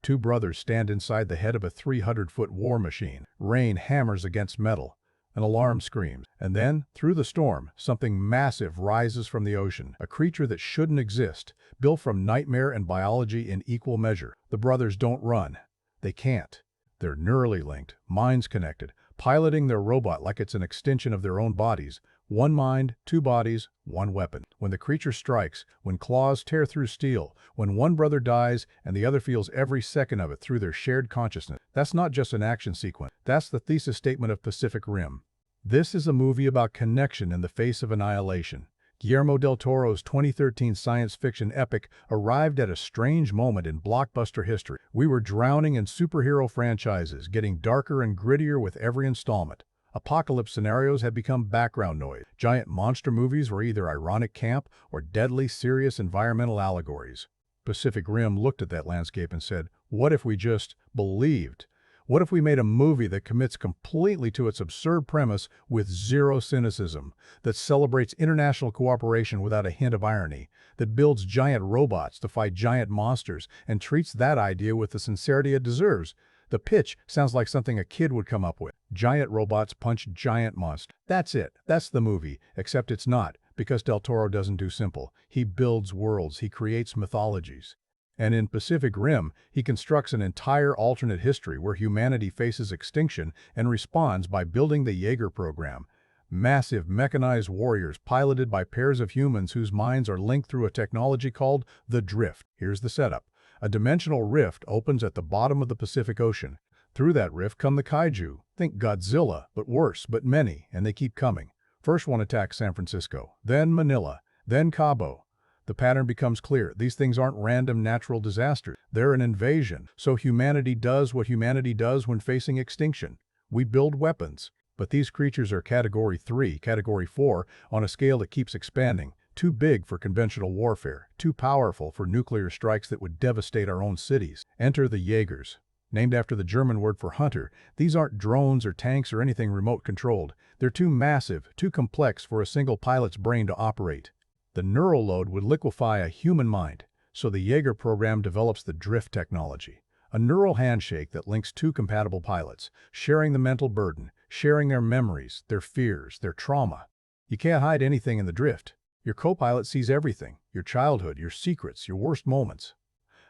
Two brothers stand inside the head of a 300-foot war machine. Rain hammers against metal. An alarm screams. And then, through the storm, something massive rises from the ocean, a creature that shouldn't exist, built from nightmare and biology in equal measure. The brothers don't run. They can't. They're neurally linked, minds connected, piloting their robot like it's an extension of their own bodies. One mind, two bodies, one weapon. When the creature strikes, when claws tear through steel, when one brother dies and the other feels every second of it through their shared consciousness, that's not just an action sequence. That's the thesis statement of Pacific Rim. This is a movie about connection in the face of annihilation. Guillermo del Toro's 2013 science fiction epic arrived at a strange moment in blockbuster history. We were drowning in superhero franchises, getting darker and grittier with every installment. Apocalypse scenarios had become background noise. Giant monster movies were either ironic camp or deadly serious environmental allegories. Pacific Rim looked at that landscape and said, what if we just believed? What if we made a movie that commits completely to its absurd premise with zero cynicism, that celebrates international cooperation without a hint of irony, that builds giant robots to fight giant monsters and treats that idea with the sincerity it deserves? The pitch sounds like something a kid would come up with. Giant robots punch giant monsters. That's it. That's the movie. Except it's not, because Del Toro doesn't do simple. He builds worlds. He creates mythologies. And in Pacific Rim, he constructs an entire alternate history where humanity faces extinction and responds by building the Jaeger program. Massive mechanized warriors piloted by pairs of humans whose minds are linked through a technology called the Drift. Here's the setup. A dimensional rift opens at the bottom of the Pacific Ocean. Through that rift come the kaiju. Think Godzilla, but worse, but many, and they keep coming. First one attacks San Francisco, then Manila, then Cabo. The pattern becomes clear. These things aren't random natural disasters. They're an invasion. So humanity does what humanity does when facing extinction. We build weapons. But these creatures are Category 3, Category 4, on a scale that keeps expanding. Too big for conventional warfare, too powerful for nuclear strikes that would devastate our own cities. Enter the Jaegers. Named after the German word for hunter, these aren't drones or tanks or anything remote-controlled. They're too massive, too complex for a single pilot's brain to operate. The neural load would liquefy a human mind, so the Jaeger program develops the drift technology, a neural handshake that links two compatible pilots, sharing the mental burden, sharing their memories, their fears, their trauma. You can't hide anything in the drift. Your co-pilot sees everything, your childhood, your secrets, your worst moments.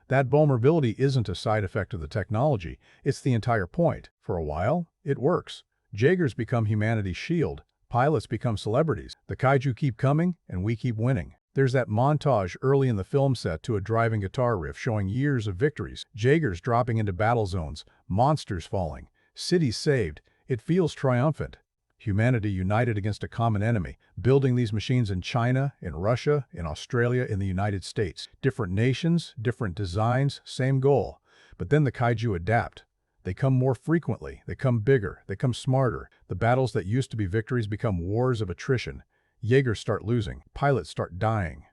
That vulnerability isn't a side effect of the technology, it's the entire point. For a while, it works. Jaegers become humanity's shield. Pilots become celebrities. The kaiju keep coming, and we keep winning. There's that montage early in the film set to a driving guitar riff showing years of victories. Jaegers dropping into battle zones, monsters falling, cities saved. It feels triumphant. Humanity united against a common enemy, building these machines in China, in Russia, in Australia, in the United States. Different nations, different designs, same goal. But then the kaiju adapt. They come more frequently, they come bigger, they come smarter. The battles that used to be victories become wars of attrition. Jaegers start losing, pilots start dying.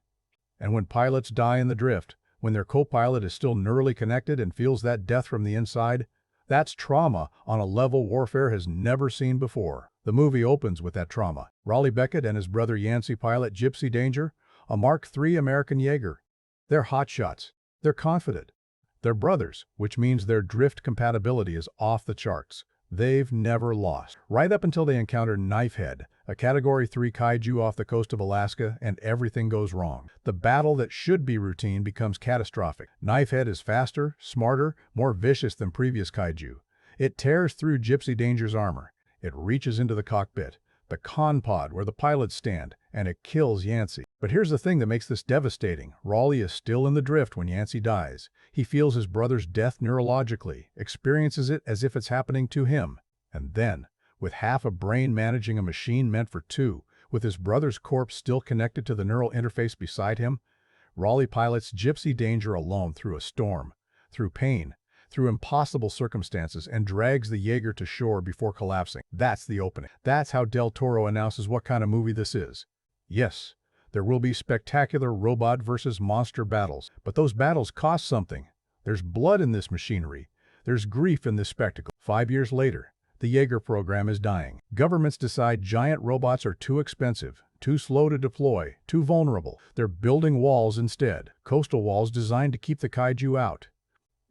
And when pilots die in the drift, when their co-pilot is still neurally connected and feels that death from the inside, that's trauma on a level warfare has never seen before. The movie opens with that trauma. Raleigh Beckett and his brother Yancey pilot Gypsy Danger, a Mark III American Jaeger. They're hotshots. They're confident. They're brothers, which means their drift compatibility is off the charts. They've never lost. Right up until they encounter Knifehead, a Category 3 kaiju off the coast of Alaska, and everything goes wrong. The battle that should be routine becomes catastrophic. Knifehead is faster, smarter, more vicious than previous kaiju. It tears through Gypsy Danger's armor. It reaches into the cockpit, the con pod where the pilots stand, and it kills Yancey. But here's the thing that makes this devastating. Raleigh is still in the drift when Yancey dies. He feels his brother's death neurologically, experiences it as if it's happening to him. And then, with half a brain managing a machine meant for two, with his brother's corpse still connected to the neural interface beside him, Raleigh pilots Gypsy Danger alone through a storm, through pain, through impossible circumstances, and drags the Jaeger to shore before collapsing. That's the opening. That's how Del Toro announces what kind of movie this is. Yes, there will be spectacular robot versus monster battles, but those battles cost something. There's blood in this machinery. There's grief in this spectacle. 5 years later, the Jaeger program is dying. Governments decide giant robots are too expensive, too slow to deploy, too vulnerable. They're building walls instead, coastal walls designed to keep the kaiju out.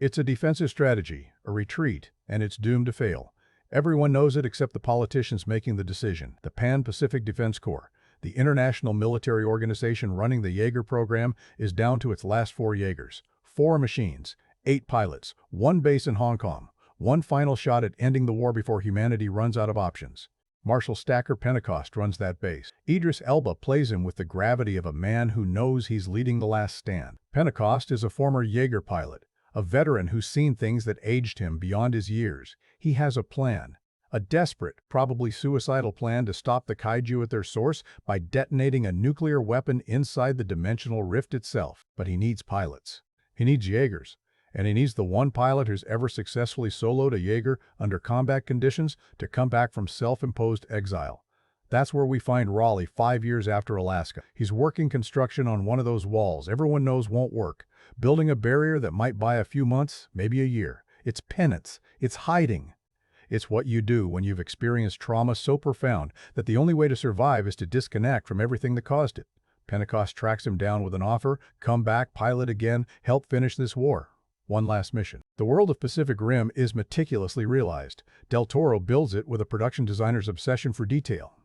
It's a defensive strategy, a retreat, and it's doomed to fail. Everyone knows it except the politicians making the decision. The Pan-Pacific Defense Corps, the international military organization running the Jaeger program, is down to its last 4 Jaegers. 4 machines, 8 pilots, 1 base in Hong Kong, one final shot at ending the war before humanity runs out of options. Marshal Stacker Pentecost runs that base. Idris Elba plays him with the gravity of a man who knows he's leading the last stand. Pentecost is a former Jaeger pilot, a veteran who's seen things that aged him beyond his years. He has a plan. A desperate, probably suicidal plan to stop the kaiju at their source by detonating a nuclear weapon inside the dimensional rift itself. But he needs pilots. He needs Jaegers. And he needs the one pilot who's ever successfully soloed a Jaeger under combat conditions to come back from self-imposed exile. That's where we find Raleigh 5 years after Alaska. He's working construction on one of those walls everyone knows won't work, building a barrier that might buy a few months, maybe a year. It's penance. It's hiding. It's what you do when you've experienced trauma so profound that the only way to survive is to disconnect from everything that caused it. Pentecost tracks him down with an offer: come back, pilot again, help finish this war. One last mission. The world of Pacific Rim is meticulously realized. Del Toro builds it with a production designer's obsession for detail.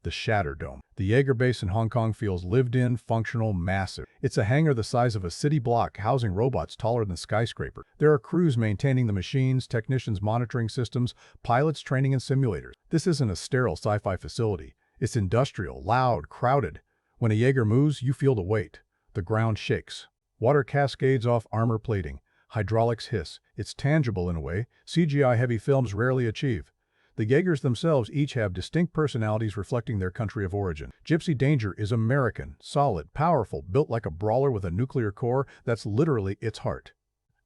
The Shatter Dome. The Jaeger base in Hong Kong feels lived in, functional, massive. It's a hangar the size of a city block housing robots taller than skyscrapers. There are crews maintaining the machines, technicians monitoring systems, pilots training in simulators. This isn't a sterile sci-fi facility. It's industrial, loud, crowded. When a Jaeger moves, you feel the weight. The ground shakes. Water cascades off armor plating. Hydraulics hiss. It's tangible in a way CGI-heavy films rarely achieve. The Jaegers themselves each have distinct personalities reflecting their country of origin. Gypsy Danger is American, solid, powerful, built like a brawler with a nuclear core that's literally its heart.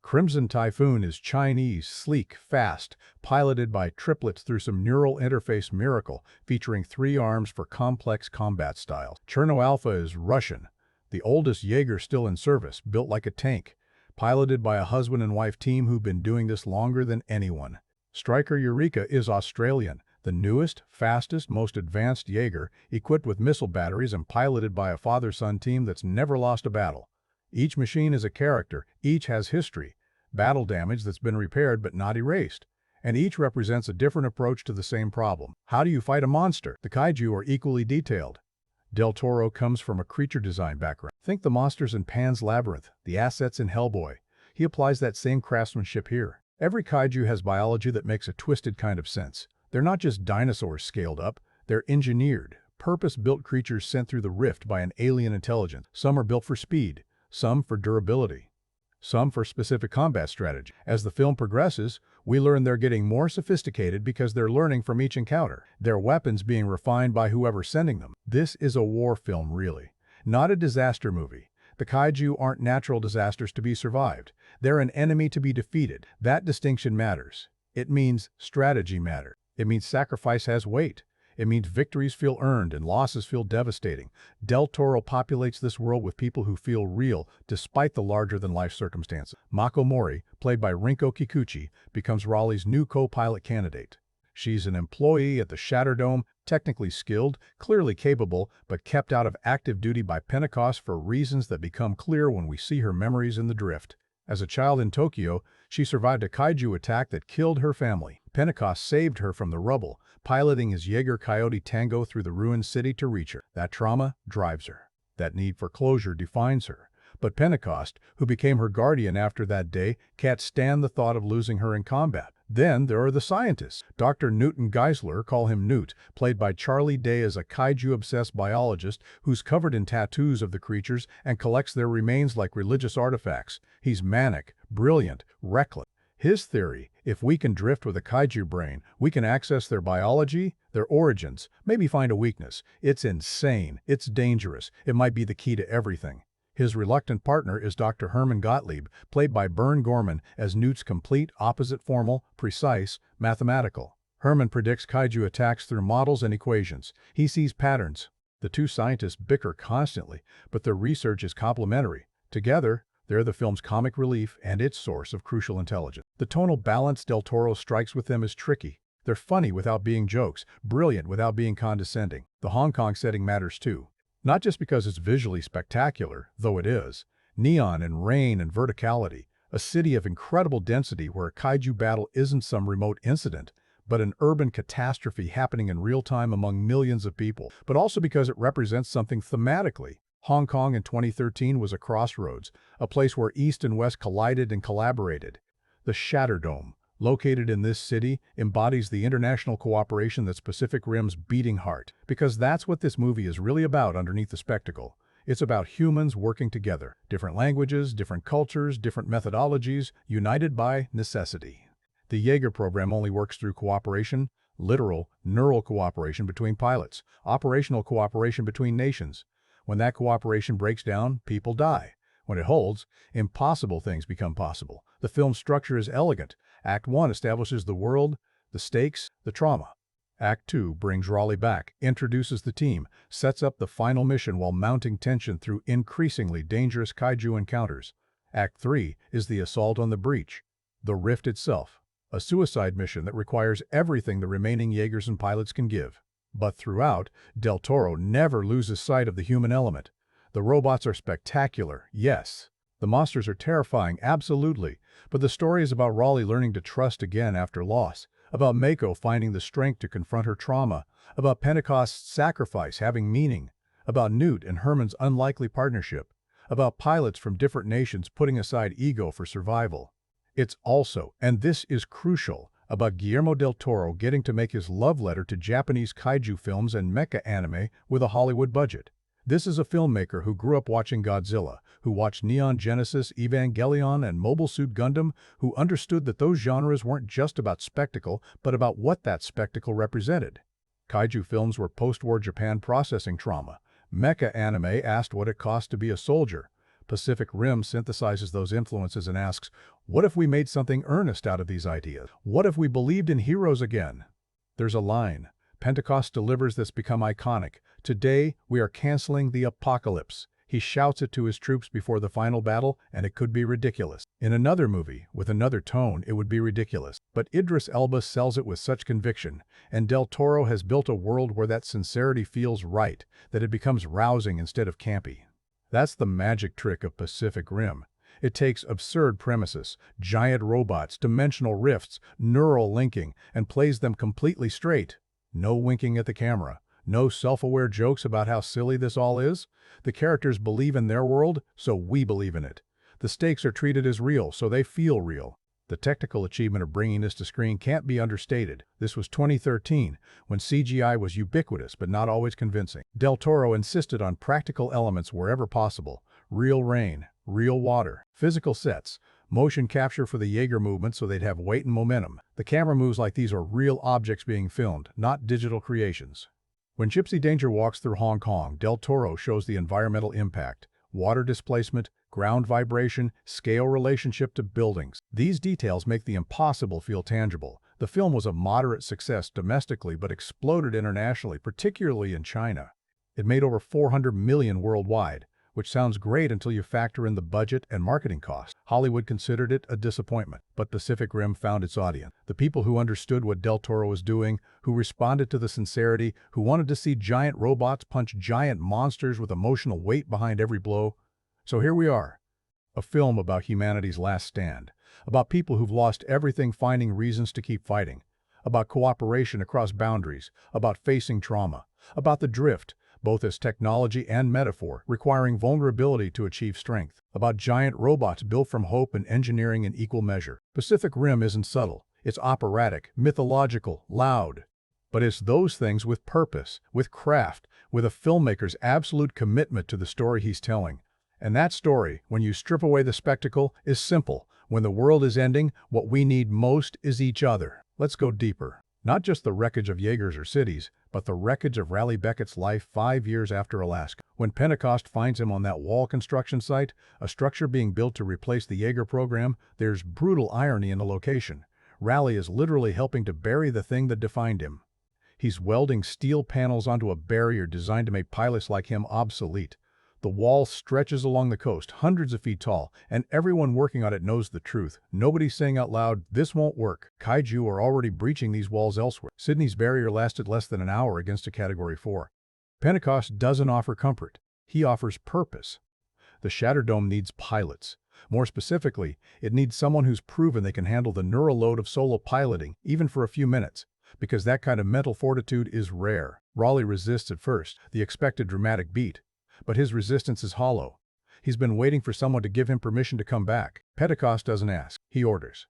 Crimson Typhoon is Chinese, sleek, fast, piloted by triplets through some neural interface miracle, featuring 3 arms for complex combat styles. Cherno Alpha is Russian, the oldest Jaeger still in service, built like a tank, piloted by a husband and wife team who've been doing this longer than anyone. Striker Eureka is Australian, the newest, fastest, most advanced Jaeger, equipped with missile batteries and piloted by a father-son team that's never lost a battle. Each machine is a character, each has history, battle damage that's been repaired but not erased, and each represents a different approach to the same problem. How do you fight a monster? The kaiju are equally detailed. Del Toro comes from a creature design background. Think the monsters in Pan's Labyrinth, the assets in Hellboy. He applies that same craftsmanship here. Every kaiju has biology that makes a twisted kind of sense. They're not just dinosaurs scaled up, they're engineered, purpose-built creatures sent through the rift by an alien intelligence. Some are built for speed, some for durability, some for specific combat strategy. As the film progresses, we learn they're getting more sophisticated because they're learning from each encounter, their weapons being refined by whoever's sending them. This is a war film, really, not a disaster movie. The kaiju aren't natural disasters to be survived. They're an enemy to be defeated. That distinction matters. It means strategy matters. It means sacrifice has weight. It means victories feel earned and losses feel devastating. Del Toro populates this world with people who feel real despite the larger-than-life circumstances. Mako Mori, played by Rinko Kikuchi, becomes Raleigh's new co-pilot candidate. She's an employee at the Shatter Dome, technically skilled, clearly capable, but kept out of active duty by Pentecost for reasons that become clear when we see her memories in the drift. As a child in Tokyo, she survived a kaiju attack that killed her family. Pentecost saved her from the rubble, piloting his Jaeger Coyote Tango through the ruined city to reach her. That trauma drives her. That need for closure defines her. But Pentecost, who became her guardian after that day, can't stand the thought of losing her in combat. Then there are the scientists. Dr. Newton Geisler, call him Newt, played by Charlie Day, as a kaiju-obsessed biologist who's covered in tattoos of the creatures and collects their remains like religious artifacts. He's manic, brilliant, reckless. His theory: if we can drift with a kaiju brain, we can access their biology, their origins, maybe find a weakness. It's insane. It's dangerous. It might be the key to everything. His reluctant partner is Dr. Herman Gottlieb, played by Bern Gorman, as Newt's complete opposite: formal, precise, mathematical. Herman predicts kaiju attacks through models and equations. He sees patterns. The two scientists bicker constantly, but their research is complementary. Together, they're the film's comic relief and its source of crucial intelligence. The tonal balance Del Toro strikes with them is tricky. They're funny without being jokes, brilliant without being condescending. The Hong Kong setting matters too. Not just because it's visually spectacular, though it is. Neon and rain and verticality. A city of incredible density where a kaiju battle isn't some remote incident, but an urban catastrophe happening in real time among millions of people, but also because it represents something thematically. Hong Kong in 2013 was a crossroads, a place where East and West collided and collaborated. The Shatterdome, located in this city, embodies the international cooperation that's Pacific Rim's beating heart. Because that's what this movie is really about underneath the spectacle. It's about humans working together. Different languages, different cultures, different methodologies, united by necessity. The Jaeger program only works through cooperation, literal, neural cooperation between pilots, operational cooperation between nations. When that cooperation breaks down, people die. When it holds, impossible things become possible. The film's structure is elegant. Act 1 establishes the world, the stakes, the trauma. Act 2 brings Raleigh back, introduces the team, sets up the final mission while mounting tension through increasingly dangerous kaiju encounters. Act 3 is the assault on the breach, the rift itself, a suicide mission that requires everything the remaining Jaegers and pilots can give. But throughout, Del Toro never loses sight of the human element. The robots are spectacular, yes. The monsters are terrifying, absolutely. But the story is about Raleigh learning to trust again after loss, about Mako finding the strength to confront her trauma, about Pentecost's sacrifice having meaning, about Newt and Herman's unlikely partnership, about pilots from different nations putting aside ego for survival. It's also, and this is crucial, about Guillermo del Toro getting to make his love letter to Japanese kaiju films and mecha anime with a Hollywood budget. This is a filmmaker who grew up watching Godzilla, who watched Neon Genesis, Evangelion, and Mobile Suit Gundam, who understood that those genres weren't just about spectacle, but about what that spectacle represented. Kaiju films were post-war Japan processing trauma. Mecha anime asked what it cost to be a soldier. Pacific Rim synthesizes those influences and asks, what if we made something earnest out of these ideas? What if we believed in heroes again? There's a line Pentecost delivers that's become iconic. Today, we are canceling the apocalypse. He shouts it to his troops before the final battle, and it could be ridiculous. In another movie, with another tone, it would be ridiculous. But Idris Elba sells it with such conviction, and Del Toro has built a world where that sincerity feels right, that it becomes rousing instead of campy. That's the magic trick of Pacific Rim. It takes absurd premises, giant robots, dimensional rifts, neural linking, and plays them completely straight. No winking at the camera. No self-aware jokes about how silly this all is. The characters believe in their world, so we believe in it. The stakes are treated as real, so they feel real. The technical achievement of bringing this to screen can't be understated. This was 2013, when CGI was ubiquitous but not always convincing. Del Toro insisted on practical elements wherever possible. Real rain, real water, physical sets, motion capture for the Jaeger movement so they'd have weight and momentum. The camera moves like these are real objects being filmed, not digital creations. When Gypsy Danger walks through Hong Kong, Del Toro shows the environmental impact, water displacement, ground vibration, scale relationship to buildings. These details make the impossible feel tangible. The film was a moderate success domestically but exploded internationally, particularly in China. It made over $400 million worldwide, which sounds great until you factor in the budget and marketing costs. Hollywood considered it a disappointment, but Pacific Rim found its audience. The people who understood what Del Toro was doing, who responded to the sincerity, who wanted to see giant robots punch giant monsters with emotional weight behind every blow. So here we are, a film about humanity's last stand, about people who've lost everything finding reasons to keep fighting, about cooperation across boundaries, about facing trauma, about the drift, both as technology and metaphor, requiring vulnerability to achieve strength, about giant robots built from hope and engineering in equal measure. Pacific Rim isn't subtle. It's operatic, mythological, loud. But it's those things with purpose, with craft, with a filmmaker's absolute commitment to the story he's telling. And that story, when you strip away the spectacle, is simple. When the world is ending, what we need most is each other. Let's go deeper. Not just the wreckage of Jaegers or cities, but the wreckage of Raleigh Beckett's life 5 years after Alaska. When Pentecost finds him on that wall construction site, a structure being built to replace the Jaeger program, there's brutal irony in the location. Raleigh is literally helping to bury the thing that defined him. He's welding steel panels onto a barrier designed to make pilots like him obsolete. The wall stretches along the coast, hundreds of feet tall, and everyone working on it knows the truth. Nobody's saying out loud, this won't work. Kaiju are already breaching these walls elsewhere. Sydney's barrier lasted less than an hour against a Category 4. Pentecost doesn't offer comfort. He offers purpose. The Shatterdome needs pilots. More specifically, it needs someone who's proven they can handle the neural load of solo piloting, even for a few minutes, because that kind of mental fortitude is rare. Raleigh resists at first, the expected dramatic beat. But his resistance is hollow. He's been waiting for someone to give him permission to come back. Pentecost doesn't ask, he orders.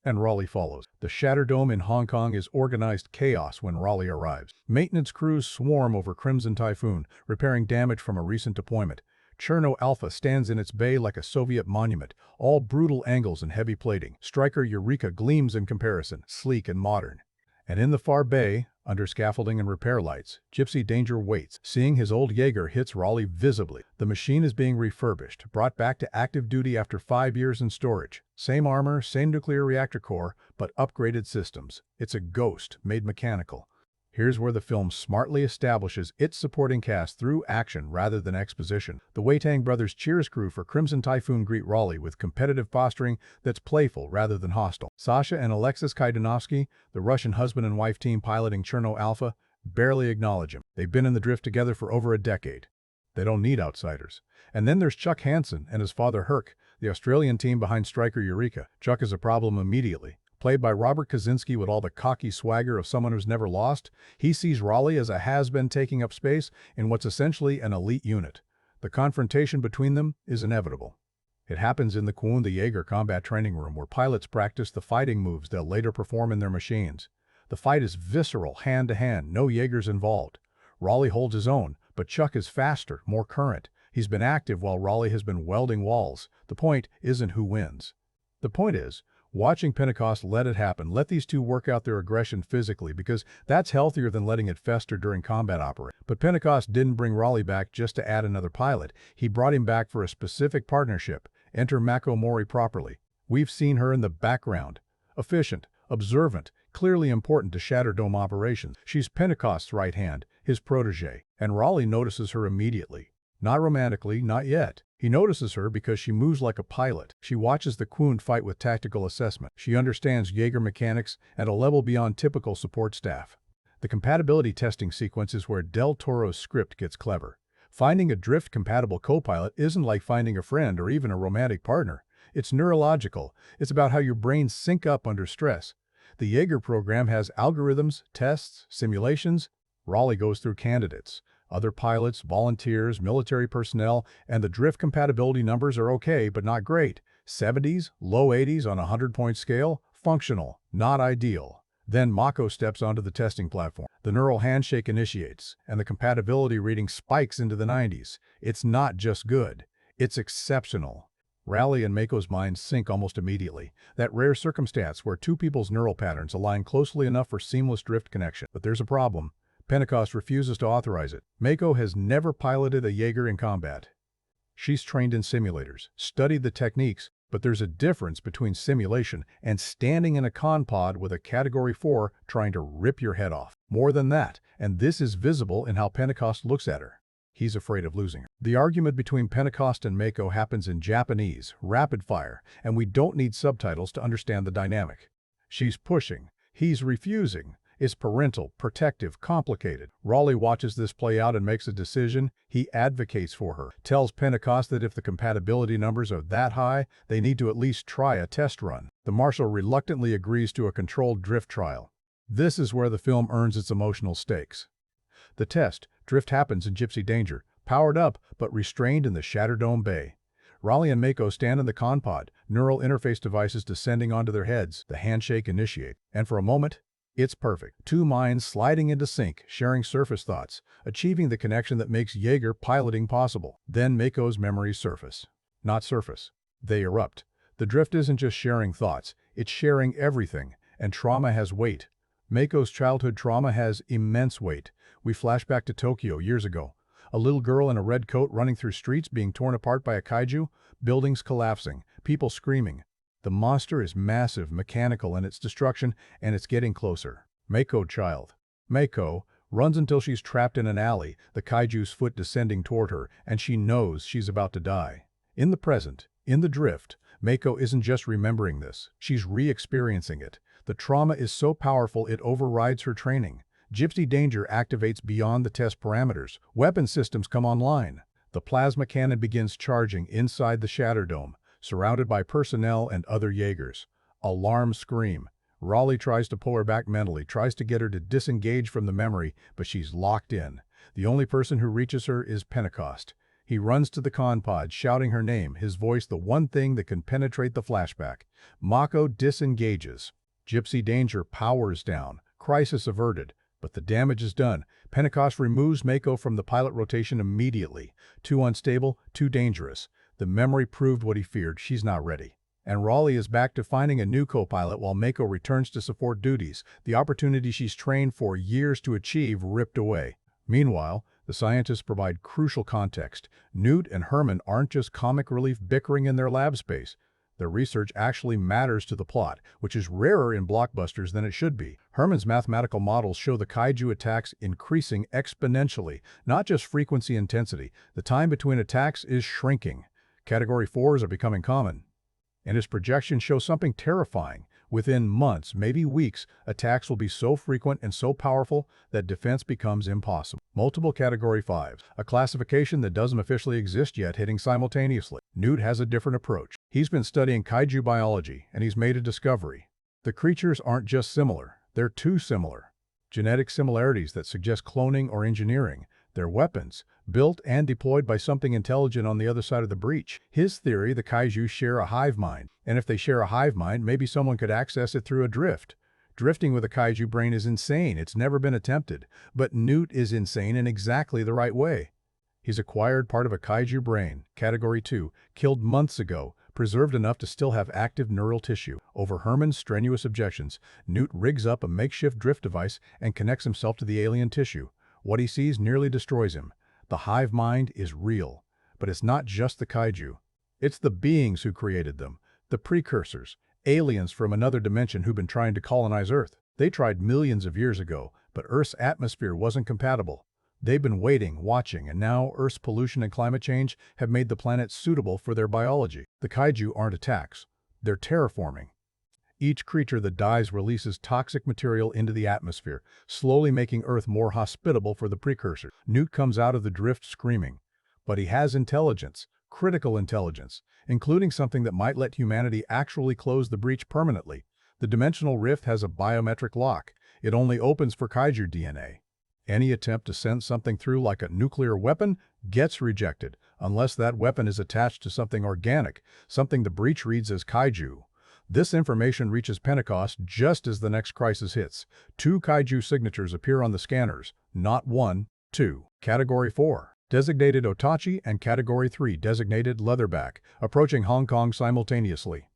And Raleigh follows. The Shatterdome in Hong Kong is organized chaos when Raleigh arrives. Maintenance crews swarm over Crimson Typhoon, repairing damage from a recent deployment. Cherno Alpha stands in its bay like a Soviet monument, all brutal angles and heavy plating. Striker Eureka gleams in comparison, sleek and modern. And in the far bay, under scaffolding and repair lights, Gypsy Danger waits. Seeing his old Jaeger hits Raleigh visibly. The machine is being refurbished, brought back to active duty after 5 years in storage. Same armor, same nuclear reactor core, but upgraded systems. It's a ghost, made mechanical. Here's where the film smartly establishes its supporting cast through action rather than exposition. The Weitang brothers' cheers crew for Crimson Typhoon greet Raleigh with competitive posturing that's playful rather than hostile. Sasha and Alexis Kaidanovsky, the Russian husband and wife team piloting Cherno Alpha, barely acknowledge him. They've been in the drift together for over a decade. They don't need outsiders. And then there's Chuck Hansen and his father Herc, the Australian team behind Striker Eureka. Chuck is a problem immediately. Played by Robert Kaczynski with all the cocky swagger of someone who's never lost, he sees Raleigh as a has-been taking up space in what's essentially an elite unit. The confrontation between them is inevitable. It happens in the Kwun the Jaeger combat training room where pilots practice the fighting moves they'll later perform in their machines. The fight is visceral, hand-to-hand, no Jaegers involved. Raleigh holds his own, but Chuck is faster, more current. He's been active while Raleigh has been welding walls. The point isn't who wins. The point is, watching Pentecost let it happen, let these two work out their aggression physically, because that's healthier than letting it fester during combat operations. But Pentecost didn't bring Raleigh back just to add another pilot. He brought him back for a specific partnership. Enter Mako Mori properly. We've seen her in the background. Efficient, observant, clearly important to Shatterdome operations. She's Pentecost's right hand, his protege, and Raleigh notices her immediately. Not romantically, not yet. He notices her because she moves like a pilot. She watches the Kwun fight with tactical assessment. She understands Jaeger mechanics at a level beyond typical support staff. The compatibility testing sequence is where Del Toro's script gets clever. Finding a drift-compatible co-pilot isn't like finding a friend or even a romantic partner. It's neurological. It's about how your brains sync up under stress. The Jaeger program has algorithms, tests, simulations. Raleigh goes through candidates. Other pilots, volunteers, military personnel, and the drift compatibility numbers are okay, but not great. 70s, low 80s on a 100-point scale, functional, not ideal. Then Mako steps onto the testing platform. The neural handshake initiates, and the compatibility reading spikes into the 90s. It's not just good, it's exceptional. Raleigh and Mako's minds sync almost immediately, that rare circumstance where two people's neural patterns align closely enough for seamless drift connection. But there's a problem. Pentecost refuses to authorize it. Mako has never piloted a Jaeger in combat. She's trained in simulators, studied the techniques, but there's a difference between simulation and standing in a con pod with a Category 4 trying to rip your head off. More than that, and this is visible in how Pentecost looks at her. He's afraid of losing her. The argument between Pentecost and Mako happens in Japanese, rapid fire, and we don't need subtitles to understand the dynamic. She's pushing, he's refusing. It's parental, protective, complicated. Raleigh watches this play out and makes a decision. He advocates for her, tells Pentecost that if the compatibility numbers are that high, they need to at least try a test run. The marshal reluctantly agrees to a controlled drift trial. This is where the film earns its emotional stakes. The test, drift, happens in Gypsy Danger, powered up but restrained in the Shatterdome Bay. Raleigh and Mako stand in the con pod, neural interface devices descending onto their heads. The handshake initiate, and for a moment, it's perfect. Two minds sliding into sync, sharing surface thoughts, achieving the connection that makes Jaeger piloting possible. Then Mako's memories surface. Not surface. They erupt. The drift isn't just sharing thoughts, it's sharing everything, and trauma has weight. Mako's childhood trauma has immense weight. We flash back to Tokyo years ago. A little girl in a red coat running through streets being torn apart by a kaiju, buildings collapsing, people screaming. The monster is massive, mechanical in its destruction, and it's getting closer. Mako child. Mako runs until she's trapped in an alley, the kaiju's foot descending toward her, and she knows she's about to die. In the present, in the drift, Mako isn't just remembering this, she's re-experiencing it. The trauma is so powerful it overrides her training. Gypsy Danger activates beyond the test parameters. Weapon systems come online. The plasma cannon begins charging inside the Shatterdome. surrounded by personnel and other Jaegers. Alarm scream. Raleigh tries to pull her back mentally, tries to get her to disengage from the memory, but she's locked in. The only person who reaches her is Pentecost. He runs to the con pod, shouting her name, his voice the one thing that can penetrate the flashback. Mako disengages. Gypsy Danger powers down. Crisis averted. But the damage is done. Pentecost removes Mako from the pilot rotation immediately. Too unstable, too dangerous. The memory proved what he feared. She's not ready. And Raleigh is back to finding a new co-pilot while Mako returns to support duties, the opportunity she's trained for years to achieve ripped away. Meanwhile, the scientists provide crucial context. Newt and Herman aren't just comic relief bickering in their lab space. Their research actually matters to the plot, which is rarer in blockbusters than it should be. Herman's mathematical models show the kaiju attacks increasing exponentially, not just frequency intensity. The time between attacks is shrinking. Category 4s are becoming common. And his projections show something terrifying. Within months, maybe weeks, attacks will be so frequent and so powerful that defense becomes impossible. Multiple Category 5s, a classification that doesn't officially exist yet, hitting simultaneously. Newt has a different approach. He's been studying kaiju biology, and he's made a discovery. The creatures aren't just similar, they're too similar. Genetic similarities that suggest cloning or engineering. They're weapons, built and deployed by something intelligent on the other side of the breach. His theory, the kaiju share a hive mind, and if they share a hive mind, maybe someone could access it through a drift. Drifting with a kaiju brain is insane, it's never been attempted, but Newt is insane in exactly the right way. He's acquired part of a kaiju brain, Category 2, killed months ago, preserved enough to still have active neural tissue. Over Herman's strenuous objections, Newt rigs up a makeshift drift device and connects himself to the alien tissue. What he sees nearly destroys him. The hive mind is real. But it's not just the kaiju. It's the beings who created them. The precursors. Aliens from another dimension who've been trying to colonize Earth. They tried millions of years ago, but Earth's atmosphere wasn't compatible. They've been waiting, watching, and now Earth's pollution and climate change have made the planet suitable for their biology. The kaiju aren't attacks. They're terraforming. Each creature that dies releases toxic material into the atmosphere, slowly making Earth more hospitable for the precursor. Newt comes out of the drift screaming. But he has intelligence, critical intelligence, including something that might let humanity actually close the breach permanently. The dimensional rift has a biometric lock. It only opens for kaiju DNA. Any attempt to send something through like a nuclear weapon gets rejected, unless that weapon is attached to something organic, something the breach reads as kaiju. This information reaches Pentecost just as the next crisis hits. 2 kaiju signatures appear on the scanners, not 1, 2. Category 4, designated Otachi, and Category 3, designated Leatherback, approaching Hong Kong simultaneously.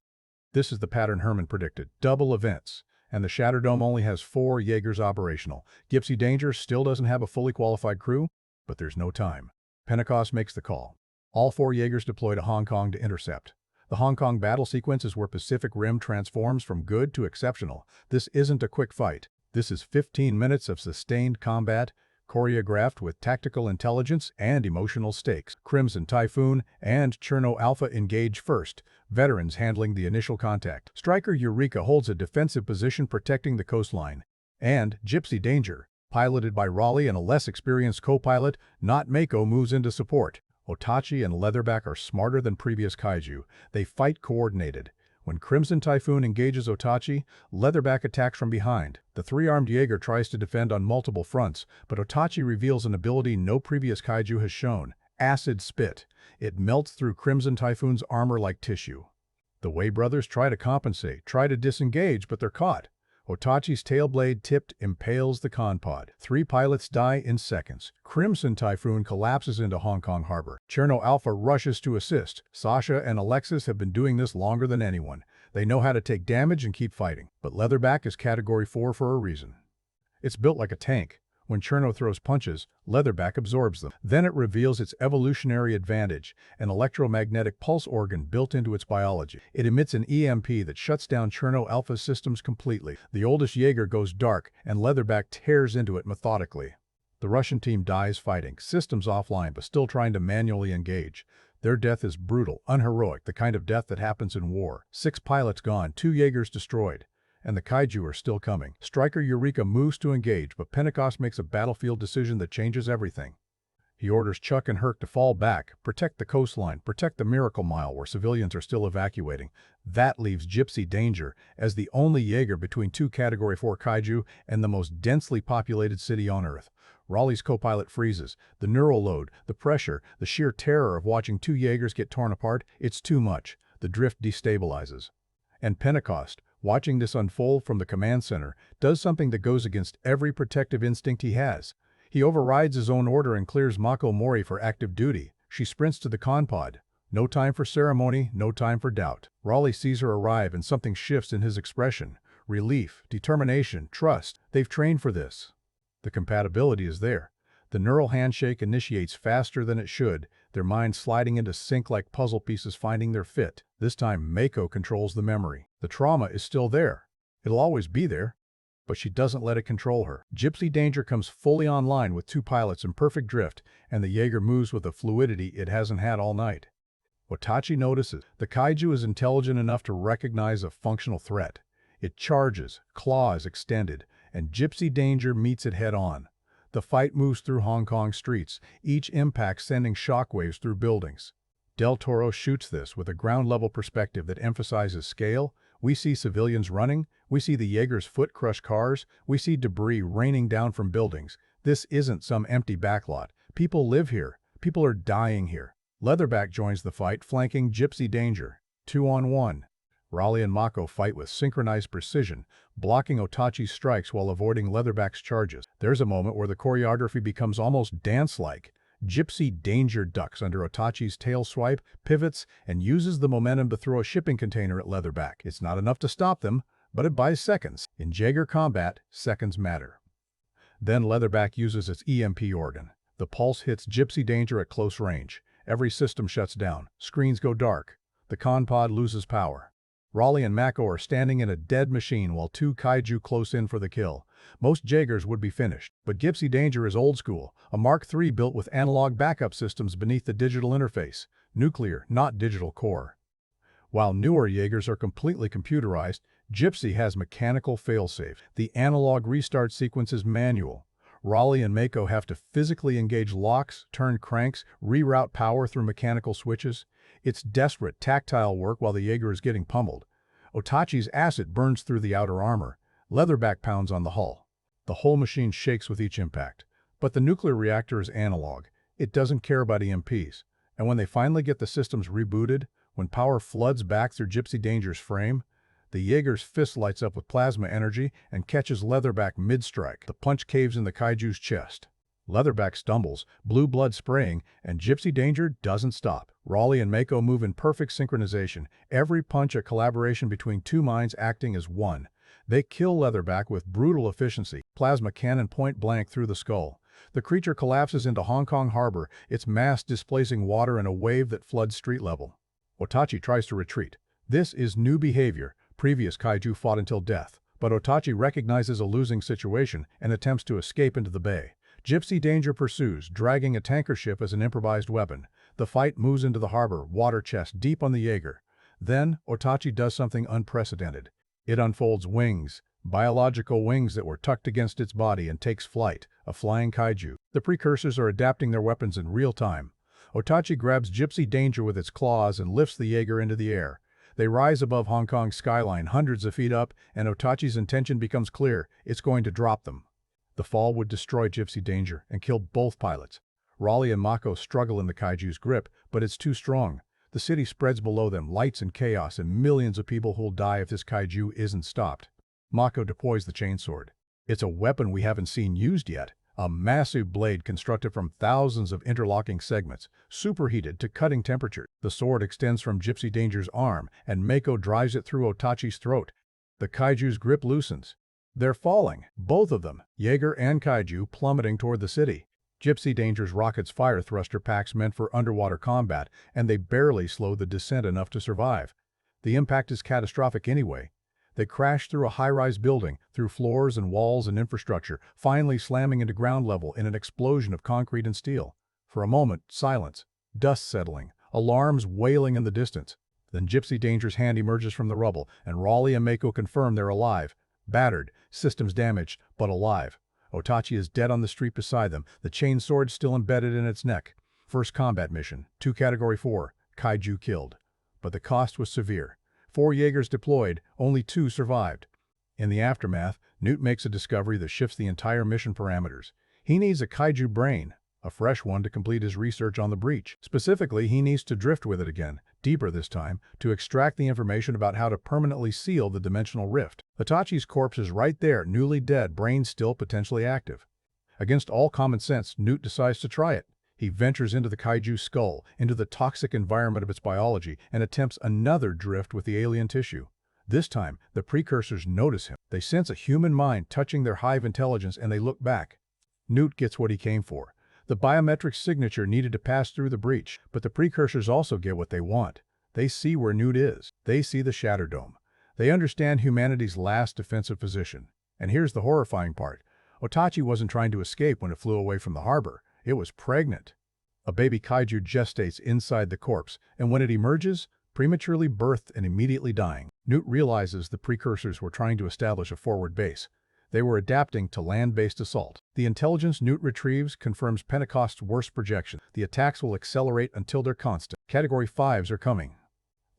This is the pattern Herman predicted, double events. And the Shatterdome only has 4 Jaegers operational. Gypsy Danger still doesn't have a fully qualified crew, but there's no time. Pentecost makes the call. All 4 Jaegers deploy to Hong Kong to intercept. The Hong Kong battle sequence is where Pacific Rim transforms from good to exceptional. This isn't a quick fight. This is 15 minutes of sustained combat, choreographed with tactical intelligence and emotional stakes. Crimson Typhoon and Cherno Alpha engage first, veterans handling the initial contact. Striker Eureka holds a defensive position protecting the coastline. And Gypsy Danger, piloted by Raleigh and a less experienced co-pilot, not Mako, moves into support. Otachi and Leatherback are smarter than previous kaiju. They fight coordinated. When Crimson Typhoon engages Otachi, Leatherback attacks from behind. The 3-armed Jaeger tries to defend on multiple fronts, but Otachi reveals an ability no previous kaiju has shown: Acid Spit. It melts through Crimson Typhoon's armor like tissue. The Wei brothers try to compensate, try to disengage, but they're caught. Otachi's tail blade tipped impales the con pod. 3 pilots die in seconds. Crimson Typhoon collapses into Hong Kong harbor. Cherno Alpha rushes to assist. Sasha and Alexis have been doing this longer than anyone. They know how to take damage and keep fighting. But Leatherback is Category 4 for a reason. It's built like a tank. When Cherno throws punches, Leatherback absorbs them. Then it reveals its evolutionary advantage, an electromagnetic pulse organ built into its biology. It emits an EMP that shuts down Cherno Alpha's systems completely. The oldest Jaeger goes dark, and Leatherback tears into it methodically. The Russian team dies fighting, systems offline but still trying to manually engage. Their death is brutal, unheroic, the kind of death that happens in war. 6 pilots gone, 2 Jaegers destroyed. And the kaiju are still coming. Striker Eureka moves to engage, but Pentecost makes a battlefield decision that changes everything. He orders Chuck and Herc to fall back, protect the coastline, protect the Miracle Mile where civilians are still evacuating. That leaves Gypsy Danger as the only Jaeger between two Category 4 kaiju and the most densely populated city on Earth. Raleigh's co-pilot freezes. The neural load, the pressure, the sheer terror of watching two Jaegers get torn apart, it's too much. The drift destabilizes. And Pentecost, watching this unfold from the command center, does something that goes against every protective instinct he has. He overrides his own order and clears Mako Mori for active duty. She sprints to the con pod. No time for ceremony, no time for doubt. Raleigh sees her arrive and something shifts in his expression. Relief, determination, trust. They've trained for this. The compatibility is there. The neural handshake initiates faster than it should, their minds sliding into sync like puzzle pieces finding their fit. This time, Mako controls the memory. The trauma is still there. It'll always be there, but she doesn't let it control her. Gypsy Danger comes fully online with two pilots in perfect drift, and the Jaeger moves with a fluidity it hasn't had all night. Otachi notices the kaiju is intelligent enough to recognize a functional threat. It charges, claws extended, and Gypsy Danger meets it head-on. The fight moves through Hong Kong streets, each impact sending shockwaves through buildings. Del Toro shoots this with a ground-level perspective that emphasizes scale. We see civilians running, we see the Jaegers foot crush cars, we see debris raining down from buildings. This isn't some empty backlot. People live here. People are dying here. Leatherback joins the fight, flanking Gypsy Danger. 2-on-1. Raleigh and Mako fight with synchronized precision, blocking Otachi's strikes while avoiding Leatherback's charges. There's a moment where the choreography becomes almost dance-like. Gypsy Danger ducks under Otachi's tail swipe, pivots, and uses the momentum to throw a shipping container at Leatherback. It's not enough to stop them, but it buys seconds. In Jaeger combat, seconds matter. Then Leatherback uses its EMP organ. The pulse hits Gypsy Danger at close range. Every system shuts down. Screens go dark. The con pod loses power. Raleigh and Mako are standing in a dead machine while two kaiju close in for the kill. Most Jaegers would be finished, but Gypsy Danger is old school, a Mark III built with analog backup systems beneath the digital interface. Nuclear, not digital core. While newer Jaegers are completely computerized, Gypsy has mechanical failsafe. The analog restart sequence is manual. Raleigh and Mako have to physically engage locks, turn cranks, reroute power through mechanical switches. It's desperate, tactile work while the Jaeger is getting pummeled. Otachi's acid burns through the outer armor. Leatherback pounds on the hull. The whole machine shakes with each impact. But the nuclear reactor is analog. It doesn't care about EMPs. And when they finally get the systems rebooted, when power floods back through Gypsy Danger's frame, the Jaeger's fist lights up with plasma energy and catches Leatherback mid-strike. The punch caves in the kaiju's chest. Leatherback stumbles, blue blood spraying, and Gypsy Danger doesn't stop. Raleigh and Mako move in perfect synchronization, every punch a collaboration between two minds acting as one. They kill Leatherback with brutal efficiency, plasma cannon point blank through the skull. The creature collapses into Hong Kong harbor, its mass displacing water in a wave that floods street level. Otachi tries to retreat. This is new behavior. Previous kaiju fought until death, but Otachi recognizes a losing situation and attempts to escape into the bay. Gypsy Danger pursues, dragging a tanker ship as an improvised weapon. The fight moves into the harbor, water chest deep on the Jaeger. Then, Otachi does something unprecedented. It unfolds wings, biological wings that were tucked against its body, and takes flight, a flying kaiju. The precursors are adapting their weapons in real time. Otachi grabs Gypsy Danger with its claws and lifts the Jaeger into the air. They rise above Hong Kong's skyline, hundreds of feet up, and Otachi's intention becomes clear. It's going to drop them. The fall would destroy Gypsy Danger and kill both pilots. Raleigh and Mako struggle in the kaiju's grip, but it's too strong. The city spreads below them, lights and chaos, and millions of people who'll die if this kaiju isn't stopped. Mako deploys the chainsword. It's a weapon we haven't seen used yet. A massive blade constructed from thousands of interlocking segments, superheated to cutting temperature. The sword extends from Gypsy Danger's arm, and Mako drives it through Otachi's throat. The kaiju's grip loosens. They're falling, both of them, Jaeger and kaiju, plummeting toward the city. Gypsy Danger's rockets fire thruster packs meant for underwater combat, and they barely slow the descent enough to survive. The impact is catastrophic anyway. They crash through a high-rise building, through floors and walls and infrastructure, finally slamming into ground level in an explosion of concrete and steel. For a moment, silence, dust settling, alarms wailing in the distance. Then Gypsy Danger's hand emerges from the rubble, and Raleigh and Mako confirm they're alive. Battered, systems damaged, but alive. Otachi is dead on the street beside them, the chain sword still embedded in its neck. First combat mission, 2 Category 4, Kaiju killed. But the cost was severe. 4 Jaegers deployed, only 2 survived. In the aftermath, Newt makes a discovery that shifts the entire mission parameters. He needs a Kaiju brain, a fresh one, to complete his research on the breach. Specifically, he needs to drift with it again, deeper this time, to extract the information about how to permanently seal the dimensional rift. Otachi's corpse is right there, newly dead, brain still potentially active. Against all common sense, Newt decides to try it. He ventures into the Kaiju skull, into the toxic environment of its biology, and attempts another drift with the alien tissue. This time, the precursors notice him. They sense a human mind touching their hive intelligence, and they look back. Newt gets what he came for. The biometric signature needed to pass through the breach, but the precursors also get what they want. They see where Newt is. They see the Shatter Dome. They understand humanity's last defensive position. And here's the horrifying part. Otachi wasn't trying to escape when it flew away from the harbor. It was pregnant. A baby Kaiju gestates inside the corpse, and when it emerges, prematurely birthed and immediately dying. Newt realizes the precursors were trying to establish a forward base. They were adapting to land-based assault. The intelligence Newt retrieves confirms Pentecost's worst projection. The attacks will accelerate until they're constant. Category 5s are coming.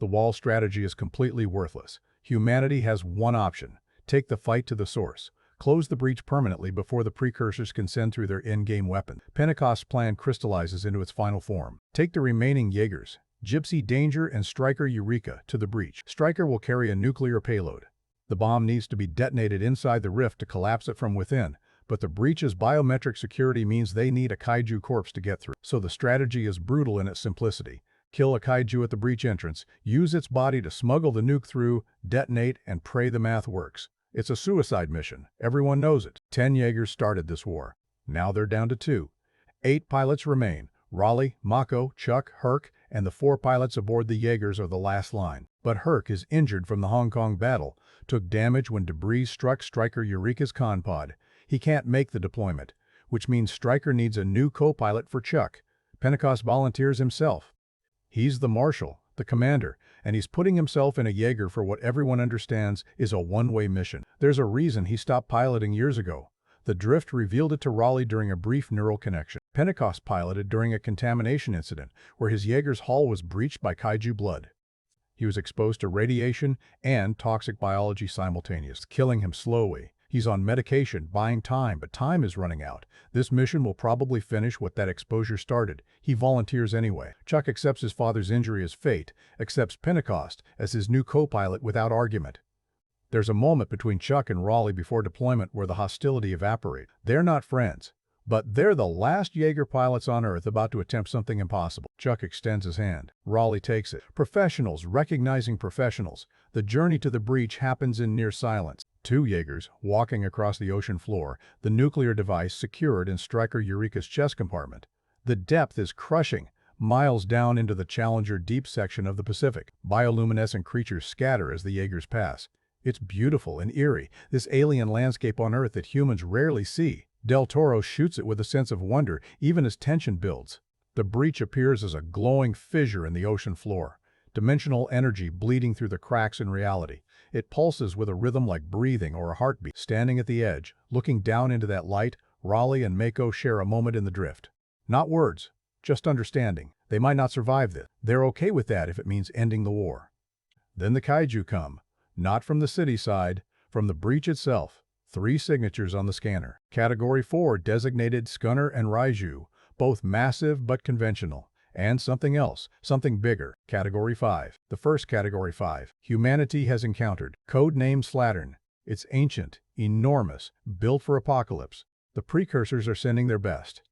The wall strategy is completely worthless. Humanity has one option: take the fight to the source. Close the breach permanently before the precursors can send through their in-game weapon. Pentecost's plan crystallizes into its final form. Take the remaining Jaegers, Gypsy Danger and Striker Eureka, to the breach. Striker will carry a nuclear payload. The bomb needs to be detonated inside the rift to collapse it from within, but the breach's biometric security means they need a Kaiju corpse to get through. So the strategy is brutal in its simplicity. Kill a Kaiju at the breach entrance, use its body to smuggle the nuke through, detonate, and pray the math works. It's a suicide mission. Everyone knows it. 10 Jaegers started this war. Now they're down to 2. 8 pilots remain. Raleigh, Mako, Chuck, Herc, and the 4 pilots aboard the Jaegers are the last line. But Herc is injured from the Hong Kong battle, took damage when debris struck Striker Eureka's con pod. He can't make the deployment, which means Striker needs a new co-pilot for Chuck. Pentecost volunteers himself. He's the marshal, the commander, and he's putting himself in a Jaeger for what everyone understands is a one-way mission. There's a reason he stopped piloting years ago. The drift revealed it to Raleigh during a brief neural connection. Pentecost piloted during a contamination incident where his Jaeger's hull was breached by Kaiju blood. He was exposed to radiation and toxic biology simultaneously, killing him slowly. He's on medication, buying time, but time is running out. This mission will probably finish what that exposure started. He volunteers anyway. Chuck accepts his father's injury as fate, accepts Pentecost as his new co-pilot without argument. There's a moment between Chuck and Raleigh before deployment where the hostility evaporates. They're not friends, but they're the last Jaeger pilots on Earth about to attempt something impossible. Chuck extends his hand. Raleigh takes it. Professionals recognizing professionals. The journey to the breach happens in near silence. 2 Jaegers walking across the ocean floor, the nuclear device secured in Striker Eureka's chest compartment. The depth is crushing, miles down into the Challenger deep section of the Pacific. Bioluminescent creatures scatter as the Jaegers pass. It's beautiful and eerie, this alien landscape on Earth that humans rarely see. Del Toro shoots it with a sense of wonder, even as tension builds. The breach appears as a glowing fissure in the ocean floor, dimensional energy bleeding through the cracks in reality. It pulses with a rhythm like breathing or a heartbeat. Standing at the edge, looking down into that light, Raleigh and Mako share a moment in the drift. Not words, just understanding. They might not survive this. They're okay with that if it means ending the war. Then the Kaiju come, not from the city side, from the breach itself. 3 signatures on the scanner. Category 4 designated Scunner and Raiju, both massive but conventional. And something else, something bigger. Category 5. The first Category 5. Humanity has encountered. Codename Slattern. It's ancient, enormous, built for apocalypse. The precursors are sending their best.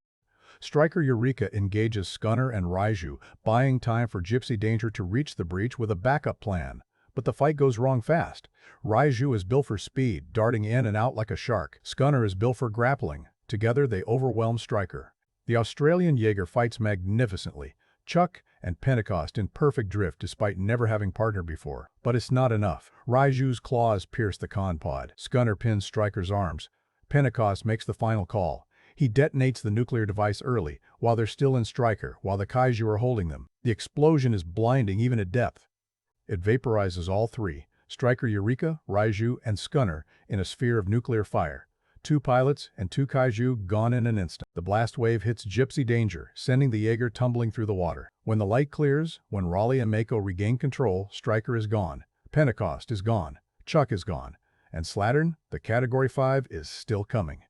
Striker Eureka engages Scunner and Raiju, buying time for Gypsy Danger to reach the breach with a backup plan. But the fight goes wrong fast. Raiju is built for speed, darting in and out like a shark. Scunner is built for grappling. Together they overwhelm Striker. The Australian Jaeger fights magnificently. Chuck and Pentecost in perfect drift despite never having partnered before. But it's not enough. Raiju's claws pierce the con pod. Scunner pins Striker's arms. Pentecost makes the final call. He detonates the nuclear device early, while they're still in Striker, while the Kaiju are holding them. The explosion is blinding even at depth. It vaporizes all 3, Striker Eureka, Raiju, and Scunner, in a sphere of nuclear fire. 2 pilots and 2 kaiju gone in an instant. The blast wave hits Gypsy Danger, sending the Jaeger tumbling through the water. When the light clears, when Raleigh and Mako regain control, Stryker is gone, Pentecost is gone, Chuck is gone, and Slattern, the Category 5, is still coming.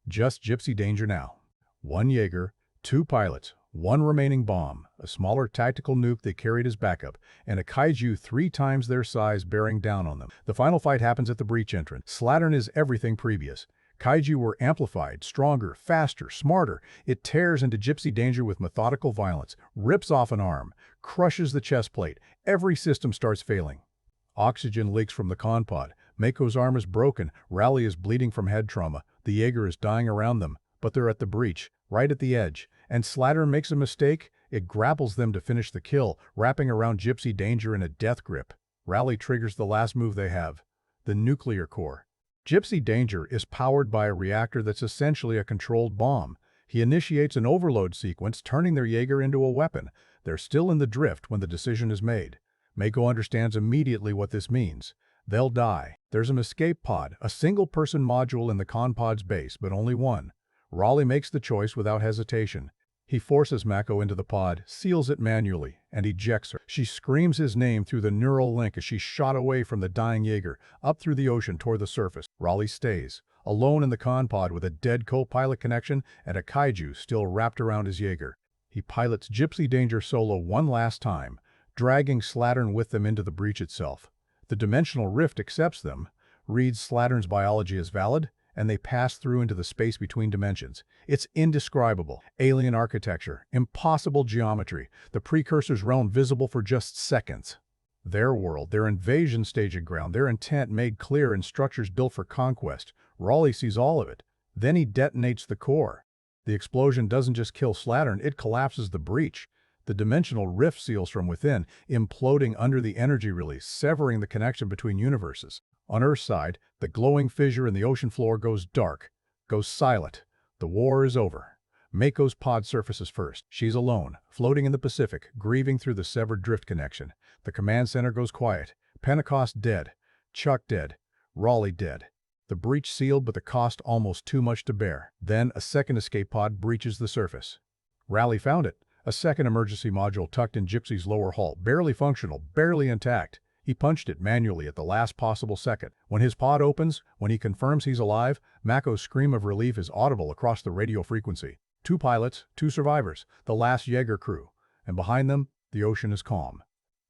Just Gypsy Danger now. 1 Jaeger, 2 pilots, 1 remaining bomb, a smaller tactical nuke they carried as backup, and a kaiju 3 times their size bearing down on them. The final fight happens at the breach entrance. Slattern is everything previous. Kaiju were amplified, stronger, faster, smarter. It tears into Gypsy Danger with methodical violence, rips off an arm, crushes the chest plate. Every system starts failing. Oxygen leaks from the con pod. Mako's arm is broken. Raleigh is bleeding from head trauma. The Jaeger is dying around them, but they're at the breach, right at the edge. And Slattern makes a mistake. It grapples them to finish the kill, wrapping around Gypsy Danger in a death grip. Raleigh triggers the last move they have, the nuclear core. Gypsy Danger is powered by a reactor that's essentially a controlled bomb. He initiates an overload sequence, turning their Jaeger into a weapon. They're still in the drift when the decision is made. Mako understands immediately what this means. They'll die. There's an escape pod, a single-person module in the con pod's base, but only one. Raleigh makes the choice without hesitation. He forces Mako into the pod, seals it manually, and ejects her. She screams his name through the neural link as she's shot away from the dying Jaeger, up through the ocean toward the surface. Raleigh stays, alone in the con pod with a dead co-pilot connection and a kaiju still wrapped around his Jaeger. He pilots Gypsy Danger solo one last time, dragging Slattern with them into the breach itself. The dimensional rift accepts them, reads Slattern's biology as valid, and they pass through into the space between dimensions. It's indescribable. Alien architecture, impossible geometry, the Precursors' realm visible for just seconds. Their world, their invasion staging ground, their intent made clear in structures built for conquest. Raleigh sees all of it. Then he detonates the core. The explosion doesn't just kill Slattern, it collapses the breach. The dimensional rift seals from within, imploding under the energy release, severing the connection between universes. On Earth's side, the glowing fissure in the ocean floor goes dark, goes silent. The war is over. Mako's pod surfaces first. She's alone, floating in the Pacific, grieving through the severed drift connection. The command center goes quiet. Pentecost dead. Chuck dead. Raleigh dead. The breach sealed, but the cost almost too much to bear. Then a second escape pod breaches the surface. Raleigh found it. A second emergency module tucked in Gypsy's lower hull, barely functional, barely intact. He punched it manually at the last possible second. When his pod opens, when he confirms he's alive, Mako's scream of relief is audible across the radio frequency. 2 pilots, 2 survivors, the last Jaeger crew. And behind them, the ocean is calm.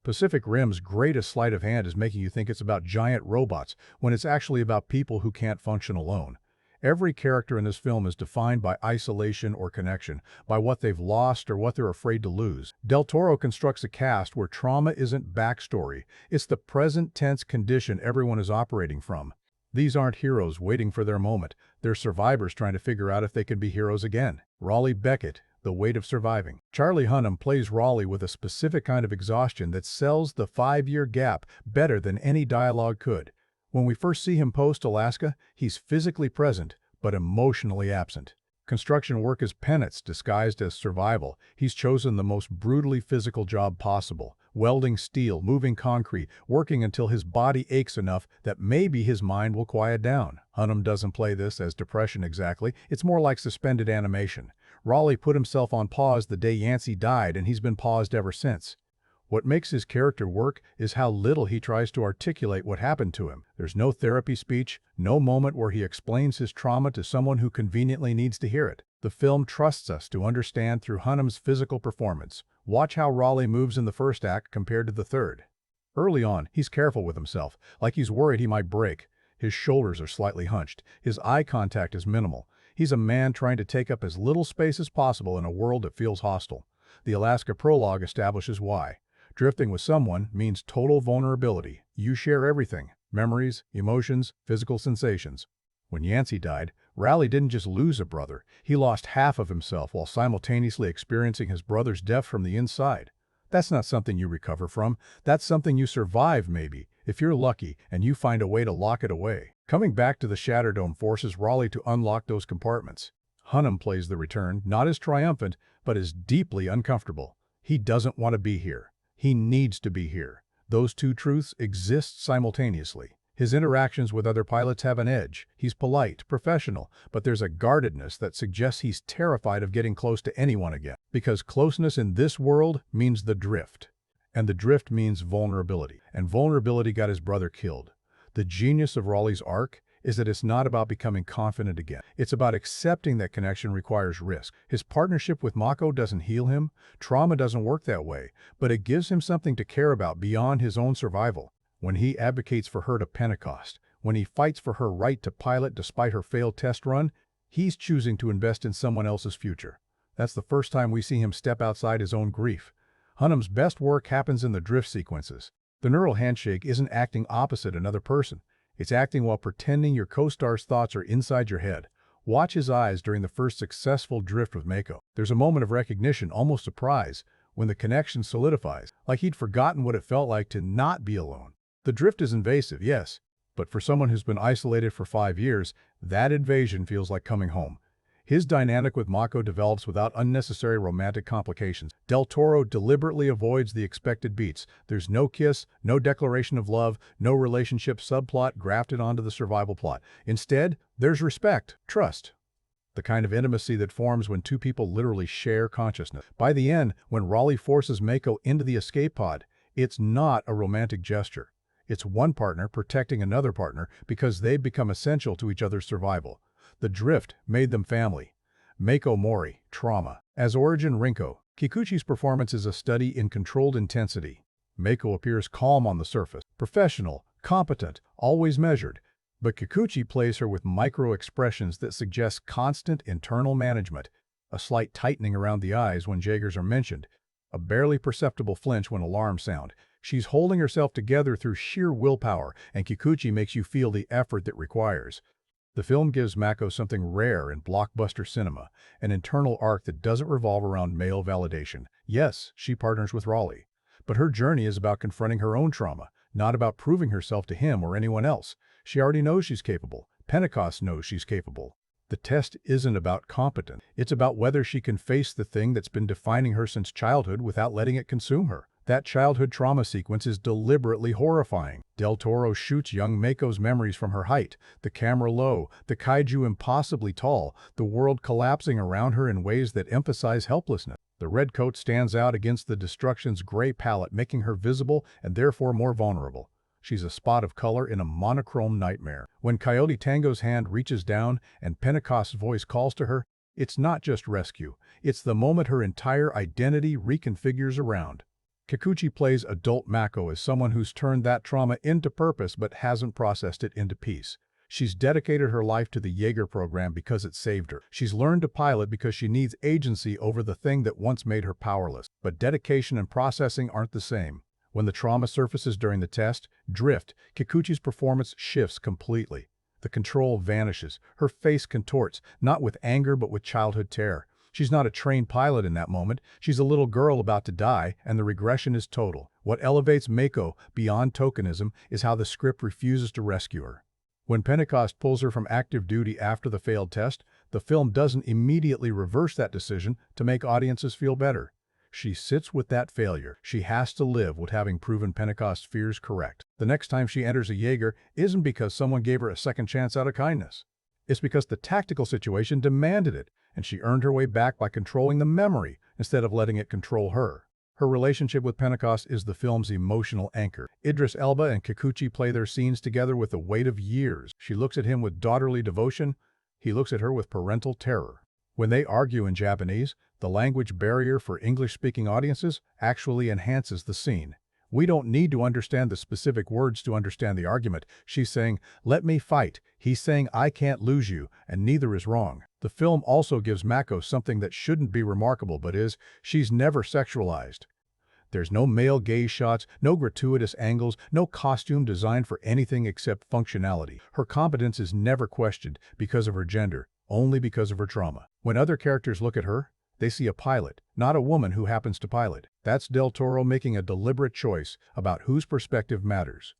Pacific Rim's greatest sleight of hand is making you think it's about giant robots, when it's actually about people who can't function alone. Every character in this film is defined by isolation or connection, by what they've lost or what they're afraid to lose. Del Toro constructs a cast where trauma isn't backstory, it's the present tense condition everyone is operating from. These aren't heroes waiting for their moment, they're survivors trying to figure out if they can be heroes again. Raleigh Beckett, the weight of surviving. Charlie Hunnam plays Raleigh with a specific kind of exhaustion that sells the 5-year gap better than any dialogue could. When we first see him post-Alaska, he's physically present, but emotionally absent. Construction work is penance disguised as survival. He's chosen the most brutally physical job possible, welding steel, moving concrete, working until his body aches enough that maybe his mind will quiet down. Hunnam doesn't play this as depression exactly, it's more like suspended animation. Raleigh put himself on pause the day Yancey died, and he's been paused ever since. What makes his character work is how little he tries to articulate what happened to him. There's no therapy speech, no moment where he explains his trauma to someone who conveniently needs to hear it. The film trusts us to understand through Hunnam's physical performance. Watch how Raleigh moves in the first act compared to the third. Early on, he's careful with himself, like he's worried he might break. His shoulders are slightly hunched. His eye contact is minimal. He's a man trying to take up as little space as possible in a world that feels hostile. The Alaska prologue establishes why. Drifting with someone means total vulnerability. You share everything: memories, emotions, physical sensations. When Yancey died, Raleigh didn't just lose a brother, he lost half of himself while simultaneously experiencing his brother's death from the inside. That's not something you recover from, that's something you survive maybe, if you're lucky and you find a way to lock it away. Coming back to the Shatterdome forces Raleigh to unlock those compartments. Hunnam plays the return, not as triumphant, but as deeply uncomfortable. He doesn't want to be here. He needs to be here. Those two truths exist simultaneously. His interactions with other pilots have an edge. He's polite, professional, but there's a guardedness that suggests he's terrified of getting close to anyone again. Because closeness in this world means the drift. And the drift means vulnerability. And vulnerability got his brother killed. The genius of Raleigh's arc is that it's not about becoming confident again. It's about accepting that connection requires risk. His partnership with Mako doesn't heal him. Trauma doesn't work that way, but it gives him something to care about beyond his own survival. When he advocates for her to Pentecost, when he fights for her right to pilot despite her failed test run, he's choosing to invest in someone else's future. That's the first time we see him step outside his own grief. Hunnam's best work happens in the drift sequences. The neural handshake isn't acting opposite another person. It's acting while pretending your co-star's thoughts are inside your head. Watch his eyes during the first successful drift with Mako. There's a moment of recognition, almost surprise, when the connection solidifies, like he'd forgotten what it felt like to not be alone. The drift is invasive, yes, but for someone who's been isolated for 5 years, that invasion feels like coming home. His dynamic with Mako develops without unnecessary romantic complications. Del Toro deliberately avoids the expected beats. There's no kiss, no declaration of love, no relationship subplot grafted onto the survival plot. Instead, there's respect, trust, the kind of intimacy that forms when two people literally share consciousness. By the end, when Raleigh forces Mako into the escape pod, it's not a romantic gesture. It's one partner protecting another partner because they've become essential to each other's survival. The drift made them family. Mako Mori, trauma. As Origin Rinko, Kikuchi's performance is a study in controlled intensity. Mako appears calm on the surface, professional, competent, always measured, but Kikuchi plays her with micro-expressions that suggest constant internal management, a slight tightening around the eyes when Jaegers are mentioned, a barely perceptible flinch when alarms sound. She's holding herself together through sheer willpower, and Kikuchi makes you feel the effort that requires. The film gives Mako something rare in blockbuster cinema, an internal arc that doesn't revolve around male validation. Yes, she partners with Raleigh, but her journey is about confronting her own trauma, not about proving herself to him or anyone else. She already knows she's capable. Pentecost knows she's capable. The test isn't about competence. It's about whether she can face the thing that's been defining her since childhood without letting it consume her. That childhood trauma sequence is deliberately horrifying. Del Toro shoots young Mako's memories from her height, the camera low, the kaiju impossibly tall, the world collapsing around her in ways that emphasize helplessness. The red coat stands out against the destruction's gray palette, making her visible and therefore more vulnerable. She's a spot of color in a monochrome nightmare. When Coyote Tango's hand reaches down and Pentecost's voice calls to her, it's not just rescue. It's the moment her entire identity reconfigures around. Kikuchi plays adult Mako as someone who's turned that trauma into purpose but hasn't processed it into peace. She's dedicated her life to the Jaeger program because it saved her. She's learned to pilot because she needs agency over the thing that once made her powerless. But dedication and processing aren't the same. When the trauma surfaces during the test, drift, Kikuchi's performance shifts completely. The control vanishes. Her face contorts, not with anger but with childhood terror. She's not a trained pilot in that moment. She's a little girl about to die, and the regression is total. What elevates Mako beyond tokenism is how the script refuses to rescue her. When Pentecost pulls her from active duty after the failed test, the film doesn't immediately reverse that decision to make audiences feel better. She sits with that failure. She has to live with having proven Pentecost's fears correct. The next time she enters a Jaeger isn't because someone gave her a second chance out of kindness. It's because the tactical situation demanded it, and she earned her way back by controlling the memory instead of letting it control her. Her relationship with Pentecost is the film's emotional anchor. Idris Elba and Kikuchi play their scenes together with the weight of years. She looks at him with daughterly devotion. He looks at her with parental terror. When they argue in Japanese, the language barrier for English-speaking audiences actually enhances the scene. We don't need to understand the specific words to understand the argument. She's saying, "Let me fight." He's saying, "I can't lose you," and neither is wrong. The film also gives Mako something that shouldn't be remarkable but is, she's never sexualized. There's no male gaze shots, no gratuitous angles, no costume designed for anything except functionality. Her competence is never questioned because of her gender, only because of her trauma. When other characters look at her, they see a pilot, not a woman who happens to pilot. That's Del Toro making a deliberate choice about whose perspective matters.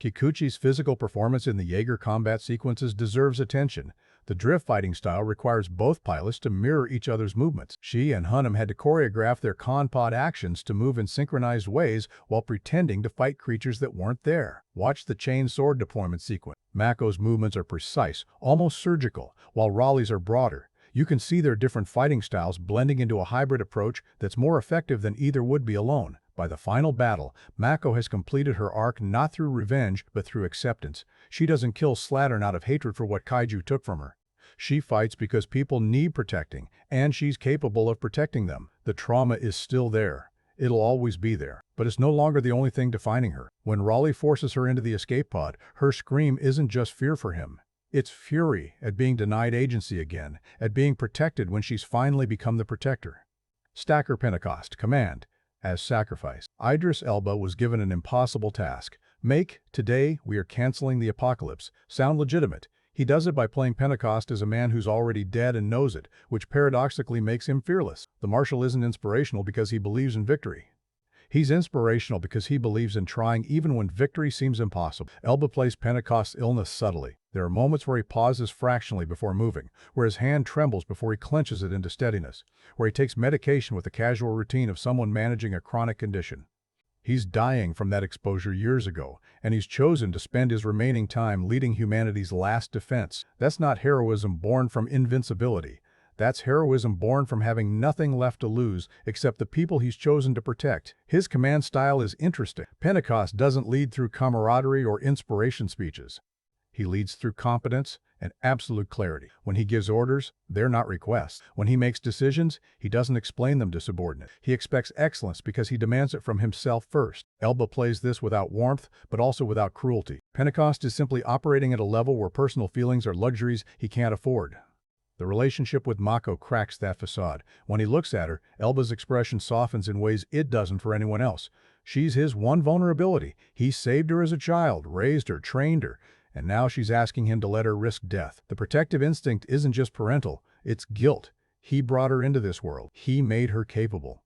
Kikuchi's physical performance in the Jaeger combat sequences deserves attention. The drift fighting style requires both pilots to mirror each other's movements. She and Hunnam had to choreograph their con-pod actions to move in synchronized ways while pretending to fight creatures that weren't there. Watch the chain sword deployment sequence. Mako's movements are precise, almost surgical, while Raleigh's are broader. You can see their different fighting styles blending into a hybrid approach that's more effective than either would be alone. By the final battle, Mako has completed her arc not through revenge, but through acceptance. She doesn't kill Slattern out of hatred for what Kaiju took from her. She fights because people need protecting, and she's capable of protecting them. The trauma is still there. It'll always be there, but it's no longer the only thing defining her. When Raleigh forces her into the escape pod, her scream isn't just fear for him. It's fury at being denied agency again, at being protected when she's finally become the protector. Stacker Pentecost, command, as sacrifice. Idris Elba was given an impossible task. Today we are canceling the apocalypse, sound legitimate. He does it by playing Pentecost as a man who's already dead and knows it, which paradoxically makes him fearless. The Marshal isn't inspirational because he believes in victory. He's inspirational because he believes in trying even when victory seems impossible. Elba plays Pentecost's illness subtly. There are moments where he pauses fractionally before moving, where his hand trembles before he clenches it into steadiness, where he takes medication with the casual routine of someone managing a chronic condition. He's dying from that exposure years ago, and he's chosen to spend his remaining time leading humanity's last defense. That's not heroism born from invincibility. That's heroism born from having nothing left to lose except the people he's chosen to protect. His command style is interesting. Pentecost doesn't lead through camaraderie or inspiration speeches. He leads through competence and absolute clarity. When he gives orders, they're not requests. When he makes decisions, he doesn't explain them to subordinates. He expects excellence because he demands it from himself first. Elba plays this without warmth, but also without cruelty. Pentecost is simply operating at a level where personal feelings are luxuries he can't afford. The relationship with Mako cracks that facade. When he looks at her, Elba's expression softens in ways it doesn't for anyone else. She's his one vulnerability. He saved her as a child, raised her, trained her, and now she's asking him to let her risk death. The protective instinct isn't just parental, it's guilt. He brought her into this world. He made her capable.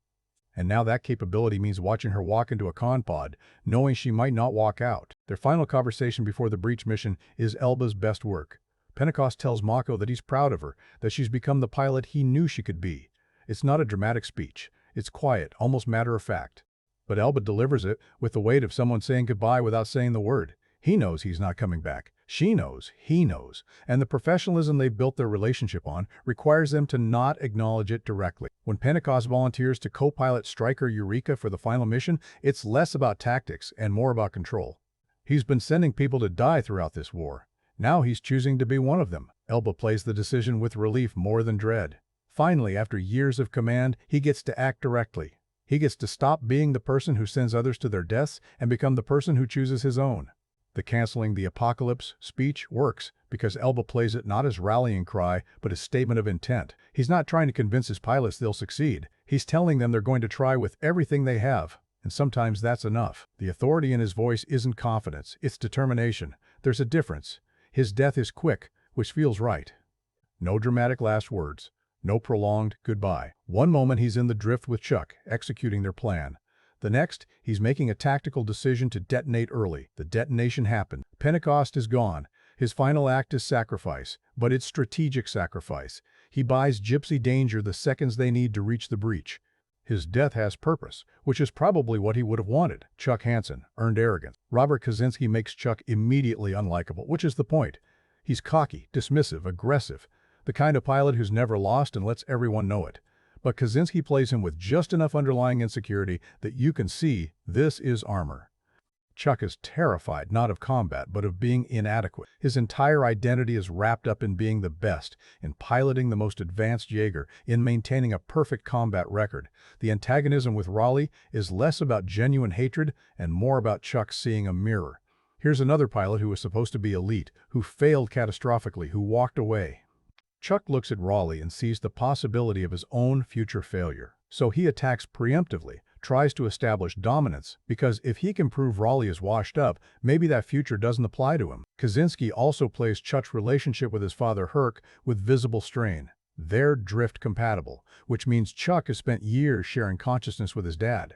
And now that capability means watching her walk into a con pod, knowing she might not walk out. Their final conversation before the breach mission is Elba's best work. Pentecost tells Mako that he's proud of her, that she's become the pilot he knew she could be. It's not a dramatic speech. It's quiet, almost matter-of-fact. But Elba delivers it with the weight of someone saying goodbye without saying the word. He knows he's not coming back. She knows, he knows. And the professionalism they've built their relationship on requires them to not acknowledge it directly. When Pentecost volunteers to co-pilot Striker Eureka for the final mission, it's less about tactics and more about control. He's been sending people to die throughout this war. Now he's choosing to be one of them. Elba plays the decision with relief more than dread. Finally, after years of command, he gets to act directly. He gets to stop being the person who sends others to their deaths and become the person who chooses his own. The canceling the apocalypse speech works because Elba plays it not as rallying cry, but as statement of intent. He's not trying to convince his pilots they'll succeed. He's telling them they're going to try with everything they have, and sometimes that's enough. The authority in his voice isn't confidence, it's determination. There's a difference. His death is quick, which feels right. No dramatic last words. No prolonged goodbye. One moment he's in the drift with Chuck, executing their plan. The next, he's making a tactical decision to detonate early. The detonation happened. Pentecost is gone. His final act is sacrifice, but it's strategic sacrifice. He buys Gypsy danger the seconds they need to reach the breach. His death has purpose, which is probably what he would have wanted. Chuck Hansen earned arrogance. Robert Kaczynski makes Chuck immediately unlikable, which is the point. He's cocky, dismissive, aggressive, the kind of pilot who's never lost and lets everyone know it. But Kaczynski plays him with just enough underlying insecurity that you can see this is armor. Chuck is terrified not of combat, but of being inadequate. His entire identity is wrapped up in being the best, in piloting the most advanced Jaeger, in maintaining a perfect combat record. The antagonism with Raleigh is less about genuine hatred and more about Chuck seeing a mirror. Here's another pilot who was supposed to be elite, who failed catastrophically, who walked away. Chuck looks at Raleigh and sees the possibility of his own future failure. So he attacks preemptively, tries to establish dominance, because if he can prove Raleigh is washed up, maybe that future doesn't apply to him. Kaczynski also plays Chuck's relationship with his father Herc with visible strain. They're drift compatible, which means Chuck has spent years sharing consciousness with his dad.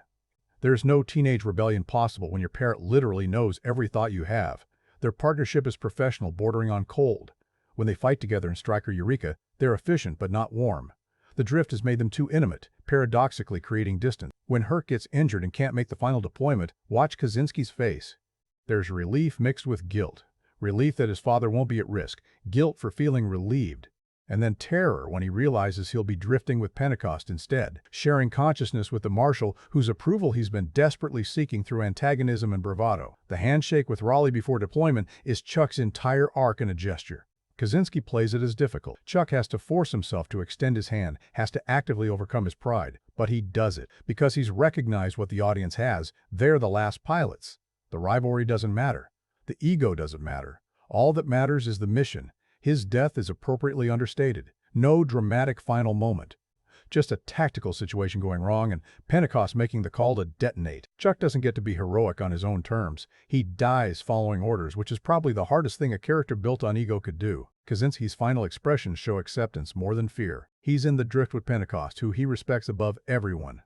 There's no teenage rebellion possible when your parent literally knows every thought you have. Their partnership is professional, bordering on cold. When they fight together in Striker Eureka, they're efficient but not warm. The drift has made them too intimate, paradoxically creating distance. When Herc gets injured and can't make the final deployment, watch Kaczynski's face. There's relief mixed with guilt. Relief that his father won't be at risk, guilt for feeling relieved, and then terror when he realizes he'll be drifting with Pentecost instead, sharing consciousness with the Marshal whose approval he's been desperately seeking through antagonism and bravado. The handshake with Raleigh before deployment is Chuck's entire arc in a gesture. Kaczynski plays it as difficult. Chuck has to force himself to extend his hand, has to actively overcome his pride, but he does it because he's recognized what the audience has. They're the last pilots. The rivalry doesn't matter. The ego doesn't matter. All that matters is the mission. His death is appropriately understated. No dramatic final moment. Just a tactical situation going wrong and Pentecost making the call to detonate. Chuck doesn't get to be heroic on his own terms. He dies following orders, which is probably the hardest thing a character built on ego could do. Kaczynski's final expressions show acceptance more than fear. He's in the drift with Pentecost, who he respects above everyone.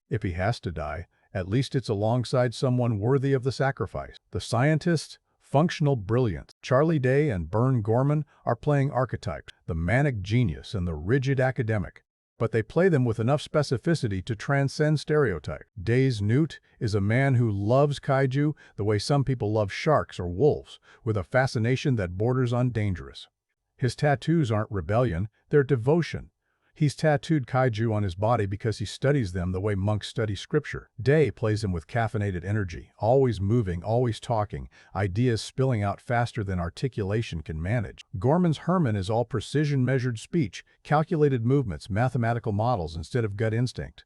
If he has to die, at least it's alongside someone worthy of the sacrifice. The scientists, functional brilliance. Charlie Day and Bern Gorman are playing archetypes, the manic genius and the rigid academic. But they play them with enough specificity to transcend stereotype. Day's Newt is a man who loves kaiju the way some people love sharks or wolves, with a fascination that borders on dangerous. His tattoos aren't rebellion, they're devotion. He's tattooed kaiju on his body because he studies them the way monks study scripture. Day plays them with caffeinated energy, always moving, always talking, ideas spilling out faster than articulation can manage. Gorman's Herman is all precision-measured speech, calculated movements, mathematical models instead of gut instinct.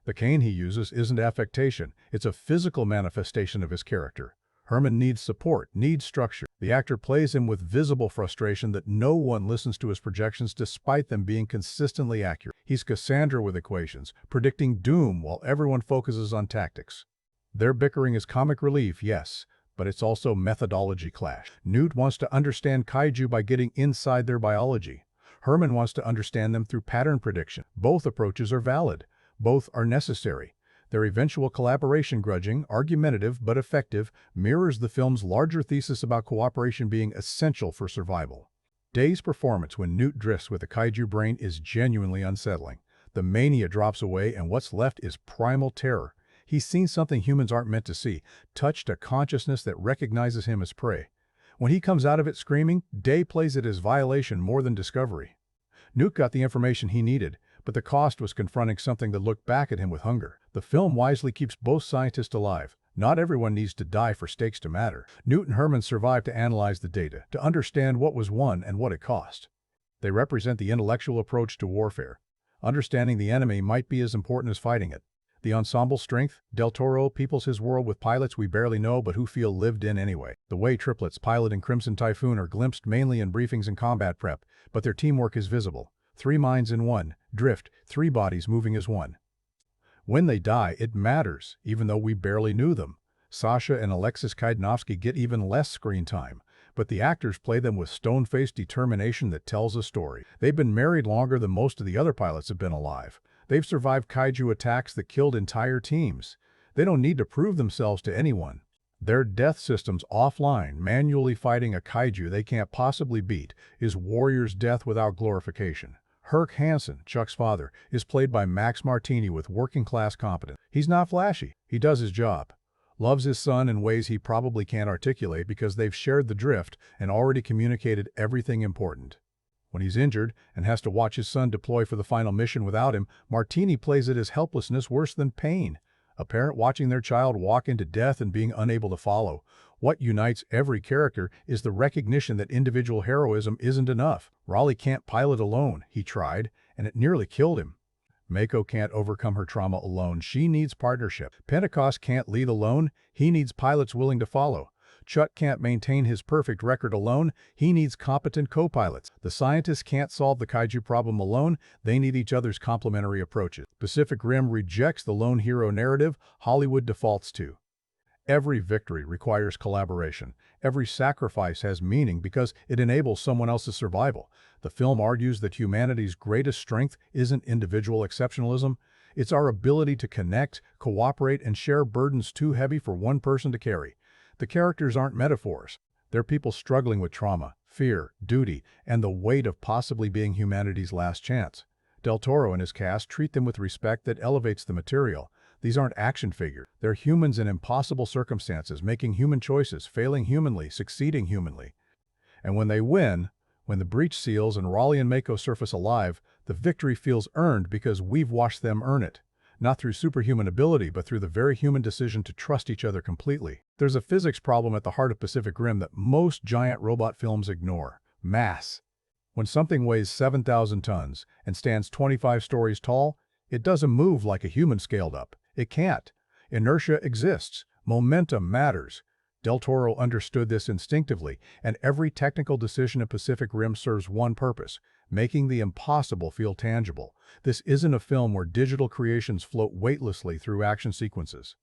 The cane he uses isn't affectation, it's a physical manifestation of his character. Herman needs support, needs structure. The actor plays him with visible frustration that no one listens to his projections despite them being consistently accurate. He's Cassandra with equations, predicting doom while everyone focuses on tactics. Their bickering is comic relief, yes, but it's also methodology clash. Newt wants to understand kaiju by getting inside their biology. Herman wants to understand them through pattern prediction. Both approaches are valid. Both are necessary. Their eventual collaboration, grudging, argumentative, but effective, mirrors the film's larger thesis about cooperation being essential for survival. Day's performance when Newt drifts with a kaiju brain is genuinely unsettling. The mania drops away and what's left is primal terror. He's seen something humans aren't meant to see, touched a consciousness that recognizes him as prey. When he comes out of it screaming, Day plays it as violation more than discovery. Newt got the information he needed, but the cost was confronting something that looked back at him with hunger. The film wisely keeps both scientists alive. Not everyone needs to die for stakes to matter. Newt and Herman survive to analyze the data, to understand what was won and what it cost. They represent the intellectual approach to warfare. Understanding the enemy might be as important as fighting it. The ensemble strength, Del Toro peoples his world with pilots we barely know but who feel lived in anyway. The way triplets, Pilot and Crimson Typhoon, are glimpsed mainly in briefings and combat prep, but their teamwork is visible. 3 minds in one, drift, 3 bodies moving as one. When they die, it matters, even though we barely knew them. Sasha and Alexis Kaidnovsky get even less screen time, but the actors play them with stone-faced determination that tells a story. They've been married longer than most of the other pilots have been alive. They've survived kaiju attacks that killed entire teams. They don't need to prove themselves to anyone. Their death systems offline, manually fighting a kaiju they can't possibly beat, is warrior's death without glorification. Herc Hansen, Chuck's father, is played by Max Martini with working-class competence. He's not flashy. He does his job. Loves his son in ways he probably can't articulate because they've shared the drift and already communicated everything important. When he's injured and has to watch his son deploy for the final mission without him, Martini plays it as helplessness worse than pain. A parent watching their child walk into death and being unable to follow. What unites every character is the recognition that individual heroism isn't enough. Raleigh can't pilot alone. He tried, and it nearly killed him. Mako can't overcome her trauma alone. She needs partnership. Pentecost can't lead alone. He needs pilots willing to follow. Chuck can't maintain his perfect record alone. He needs competent co-pilots. The scientists can't solve the kaiju problem alone. They need each other's complementary approaches. Pacific Rim rejects the lone hero narrative. Hollywood defaults to. Every victory requires collaboration. Every sacrifice has meaning because it enables someone else's survival. The film argues that humanity's greatest strength isn't individual exceptionalism. It's our ability to connect, cooperate, and share burdens too heavy for one person to carry. The characters aren't metaphors. They're people struggling with trauma, fear, duty, and the weight of possibly being humanity's last chance. Del Toro and his cast treat them with respect that elevates the material. These aren't action figures. They're humans in impossible circumstances, making human choices, failing humanly, succeeding humanly. And when they win, when the Breach SEALs and Raleigh and Mako surface alive, the victory feels earned because we've watched them earn it. Not through superhuman ability, but through the very human decision to trust each other completely. There's a physics problem at the heart of Pacific Rim that most giant robot films ignore: mass. When something weighs 7,000 tons and stands 25 stories tall, it doesn't move like a human scaled up. It can't. Inertia exists. Momentum matters. Del Toro understood this instinctively, and every technical decision in Pacific Rim serves one purpose: making the impossible feel tangible. This isn't a film where digital creations float weightlessly through action sequences.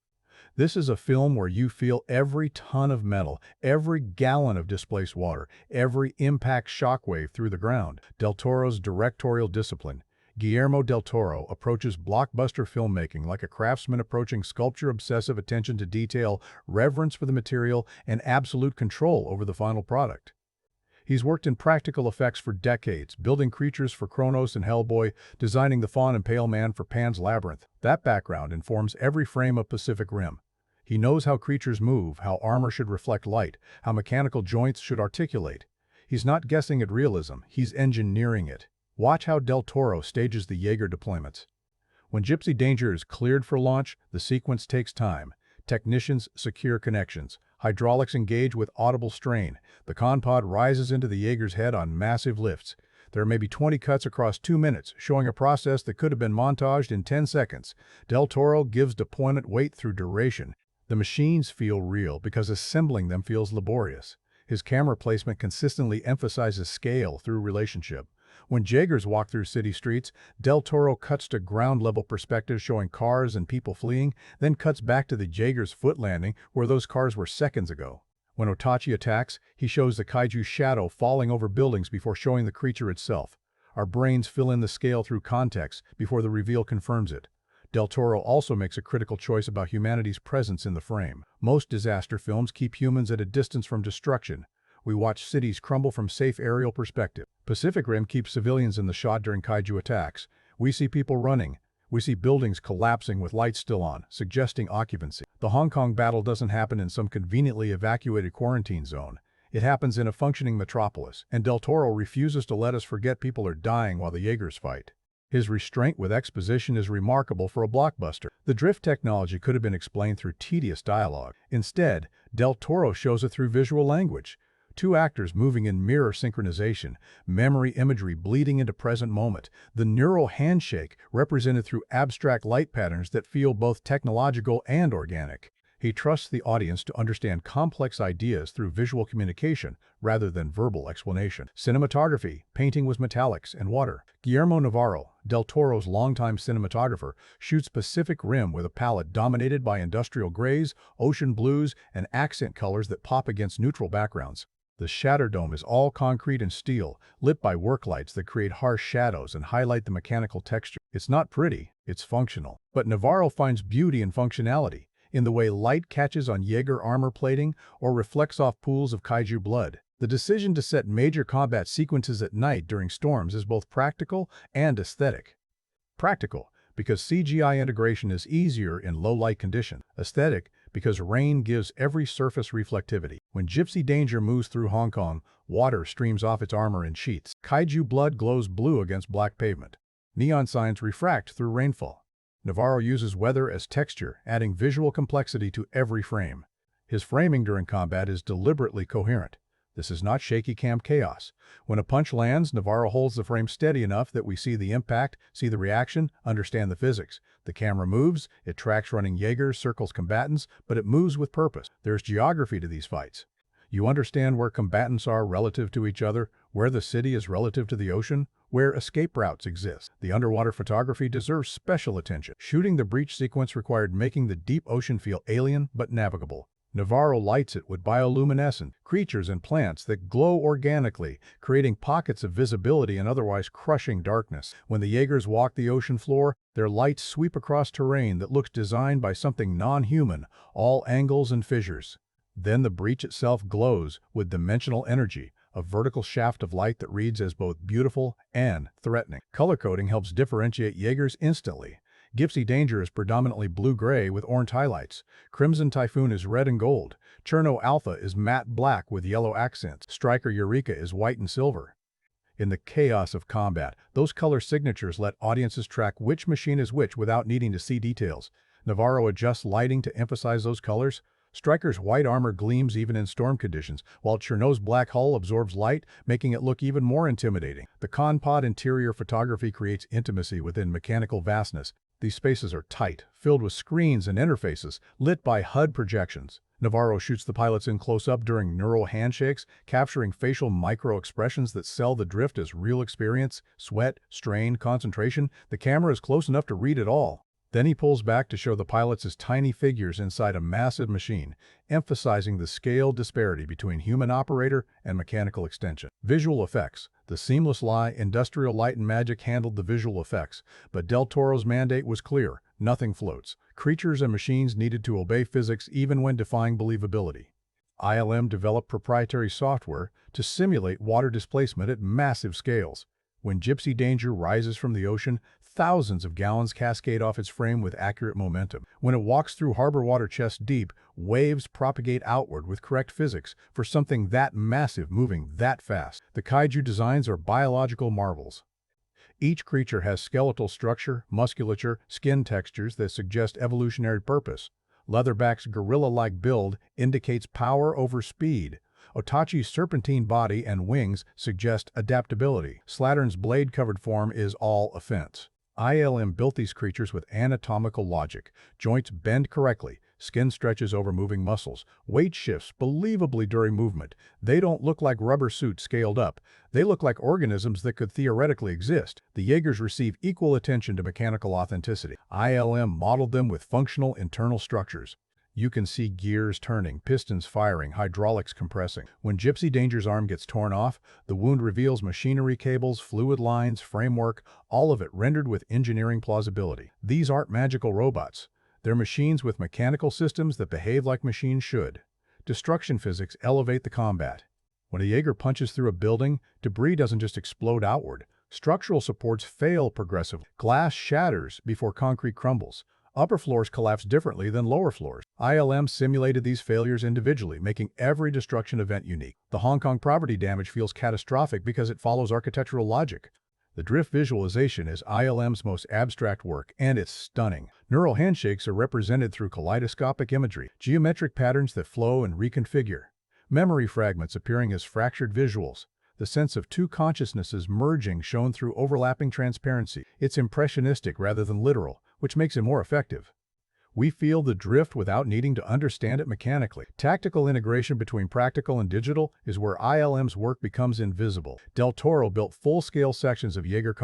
This is a film where you feel every ton of metal, every gallon of displaced water, every impact shockwave through the ground. Del Toro's directorial discipline. Guillermo del Toro approaches blockbuster filmmaking like a craftsman approaching sculpture: obsessive attention to detail, reverence for the material, and absolute control over the final product. He's worked in practical effects for decades, building creatures for Kronos and Hellboy, designing the Faun and Pale Man for Pan's Labyrinth. That background informs every frame of Pacific Rim. He knows how creatures move, how armor should reflect light, how mechanical joints should articulate. He's not guessing at realism, he's engineering it. Watch how Del Toro stages the Jaeger deployments. When Gypsy Danger is cleared for launch, the sequence takes time. Technicians secure connections. Hydraulics engage with audible strain. The con-pod rises into the Jaeger's head on massive lifts. There may be 20 cuts across 2 minutes, showing a process that could have been montaged in 10 seconds. Del Toro gives deployment weight through duration. The machines feel real because assembling them feels laborious. His camera placement consistently emphasizes scale through relationship. When Jaegers walk through city streets, Del Toro cuts to ground-level perspective showing cars and people fleeing, then cuts back to the Jaeger's foot landing where those cars were seconds ago. When Otachi attacks, he shows the kaiju shadow falling over buildings before showing the creature itself. Our brains fill in the scale through context before the reveal confirms it. Del Toro also makes a critical choice about humanity's presence in the frame. Most disaster films keep humans at a distance from destruction. We watch cities crumble from safe aerial perspective. Pacific Rim keeps civilians in the shot during kaiju attacks. We see people running. We see buildings collapsing with lights still on, suggesting occupancy. The Hong Kong battle doesn't happen in some conveniently evacuated quarantine zone. It happens in a functioning metropolis, and Del Toro refuses to let us forget people are dying while the Jaegers fight. His restraint with exposition is remarkable for a blockbuster. The drift technology could have been explained through tedious dialogue. Instead, Del Toro shows it through visual language. 2 actors moving in mirror synchronization, memory imagery bleeding into present moment, the neural handshake represented through abstract light patterns that feel both technological and organic. He trusts the audience to understand complex ideas through visual communication rather than verbal explanation. Cinematography, painting with metallics and water. Guillermo Navarro, Del Toro's longtime cinematographer, shoots Pacific Rim with a palette dominated by industrial grays, ocean blues, and accent colors that pop against neutral backgrounds. The shatter dome is all concrete and steel, lit by work lights that create harsh shadows and highlight the mechanical texture. It's not pretty, it's functional. But Navarro finds beauty in functionality, in the way light catches on Jaeger armor plating or reflects off pools of kaiju blood. The decision to set major combat sequences at night during storms is both practical and aesthetic. Practical, because CGI integration is easier in low-light conditions. Aesthetic, because rain gives every surface reflectivity. When Gypsy Danger moves through Hong Kong, water streams off its armor in sheets. Kaiju blood glows blue against black pavement. Neon signs refract through rainfall. Navarro uses weather as texture, adding visual complexity to every frame. His framing during combat is deliberately coherent. This is not shaky cam chaos. When a punch lands, Navarro holds the frame steady enough that we see the impact, see the reaction, understand the physics. The camera moves, it tracks running Jaegers, circles combatants, but it moves with purpose. There's geography to these fights. You understand where combatants are relative to each other, where the city is relative to the ocean, where escape routes exist. The underwater photography deserves special attention. Shooting the breach sequence required making the deep ocean feel alien but navigable. Navarro lights it with bioluminescent creatures and plants that glow organically, creating pockets of visibility and otherwise crushing darkness. When the Jaegers walk the ocean floor, their lights sweep across terrain that looks designed by something non-human, all angles and fissures. Then the breach itself glows with dimensional energy, a vertical shaft of light that reads as both beautiful and threatening. Color coding helps differentiate Jaegers instantly. Gypsy Danger is predominantly blue-gray with orange highlights. Crimson Typhoon is red and gold. Cherno Alpha is matte black with yellow accents. Striker Eureka is white and silver. In the chaos of combat, those color signatures let audiences track which machine is which without needing to see details. Navarro adjusts lighting to emphasize those colors. Striker's white armor gleams even in storm conditions, while Cherno's black hull absorbs light, making it look even more intimidating. The Con-Pod interior photography creates intimacy within mechanical vastness. These spaces are tight, filled with screens and interfaces, lit by HUD projections. Navarro shoots the pilots in close-up during neural handshakes, capturing facial micro-expressions that sell the drift as real experience, sweat, strain, concentration. The camera is close enough to read it all. Then he pulls back to show the pilots as tiny figures inside a massive machine, emphasizing the scale disparity between human operator and mechanical extension. Visual effects. The seamless lie, Industrial Light and Magic handled the visual effects, but Del Toro's mandate was clear: nothing floats. Creatures and machines needed to obey physics even when defying believability. ILM developed proprietary software to simulate water displacement at massive scales. When Gypsy Danger rises from the ocean, thousands of gallons cascade off its frame with accurate momentum. When it walks through harbor water chest deep, waves propagate outward with correct physics for something that massive moving that fast. The kaiju designs are biological marvels. Each creature has skeletal structure, musculature, skin textures that suggest evolutionary purpose. Leatherback's gorilla-like build indicates power over speed. Otachi's serpentine body and wings suggest adaptability. Slatern's blade-covered form is all offense. ILM built these creatures with anatomical logic. Joints bend correctly, skin stretches over moving muscles, weight shifts believably during movement. They don't look like rubber suits scaled up. They look like organisms that could theoretically exist. The Jaegers receive equal attention to mechanical authenticity. ILM modeled them with functional internal structures. You can see gears turning, pistons firing, hydraulics compressing. When Gypsy Danger's arm gets torn off, the wound reveals machinery cables, fluid lines, framework, all of it rendered with engineering plausibility. These aren't magical robots. They're machines with mechanical systems that behave like machines should. Destruction physics elevate the combat. When a Jaeger punches through a building, debris doesn't just explode outward. Structural supports fail progressively. Glass shatters before concrete crumbles. Upper floors collapse differently than lower floors. ILM simulated these failures individually, making every destruction event unique. The Hong Kong property damage feels catastrophic because it follows architectural logic. The drift visualization is ILM's most abstract work, and it's stunning. Neural handshakes are represented through kaleidoscopic imagery, geometric patterns that flow and reconfigure. Memory fragments appearing as fractured visuals. The sense of two consciousnesses merging shown through overlapping transparency. It's impressionistic rather than literal, which makes it more effective. We feel the drift without needing to understand it mechanically. Tactical integration between practical and digital is where ILM's work becomes invisible. Del Toro built full-scale sections of Jaeger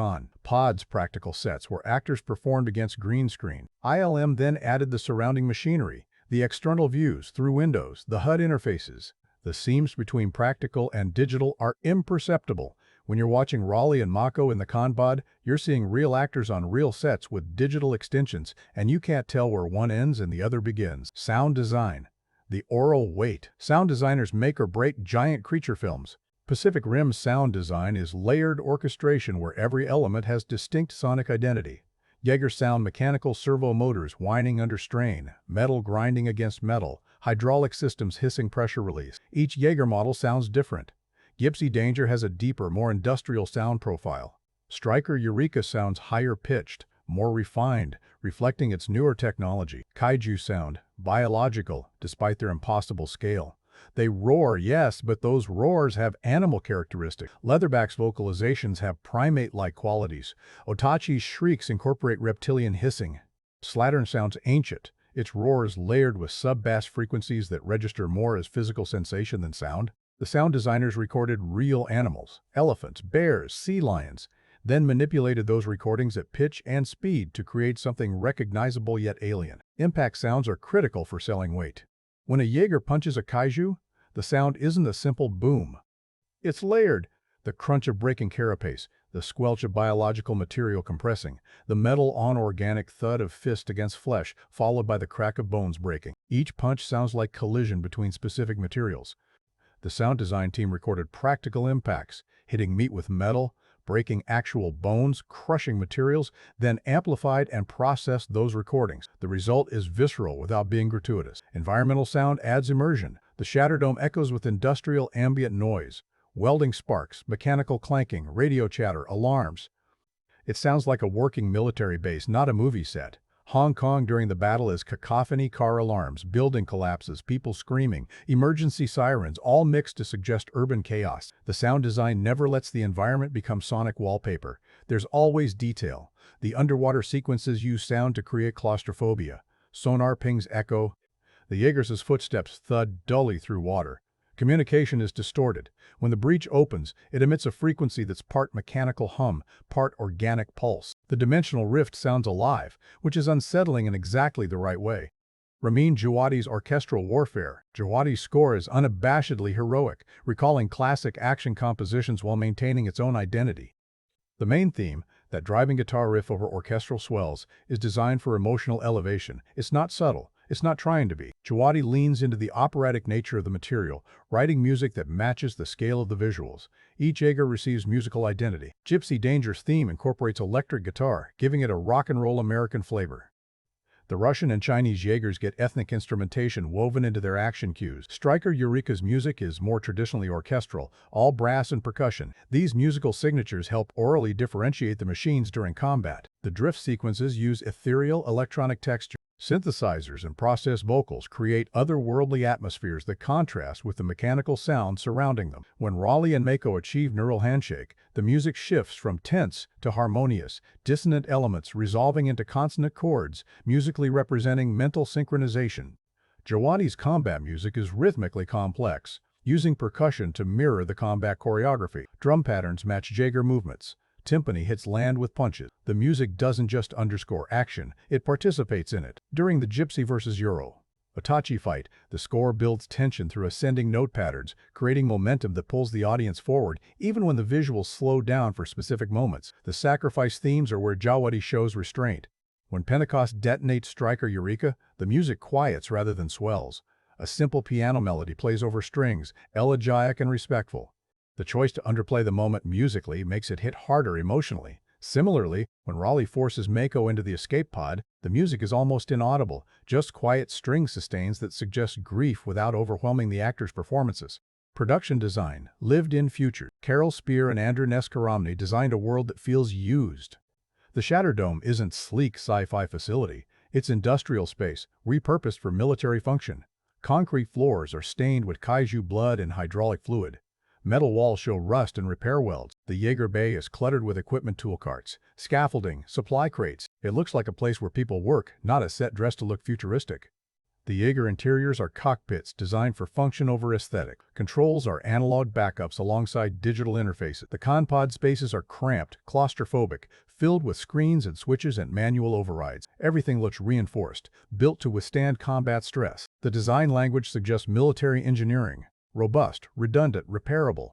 Pods practical sets where actors performed against green screen. ILM then added the surrounding machinery, the external views through windows, the HUD interfaces. The seams between practical and digital are imperceptible. When you're watching Raleigh and Mako in the Con-Pod, you're seeing real actors on real sets with digital extensions, and you can't tell where one ends and the other begins. Sound design. The aural weight. Sound designers make or break giant creature films. Pacific Rim's sound design is layered orchestration where every element has distinct sonic identity. Jaeger sound mechanical servo motors whining under strain, metal grinding against metal, hydraulic systems hissing pressure release. Each Jaeger model sounds different. Gypsy Danger has a deeper, more industrial sound profile. Striker Eureka sounds higher-pitched, more refined, reflecting its newer technology. Kaiju sound, biological, despite their impossible scale. They roar, yes, but those roars have animal characteristics. Leatherback's vocalizations have primate-like qualities. Otachi's shrieks incorporate reptilian hissing. Slattern sounds ancient, its roars layered with sub-bass frequencies that register more as physical sensation than sound. The sound designers recorded real animals, elephants, bears, sea lions, then manipulated those recordings at pitch and speed to create something recognizable yet alien. Impact sounds are critical for selling weight. When a Jaeger punches a kaiju, the sound isn't a simple boom. It's layered. The crunch of breaking carapace, the squelch of biological material compressing, the metal-on-organic thud of fist against flesh, followed by the crack of bones breaking. Each punch sounds like collision between specific materials. The sound design team recorded practical impacts, hitting meat with metal, breaking actual bones, crushing materials, then amplified and processed those recordings. The result is visceral without being gratuitous. Environmental sound adds immersion. The Shatterdome echoes with industrial ambient noise, welding sparks, mechanical clanking, radio chatter, alarms. It sounds like a working military base, not a movie set. Hong Kong during the battle is cacophony, car alarms, building collapses, people screaming, emergency sirens, all mixed to suggest urban chaos. The sound design never lets the environment become sonic wallpaper. There's always detail. The underwater sequences use sound to create claustrophobia. Sonar pings echo. The Jaegers' footsteps thud dully through water. Communication is distorted. When the breach opens, it emits a frequency that's part mechanical hum, part organic pulse. The dimensional rift sounds alive, which is unsettling in exactly the right way. Ramin Djawadi's orchestral warfare. Djawadi's score is unabashedly heroic, recalling classic action compositions while maintaining its own identity. The main theme, that driving guitar riff over orchestral swells, is designed for emotional elevation. It's not subtle. It's not trying to be. Djawadi leans into the operatic nature of the material, writing music that matches the scale of the visuals. Each Jaeger receives musical identity. Gypsy Danger's theme incorporates electric guitar, giving it a rock and roll American flavor. The Russian and Chinese Jaegers get ethnic instrumentation woven into their action cues. Striker Eureka's music is more traditionally orchestral, all brass and percussion. These musical signatures help orally differentiate the machines during combat. The drift sequences use ethereal electronic texture. Synthesizers and processed vocals create otherworldly atmospheres that contrast with the mechanical sound surrounding them. When Raleigh and Mako achieve neural handshake, the music shifts from tense to harmonious, dissonant elements resolving into consonant chords, musically representing mental synchronization. Djawadi's combat music is rhythmically complex, using percussion to mirror the combat choreography. Drum patterns match Jaeger movements. Timpani hits land with punches. The music doesn't just underscore action, it participates in it. During the Gypsy vs. Euro Itachi fight, the score builds tension through ascending note patterns, creating momentum that pulls the audience forward, even when the visuals slow down for specific moments. The sacrifice themes are where Djawadi shows restraint. When Pentecost detonates Striker Eureka, the music quiets rather than swells. A simple piano melody plays over strings, elegiac and respectful. The choice to underplay the moment musically makes it hit harder emotionally. Similarly, when Raleigh forces Mako into the escape pod, the music is almost inaudible, just quiet string sustains that suggest grief without overwhelming the actors' performances. Production design, lived-in future. Carol Spear and Andrew Nescaramni designed a world that feels used. The Shatterdome isn't sleek sci-fi facility, it's industrial space, repurposed for military function. Concrete floors are stained with kaiju blood and hydraulic fluid. Metal walls show rust and repair welds. The Jaeger Bay is cluttered with equipment tool carts, scaffolding, supply crates. It looks like a place where people work, not a set dressed to look futuristic. The Jaeger interiors are cockpits designed for function over aesthetic. Controls are analog backups alongside digital interfaces. The ConPod spaces are cramped, claustrophobic, filled with screens and switches and manual overrides. Everything looks reinforced, built to withstand combat stress. The design language suggests military engineering. Robust, redundant, repairable.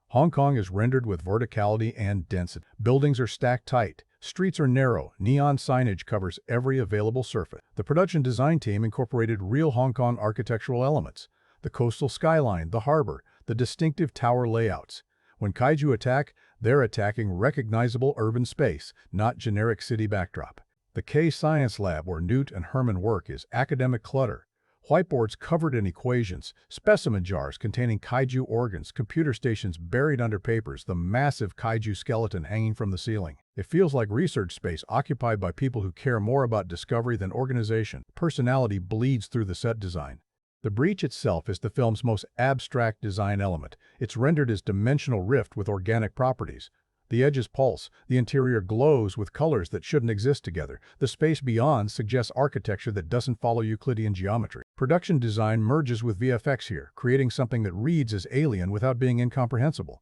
Hong Kong is rendered with verticality and density. Buildings are stacked tight. Streets are narrow. Neon signage covers every available surface. The production design team incorporated real Hong Kong architectural elements. The coastal skyline, the harbor, the distinctive tower layouts. When kaiju attack, they're attacking recognizable urban space, not generic city backdrop. The K Science Lab where Newt and Herman work is academic clutter. Whiteboards covered in equations, specimen jars containing kaiju organs, computer stations buried under papers, the massive kaiju skeleton hanging from the ceiling. It feels like research space occupied by people who care more about discovery than organization. Personality bleeds through the set design. The breach itself is the film's most abstract design element. It's rendered as dimensional rift with organic properties. The edges pulse, the interior glows with colors that shouldn't exist together. The space beyond suggests architecture that doesn't follow Euclidean geometry. Production design merges with VFX here, creating something that reads as alien without being incomprehensible.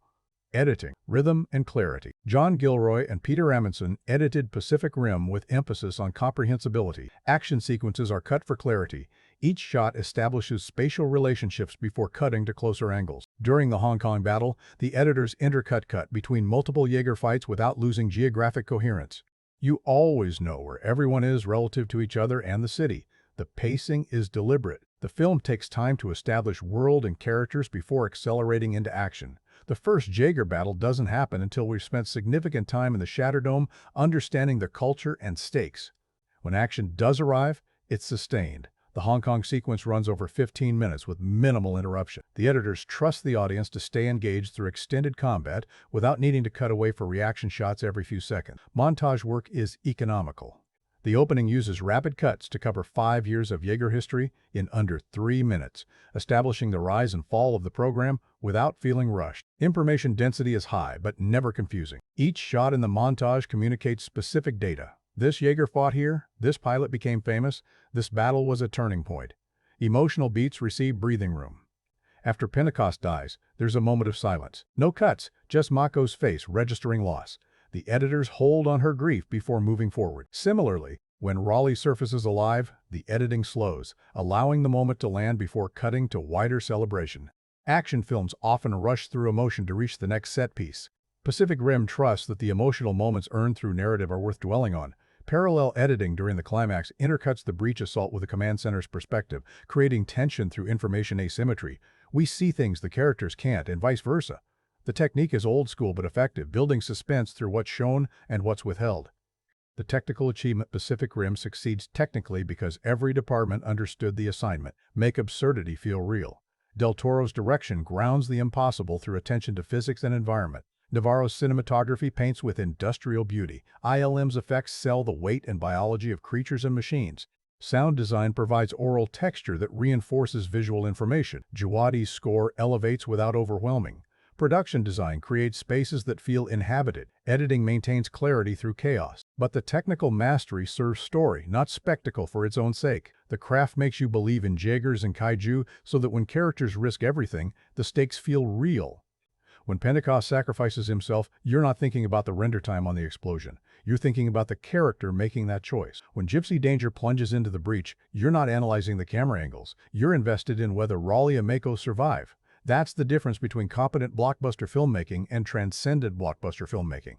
Editing, rhythm, and clarity. John Gilroy and Peter Amundsen edited Pacific Rim with emphasis on comprehensibility. Action sequences are cut for clarity. Each shot establishes spatial relationships before cutting to closer angles. During the Hong Kong battle, the editors cut between multiple Jaeger fights without losing geographic coherence. You always know where everyone is relative to each other and the city. The pacing is deliberate. The film takes time to establish world and characters before accelerating into action. The first Jaeger battle doesn't happen until we've spent significant time in the Shatterdome understanding the culture and stakes. When action does arrive, it's sustained. The Hong Kong sequence runs over 15 minutes with minimal interruption. The editors trust the audience to stay engaged through extended combat without needing to cut away for reaction shots every few seconds. Montage work is economical. The opening uses rapid cuts to cover 5 years of Jaeger history in under 3 minutes, establishing the rise and fall of the program without feeling rushed. Information density is high, but never confusing. Each shot in the montage communicates specific data. This Jaeger fought here, this pilot became famous, this battle was a turning point. Emotional beats receive breathing room. After Pentecost dies, there's a moment of silence. No cuts, just Mako's face registering loss. The editors hold on her grief before moving forward. Similarly, when Raleigh surfaces alive, the editing slows, allowing the moment to land before cutting to wider celebration. Action films often rush through emotion to reach the next set piece. Pacific Rim trusts that the emotional moments earned through narrative are worth dwelling on. Parallel editing during the climax intercuts the breach assault with the command center's perspective, creating tension through information asymmetry. We see things the characters can't, and vice versa. The technique is old school but effective, building suspense through what's shown and what's withheld. The technical achievement Pacific Rim succeeds technically because every department understood the assignment, make absurdity feel real. Del Toro's direction grounds the impossible through attention to physics and environment. Navarro's cinematography paints with industrial beauty. ILM's effects sell the weight and biology of creatures and machines. Sound design provides oral texture that reinforces visual information. Djawadi's score elevates without overwhelming. Production design creates spaces that feel inhabited. Editing maintains clarity through chaos. But the technical mastery serves story, not spectacle for its own sake. The craft makes you believe in Jaegers and Kaiju so that when characters risk everything, the stakes feel real. When Pentecost sacrifices himself, you're not thinking about the render time on the explosion. You're thinking about the character making that choice. When Gypsy Danger plunges into the breach, you're not analyzing the camera angles. You're invested in whether Raleigh and Mako survive. That's the difference between competent blockbuster filmmaking and transcendent blockbuster filmmaking.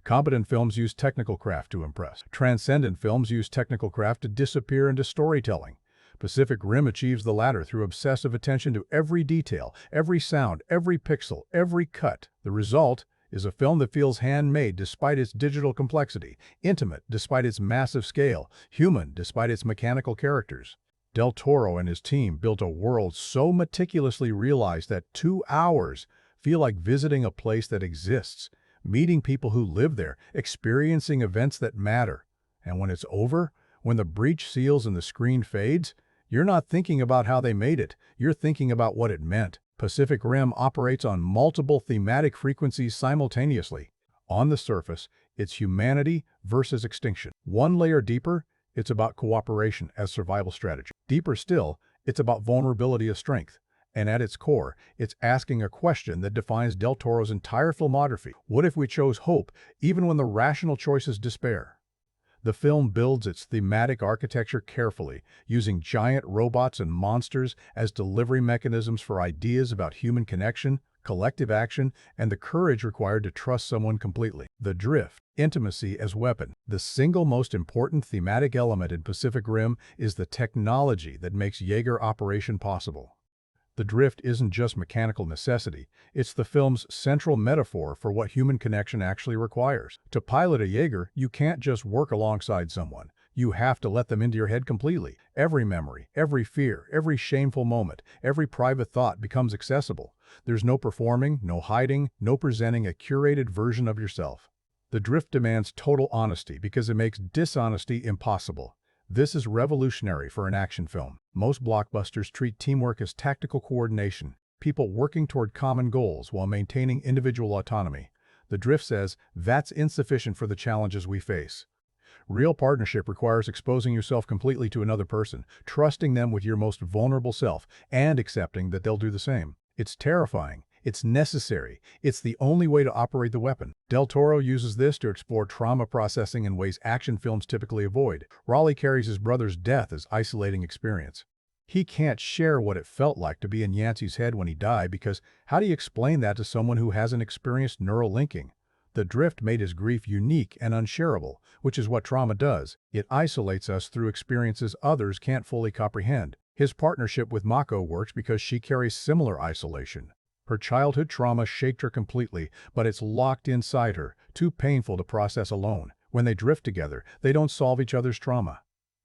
Competent films use technical craft to impress. Transcendent films use technical craft to disappear into storytelling. Pacific Rim achieves the latter through obsessive attention to every detail, every sound, every pixel, every cut. The result is a film that feels handmade despite its digital complexity, intimate despite its massive scale, human despite its mechanical characters. Del Toro and his team built a world so meticulously realized that 2 hours feel like visiting a place that exists, meeting people who live there, experiencing events that matter. And when it's over, when the breach seals and the screen fades, you're not thinking about how they made it, you're thinking about what it meant. Pacific Rim operates on multiple thematic frequencies simultaneously. On the surface, it's humanity versus extinction. One layer deeper, it's about cooperation as survival strategy. Deeper still, it's about vulnerability as strength. And at its core, it's asking a question that defines Del Toro's entire filmography. What if we chose hope, even when the rational choice is despair? The film builds its thematic architecture carefully, using giant robots and monsters as delivery mechanisms for ideas about human connection, collective action, and the courage required to trust someone completely. The drift, intimacy as weapon. The single most important thematic element in Pacific Rim is the technology that makes Jaeger operation possible. The drift isn't just mechanical necessity, it's the film's central metaphor for what human connection actually requires. To pilot a Jaeger, you can't just work alongside someone. You have to let them into your head completely. Every memory, every fear, every shameful moment, every private thought becomes accessible. There's no performing, no hiding, no presenting a curated version of yourself. The drift demands total honesty because it makes dishonesty impossible. This is revolutionary for an action film. Most blockbusters treat teamwork as tactical coordination, people working toward common goals while maintaining individual autonomy. The drift says that's insufficient for the challenges we face. Real partnership requires exposing yourself completely to another person, trusting them with your most vulnerable self, and accepting that they'll do the same. It's terrifying. It's necessary. It's the only way to operate the weapon. Del Toro uses this to explore trauma processing in ways action films typically avoid. Raleigh carries his brother's death as isolating experience. He can't share what it felt like to be in Yancey's head when he died because how do you explain that to someone who hasn't experienced neural linking? The drift made his grief unique and unshareable, which is what trauma does. It isolates us through experiences others can't fully comprehend. His partnership with Mako works because she carries similar isolation. Her childhood trauma shaked her completely, but it's locked inside her, too painful to process alone. When they drift together, they don't solve each other's trauma.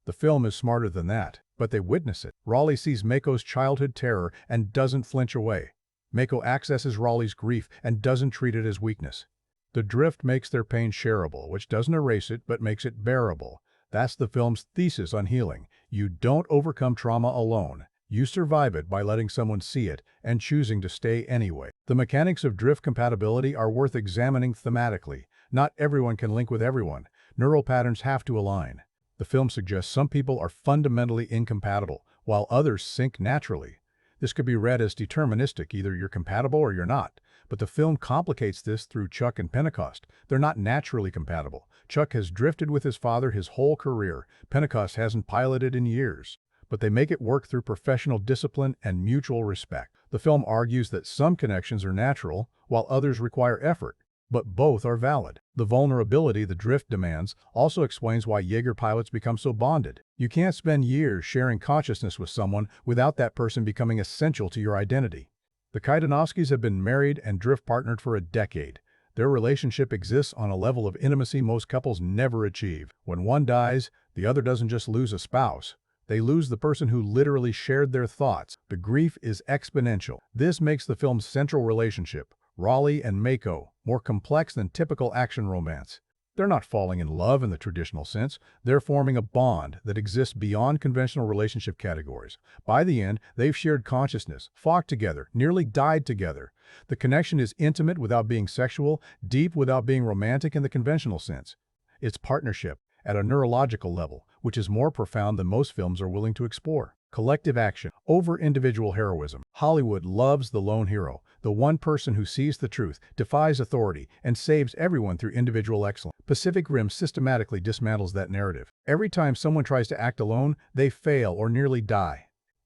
The film is smarter than that, but they witness it. Raleigh sees Mako's childhood terror and doesn't flinch away. Mako accesses Raleigh's grief and doesn't treat it as weakness. The drift makes their pain shareable, which doesn't erase it but makes it bearable. That's the film's thesis on healing. You don't overcome trauma alone. You survive it by letting someone see it and choosing to stay anyway. The mechanics of drift compatibility are worth examining thematically. Not everyone can link with everyone. Neural patterns have to align. The film suggests some people are fundamentally incompatible, while others sync naturally. This could be read as deterministic, either you're compatible or you're not. But the film complicates this through Chuck and Pentecost. They're not naturally compatible. Chuck has drifted with his father his whole career. Pentecost hasn't piloted in years. But they make it work through professional discipline and mutual respect. The film argues that some connections are natural, while others require effort. But both are valid. The vulnerability the drift demands also explains why Jaeger pilots become so bonded. You can't spend years sharing consciousness with someone without that person becoming essential to your identity. The Kaidanovskis have been married and drift partnered for a decade. Their relationship exists on a level of intimacy most couples never achieve. When one dies, the other doesn't just lose a spouse. They lose the person who literally shared their thoughts. The grief is exponential. This makes the film's central relationship, Raleigh and Mako, more complex than typical action romance. They're not falling in love in the traditional sense. They're forming a bond that exists beyond conventional relationship categories. By the end, they've shared consciousness, fought together, nearly died together. The connection is intimate without being sexual, deep without being romantic in the conventional sense. It's partnership at a neurological level, which is more profound than most films are willing to explore. Collective action over individual heroism. Hollywood loves the lone hero, the one person who sees the truth, defies authority, and saves everyone through individual excellence. Pacific Rim systematically dismantles that narrative. Every time someone tries to act alone, they fail or nearly die.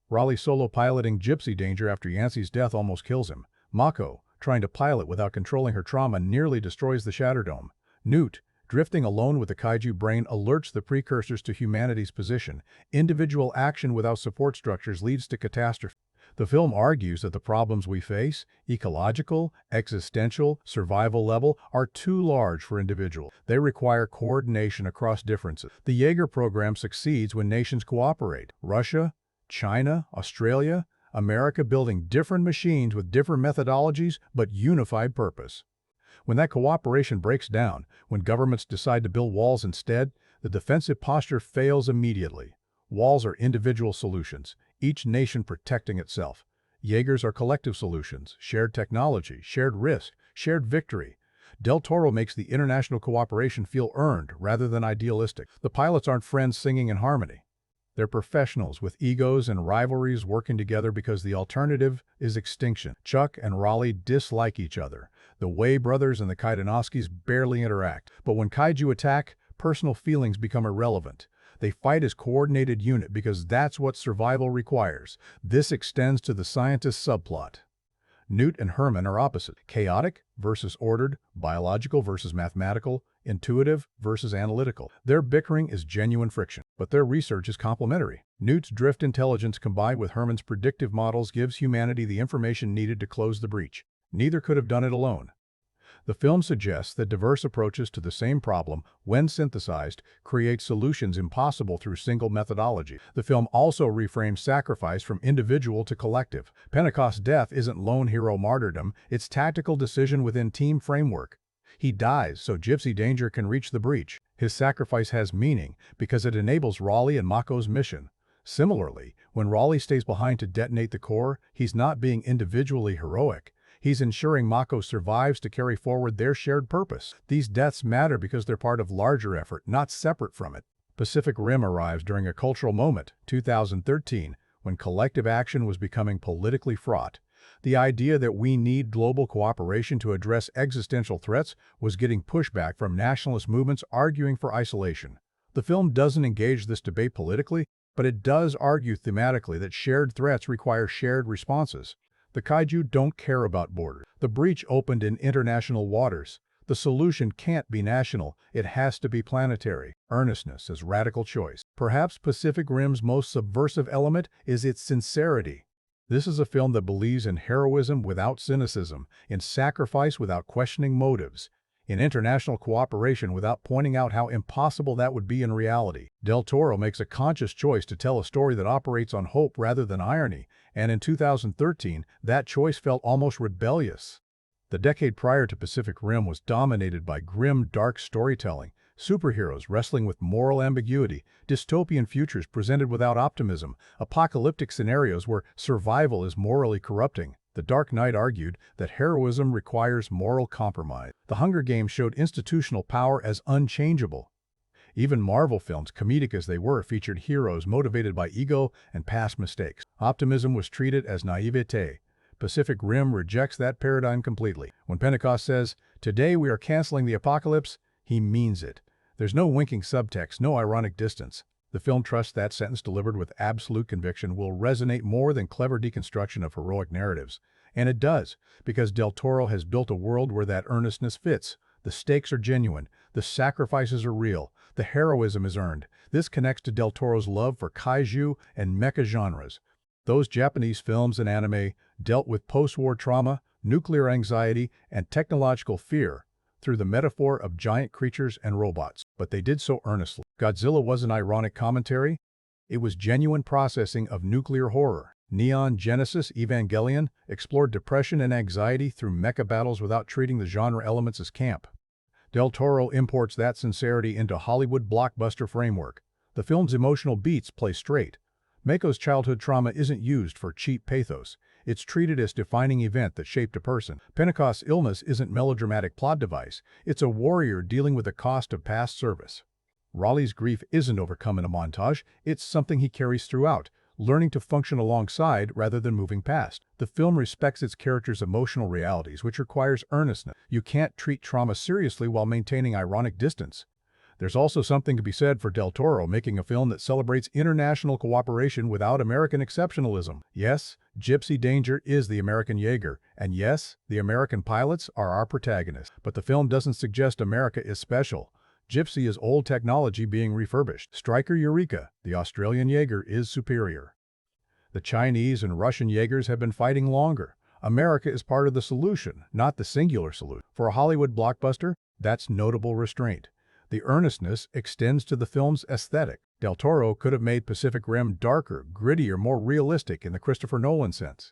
Raleigh solo piloting Gypsy Danger after Yancey's death almost kills him. Mako, trying to pilot without controlling her trauma, nearly destroys the Shatterdome. Newt, drifting alone with the kaiju brain, alerts the precursors to humanity's position. Individual action without support structures leads to catastrophe. The film argues that the problems we face, ecological, existential, survival level, are too large for individuals. They require coordination across differences. The Jaeger program succeeds when nations cooperate. Russia, China, Australia, America building different machines with different methodologies but unified purpose. When that cooperation breaks down, when governments decide to build walls instead, the defensive posture fails immediately. Walls are individual solutions, each nation protecting itself. Jaegers are collective solutions, shared technology, shared risk, shared victory. Del Toro makes the international cooperation feel earned rather than idealistic. The pilots aren't friends singing in harmony. They're professionals with egos and rivalries working together because the alternative is extinction. Chuck and Raleigh dislike each other. The Way brothers and the Kaidanovskis barely interact. But when kaiju attack, personal feelings become irrelevant. They fight as coordinated unit because that's what survival requires. This extends to the scientist subplot. Newt and Herman are opposite. Chaotic versus ordered, biological versus mathematical, intuitive versus analytical. Their bickering is genuine friction, but their research is complementary. Newt's drift intelligence combined with Herman's predictive models gives humanity the information needed to close the breach. Neither could have done it alone. The film suggests that diverse approaches to the same problem, when synthesized, create solutions impossible through single methodology. The film also reframes sacrifice from individual to collective. Pentecost's death isn't lone hero martyrdom, it's tactical decision within team framework. He dies so Gypsy Danger can reach the breach. His sacrifice has meaning because it enables Raleigh and Mako's mission. Similarly, when Raleigh stays behind to detonate the core, he's not being individually heroic. He's ensuring Mako survives to carry forward their shared purpose. These deaths matter because they're part of larger effort, not separate from it. Pacific Rim arrives during a cultural moment, 2013, when collective action was becoming politically fraught. The idea that we need global cooperation to address existential threats was getting pushback from nationalist movements arguing for isolation. The film doesn't engage this debate politically, but it does argue thematically that shared threats require shared responses. The kaiju don't care about borders. The breach opened in international waters. The solution can't be national, it has to be planetary. Earnestness as radical choice. Perhaps Pacific Rim's most subversive element is its sincerity. This is a film that believes in heroism without cynicism, in sacrifice without questioning motives, in international cooperation without pointing out how impossible that would be in reality. Del Toro makes a conscious choice to tell a story that operates on hope rather than irony, and in 2013, that choice felt almost rebellious. The decade prior to Pacific Rim was dominated by grim, dark storytelling, superheroes wrestling with moral ambiguity, dystopian futures presented without optimism, apocalyptic scenarios where survival is morally corrupting. The Dark Knight argued that heroism requires moral compromise. The Hunger Games showed institutional power as unchangeable. Even Marvel films, comedic as they were, featured heroes motivated by ego and past mistakes. Optimism was treated as naivete. Pacific Rim rejects that paradigm completely. When Pentecost says, "Today we are canceling the apocalypse," he means it. There's no winking subtext, no ironic distance. The film trusts that sentence delivered with absolute conviction will resonate more than clever deconstruction of heroic narratives. And it does, because Del Toro has built a world where that earnestness fits. The stakes are genuine, the sacrifices are real, the heroism is earned. This connects to Del Toro's love for kaiju and mecha genres. Those Japanese films and anime dealt with post-war trauma, nuclear anxiety, and technological fear through the metaphor of giant creatures and robots, but they did so earnestly. Godzilla wasn't ironic commentary, it was genuine processing of nuclear horror. Neon Genesis Evangelion explored depression and anxiety through mecha battles without treating the genre elements as camp. Del Toro imports that sincerity into Hollywood blockbuster framework. The film's emotional beats play straight. Mako's childhood trauma isn't used for cheap pathos. It's treated as a defining event that shaped a person. Pentecost's illness isn't melodramatic plot device. It's a warrior dealing with the cost of past service. Raleigh's grief isn't overcome in a montage. It's something he carries throughout, learning to function alongside rather than moving past. The film respects its characters' emotional realities, which requires earnestness. You can't treat trauma seriously while maintaining ironic distance. There's also something to be said for Del Toro making a film that celebrates international cooperation without American exceptionalism. Yes, Gypsy Danger is the American Jaeger, and yes, the American pilots are our protagonists. But the film doesn't suggest America is special. Gypsy is old technology being refurbished. Striker Eureka, the Australian Jaeger, is superior. The Chinese and Russian Jaegers have been fighting longer. America is part of the solution, not the singular solution. For a Hollywood blockbuster, that's notable restraint. The earnestness extends to the film's aesthetic. Del Toro could have made Pacific Rim darker, grittier, more realistic in the Christopher Nolan sense.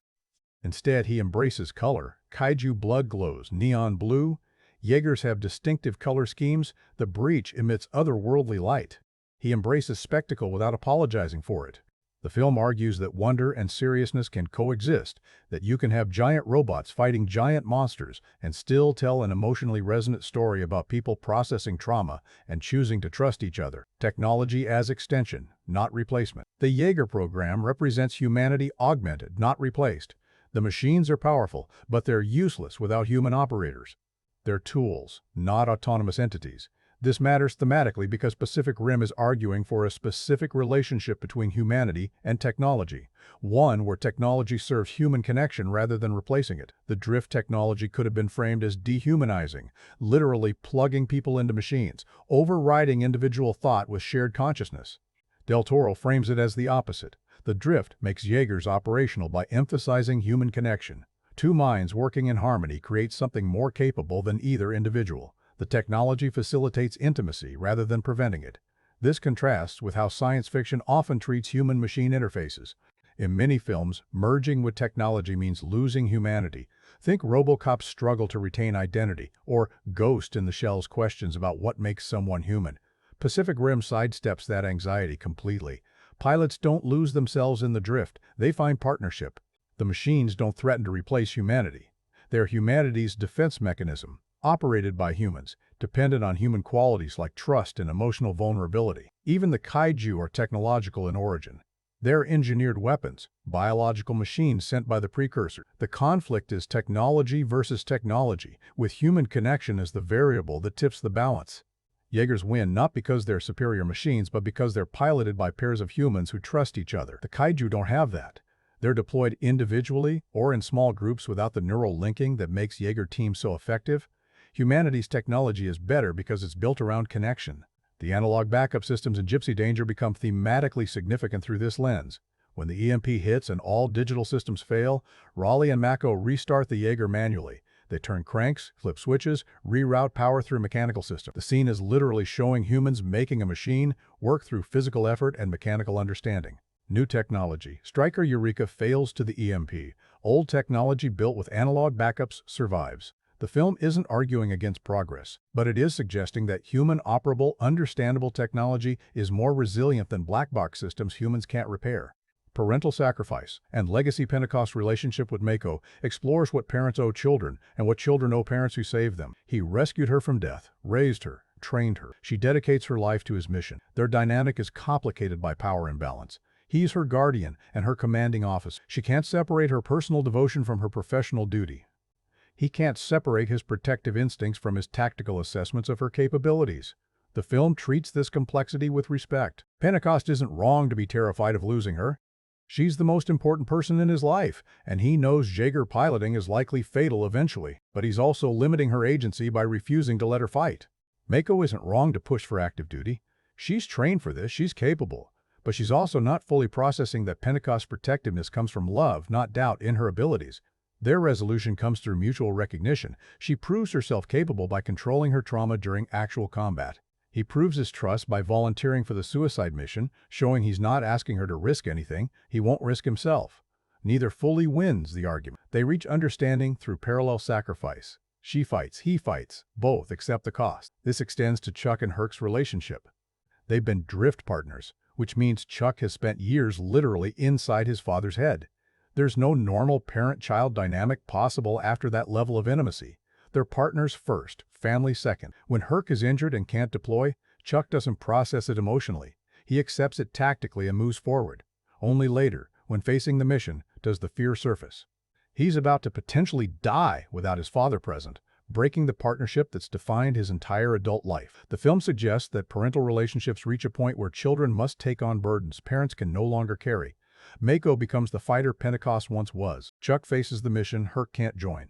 Instead, he embraces color. Kaiju blood glows neon blue. Jaegers have distinctive color schemes. The Breach emits otherworldly light. He embraces spectacle without apologizing for it. The film argues that wonder and seriousness can coexist, that you can have giant robots fighting giant monsters and still tell an emotionally resonant story about people processing trauma and choosing to trust each other. Technology as extension, not replacement. The Jaeger program represents humanity augmented, not replaced. The machines are powerful, but they're useless without human operators. They're tools, not autonomous entities. This matters thematically because Pacific Rim is arguing for a specific relationship between humanity and technology, one where technology serves human connection rather than replacing it. The drift technology could have been framed as dehumanizing, literally plugging people into machines, overriding individual thought with shared consciousness. Del Toro frames it as the opposite. The drift makes Jaegers operational by emphasizing human connection. Two minds working in harmony create something more capable than either individual. The technology facilitates intimacy rather than preventing it. This contrasts with how science fiction often treats human-machine interfaces. In many films, merging with technology means losing humanity. Think RoboCop's struggle to retain identity, or Ghost in the Shell's questions about what makes someone human. Pacific Rim sidesteps that anxiety completely. Pilots don't lose themselves in the drift, they find partnership. The machines don't threaten to replace humanity. They're humanity's defense mechanism, operated by humans, dependent on human qualities like trust and emotional vulnerability. Even the kaiju are technological in origin. They're engineered weapons, biological machines sent by the precursor. The conflict is technology versus technology, with human connection as the variable that tips the balance. Jaegers win not because they're superior machines, but because they're piloted by pairs of humans who trust each other. The kaiju don't have that. They're deployed individually or in small groups without the neural linking that makes Jaeger teams so effective. Humanity's technology is better because it's built around connection. The analog backup systems in Gypsy Danger become thematically significant through this lens. When the EMP hits and all digital systems fail, Raleigh and Mako restart the Jaeger manually. They turn cranks, flip switches, reroute power through mechanical systems. The scene is literally showing humans making a machine work through physical effort and mechanical understanding. New technology. Striker Eureka fails to the EMP. Old technology built with analog backups survives. The film isn't arguing against progress, but it is suggesting that human-operable, understandable technology is more resilient than black box systems humans can't repair. Parental Sacrifice and Legacy Pentecost relationship with Mako explores what parents owe children and what children owe parents who saved them. He rescued her from death, raised her, trained her. She dedicates her life to his mission. Their dynamic is complicated by power imbalance. He's her guardian and her commanding officer. She can't separate her personal devotion from her professional duty. He can't separate his protective instincts from his tactical assessments of her capabilities. The film treats this complexity with respect. Pentecost isn't wrong to be terrified of losing her. She's the most important person in his life, and he knows Jaeger piloting is likely fatal eventually, but he's also limiting her agency by refusing to let her fight. Mako isn't wrong to push for active duty. She's trained for this, she's capable, but she's also not fully processing that Pentecost's protectiveness comes from love, not doubt in her abilities. Their resolution comes through mutual recognition. She proves herself capable by controlling her trauma during actual combat. He proves his trust by volunteering for the suicide mission, showing he's not asking her to risk anything, he won't risk himself. Neither fully wins the argument. They reach understanding through parallel sacrifice. She fights, he fights, both accept the cost. This extends to Chuck and Herc's relationship. They've been drift partners, which means Chuck has spent years literally inside his father's head. There's no normal parent-child dynamic possible after that level of intimacy. They're partners first, family second. When Herc is injured and can't deploy, Chuck doesn't process it emotionally. He accepts it tactically and moves forward. Only later, when facing the mission, does the fear surface. He's about to potentially die without his father present, breaking the partnership that's defined his entire adult life. The film suggests that parental relationships reach a point where children must take on burdens parents can no longer carry. Mako becomes the fighter Pentecost once was. Chuck faces the mission Herc can't join.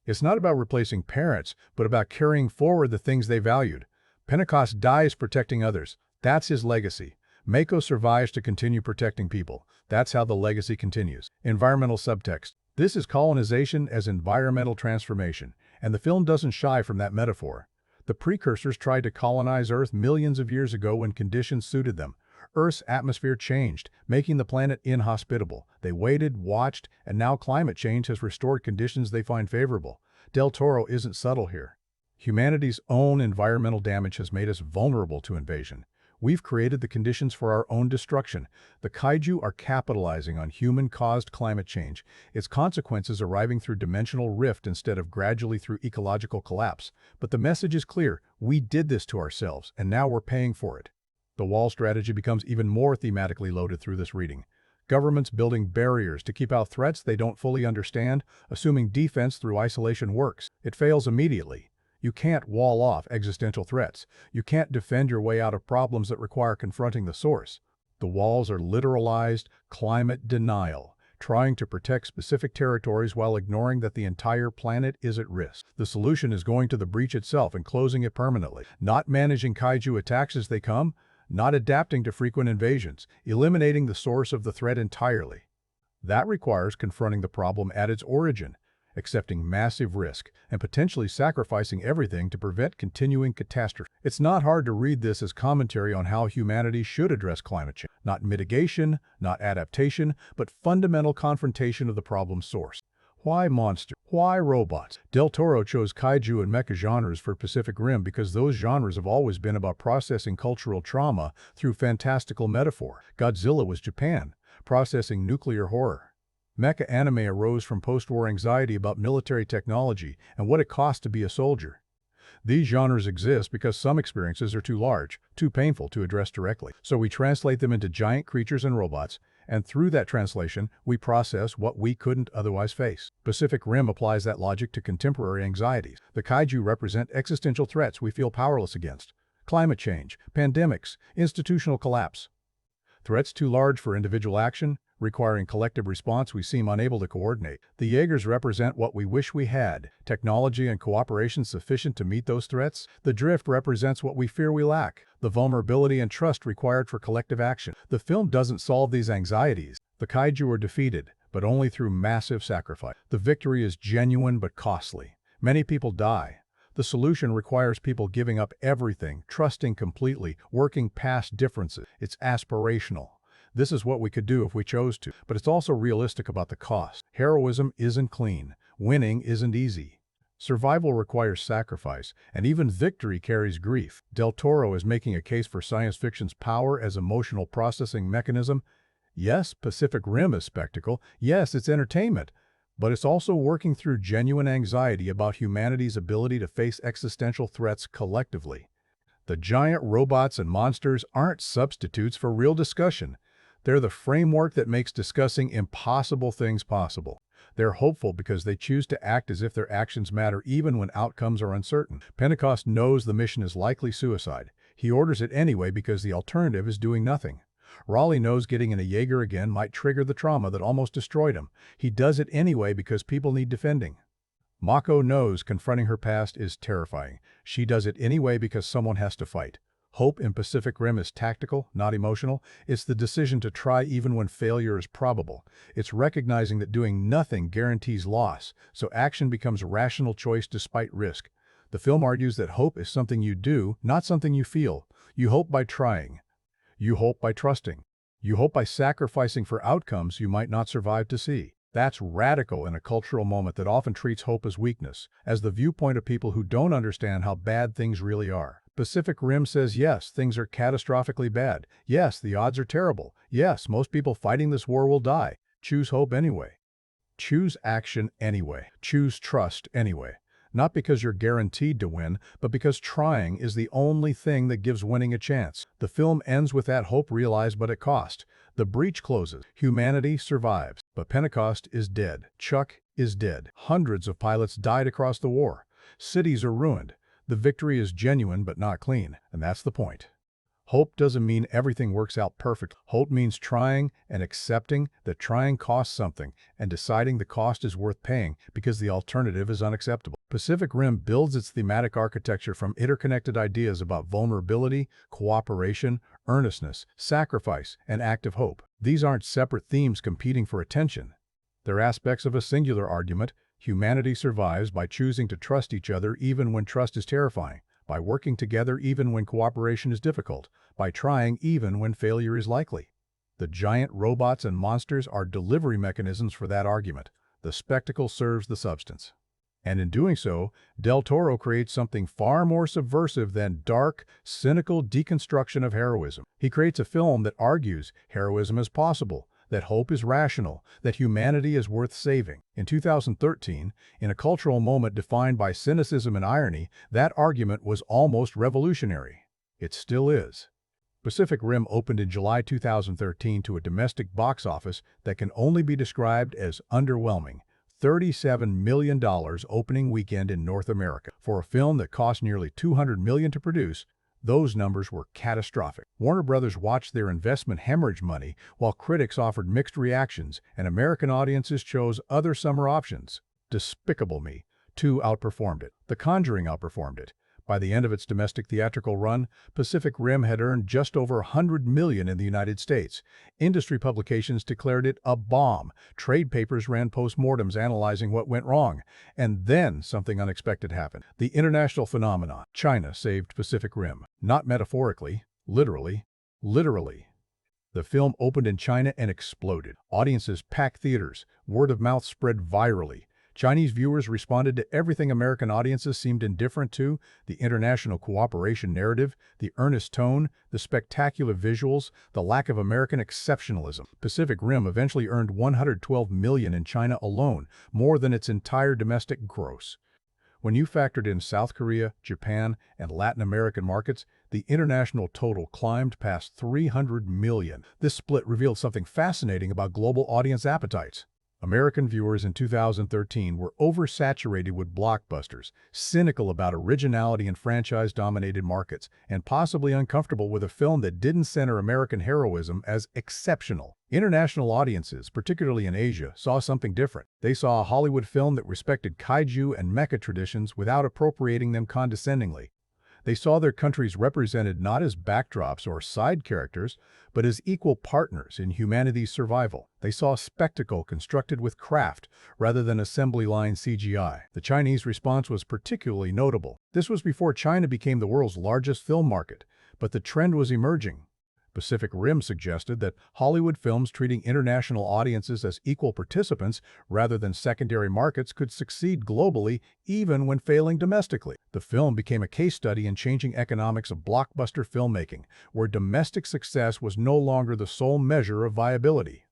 It's not about replacing parents, but about carrying forward the things they valued. Pentecost dies protecting others. That's his legacy. Mako survives to continue protecting people. That's how the legacy continues. Environmental subtext. This is colonization as environmental transformation, and the film doesn't shy from that metaphor. The precursors tried to colonize Earth millions of years ago when conditions suited them. Earth's atmosphere changed, making the planet inhospitable. They waited, watched, and now climate change has restored conditions they find favorable. Del Toro isn't subtle here. Humanity's own environmental damage has made us vulnerable to invasion. We've created the conditions for our own destruction. The kaiju are capitalizing on human-caused climate change, its consequences arriving through dimensional rift instead of gradually through ecological collapse. But the message is clear. We did this to ourselves, and now we're paying for it. The wall strategy becomes even more thematically loaded through this reading. Governments building barriers to keep out threats they don't fully understand, assuming defense through isolation works. It fails immediately. You can't wall off existential threats. You can't defend your way out of problems that require confronting the source. The walls are literalized climate denial, trying to protect specific territories while ignoring that the entire planet is at risk. The solution is going to the breach itself and closing it permanently, not managing kaiju attacks as they come, not adapting to frequent invasions, eliminating the source of the threat entirely. That requires confronting the problem at its origin, accepting massive risk, and potentially sacrificing everything to prevent continuing catastrophe. It's not hard to read this as commentary on how humanity should address climate change. Not mitigation, not adaptation, but fundamental confrontation of the problem's source. Why monsters? Why robots? Del Toro chose kaiju and mecha genres for Pacific Rim because those genres have always been about processing cultural trauma through fantastical metaphor. Godzilla was Japan, processing nuclear horror. Mecha anime arose from post-war anxiety about military technology and what it cost to be a soldier. These genres exist because some experiences are too large, too painful to address directly. So we translate them into giant creatures and robots, and through that translation, we process what we couldn't otherwise face. Pacific Rim applies that logic to contemporary anxieties. The kaiju represent existential threats we feel powerless against. Climate change, pandemics, institutional collapse. Threats too large for individual action, requiring collective response we seem unable to coordinate. The Jaegers represent what we wish we had, technology and cooperation sufficient to meet those threats. The drift represents what we fear we lack, the vulnerability and trust required for collective action. The film doesn't solve these anxieties. The kaiju are defeated, but only through massive sacrifice. The victory is genuine but costly. Many people die. The solution requires people giving up everything, trusting completely, working past differences. It's aspirational. This is what we could do if we chose to, but it's also realistic about the cost. Heroism isn't clean. Winning isn't easy. Survival requires sacrifice, and even victory carries grief. Del Toro is making a case for science fiction's power as emotional processing mechanism. Yes, Pacific Rim is spectacle. Yes, it's entertainment. But it's also working through genuine anxiety about humanity's ability to face existential threats collectively. The giant robots and monsters aren't substitutes for real discussion. They're the framework that makes discussing impossible things possible. They're hopeful because they choose to act as if their actions matter even when outcomes are uncertain. Pentecost knows the mission is likely suicide. He orders it anyway because the alternative is doing nothing. Raleigh knows getting in a Jaeger again might trigger the trauma that almost destroyed him. He does it anyway because people need defending. Mako knows confronting her past is terrifying. She does it anyway because someone has to fight. Hope in Pacific Rim is tactical, not emotional. It's the decision to try even when failure is probable. It's recognizing that doing nothing guarantees loss, so action becomes a rational choice despite risk. The film argues that hope is something you do, not something you feel. You hope by trying. You hope by trusting. You hope by sacrificing for outcomes you might not survive to see. That's radical in a cultural moment that often treats hope as weakness, as the viewpoint of people who don't understand how bad things really are. Pacific Rim says yes, things are catastrophically bad. Yes, the odds are terrible. Yes, most people fighting this war will die. Choose hope anyway. Choose action anyway. Choose trust anyway. Not because you're guaranteed to win, but because trying is the only thing that gives winning a chance. The film ends with that hope realized but at cost. The breach closes. Humanity survives. But Pentecost is dead. Chuck is dead. Hundreds of pilots died across the war. Cities are ruined. The victory is genuine but not clean, and that's the point. Hope doesn't mean everything works out perfect. Hope means trying and accepting that trying costs something and deciding the cost is worth paying because the alternative is unacceptable. Pacific Rim builds its thematic architecture from interconnected ideas about vulnerability, cooperation, earnestness, sacrifice, and active hope. These aren't separate themes competing for attention. They're aspects of a singular argument. Humanity survives by choosing to trust each other even when trust is terrifying, by working together even when cooperation is difficult, by trying even when failure is likely. The giant robots and monsters are delivery mechanisms for that argument. The spectacle serves the substance. And in doing so, Del Toro creates something far more subversive than dark, cynical deconstruction of heroism. He creates a film that argues heroism is possible, that hope is rational, that humanity is worth saving. In 2013, in a cultural moment defined by cynicism and irony, that argument was almost revolutionary. It still is. Pacific Rim opened in July 2013 to a domestic box office that can only be described as underwhelming. $37 million opening weekend in North America. For a film that cost nearly $200 million to produce, those numbers were catastrophic. Warner Brothers watched their investment hemorrhage money while critics offered mixed reactions and American audiences chose other summer options. Despicable Me 2 outperformed it. The Conjuring outperformed it. By the end of its domestic theatrical run, Pacific Rim had earned just over $100 million in the United States. Industry publications declared it a bomb. Trade papers ran postmortems analyzing what went wrong. And then something unexpected happened. The international phenomenon. China saved Pacific Rim. Not metaphorically, literally. Literally. The film opened in China and exploded. Audiences packed theaters. Word of mouth spread virally. Chinese viewers responded to everything American audiences seemed indifferent to: the international cooperation narrative, the earnest tone, the spectacular visuals, the lack of American exceptionalism. Pacific Rim eventually earned $112 million in China alone, more than its entire domestic gross. When you factored in South Korea, Japan, and Latin American markets, the international total climbed past $300 million. This split revealed something fascinating about global audience appetites. American viewers in 2013 were oversaturated with blockbusters, cynical about originality in franchise-dominated markets, and possibly uncomfortable with a film that didn't center American heroism as exceptional. International audiences, particularly in Asia, saw something different. They saw a Hollywood film that respected kaiju and mecha traditions without appropriating them condescendingly. They saw their countries represented not as backdrops or side characters, but as equal partners in humanity's survival. They saw spectacle constructed with craft rather than assembly line CGI. The Chinese response was particularly notable. This was before China became the world's largest film market, but the trend was emerging. Pacific Rim suggested that Hollywood films treating international audiences as equal participants rather than secondary markets could succeed globally even when failing domestically. The film became a case study in changing economics of blockbuster filmmaking, where domestic success was no longer the sole measure of viability.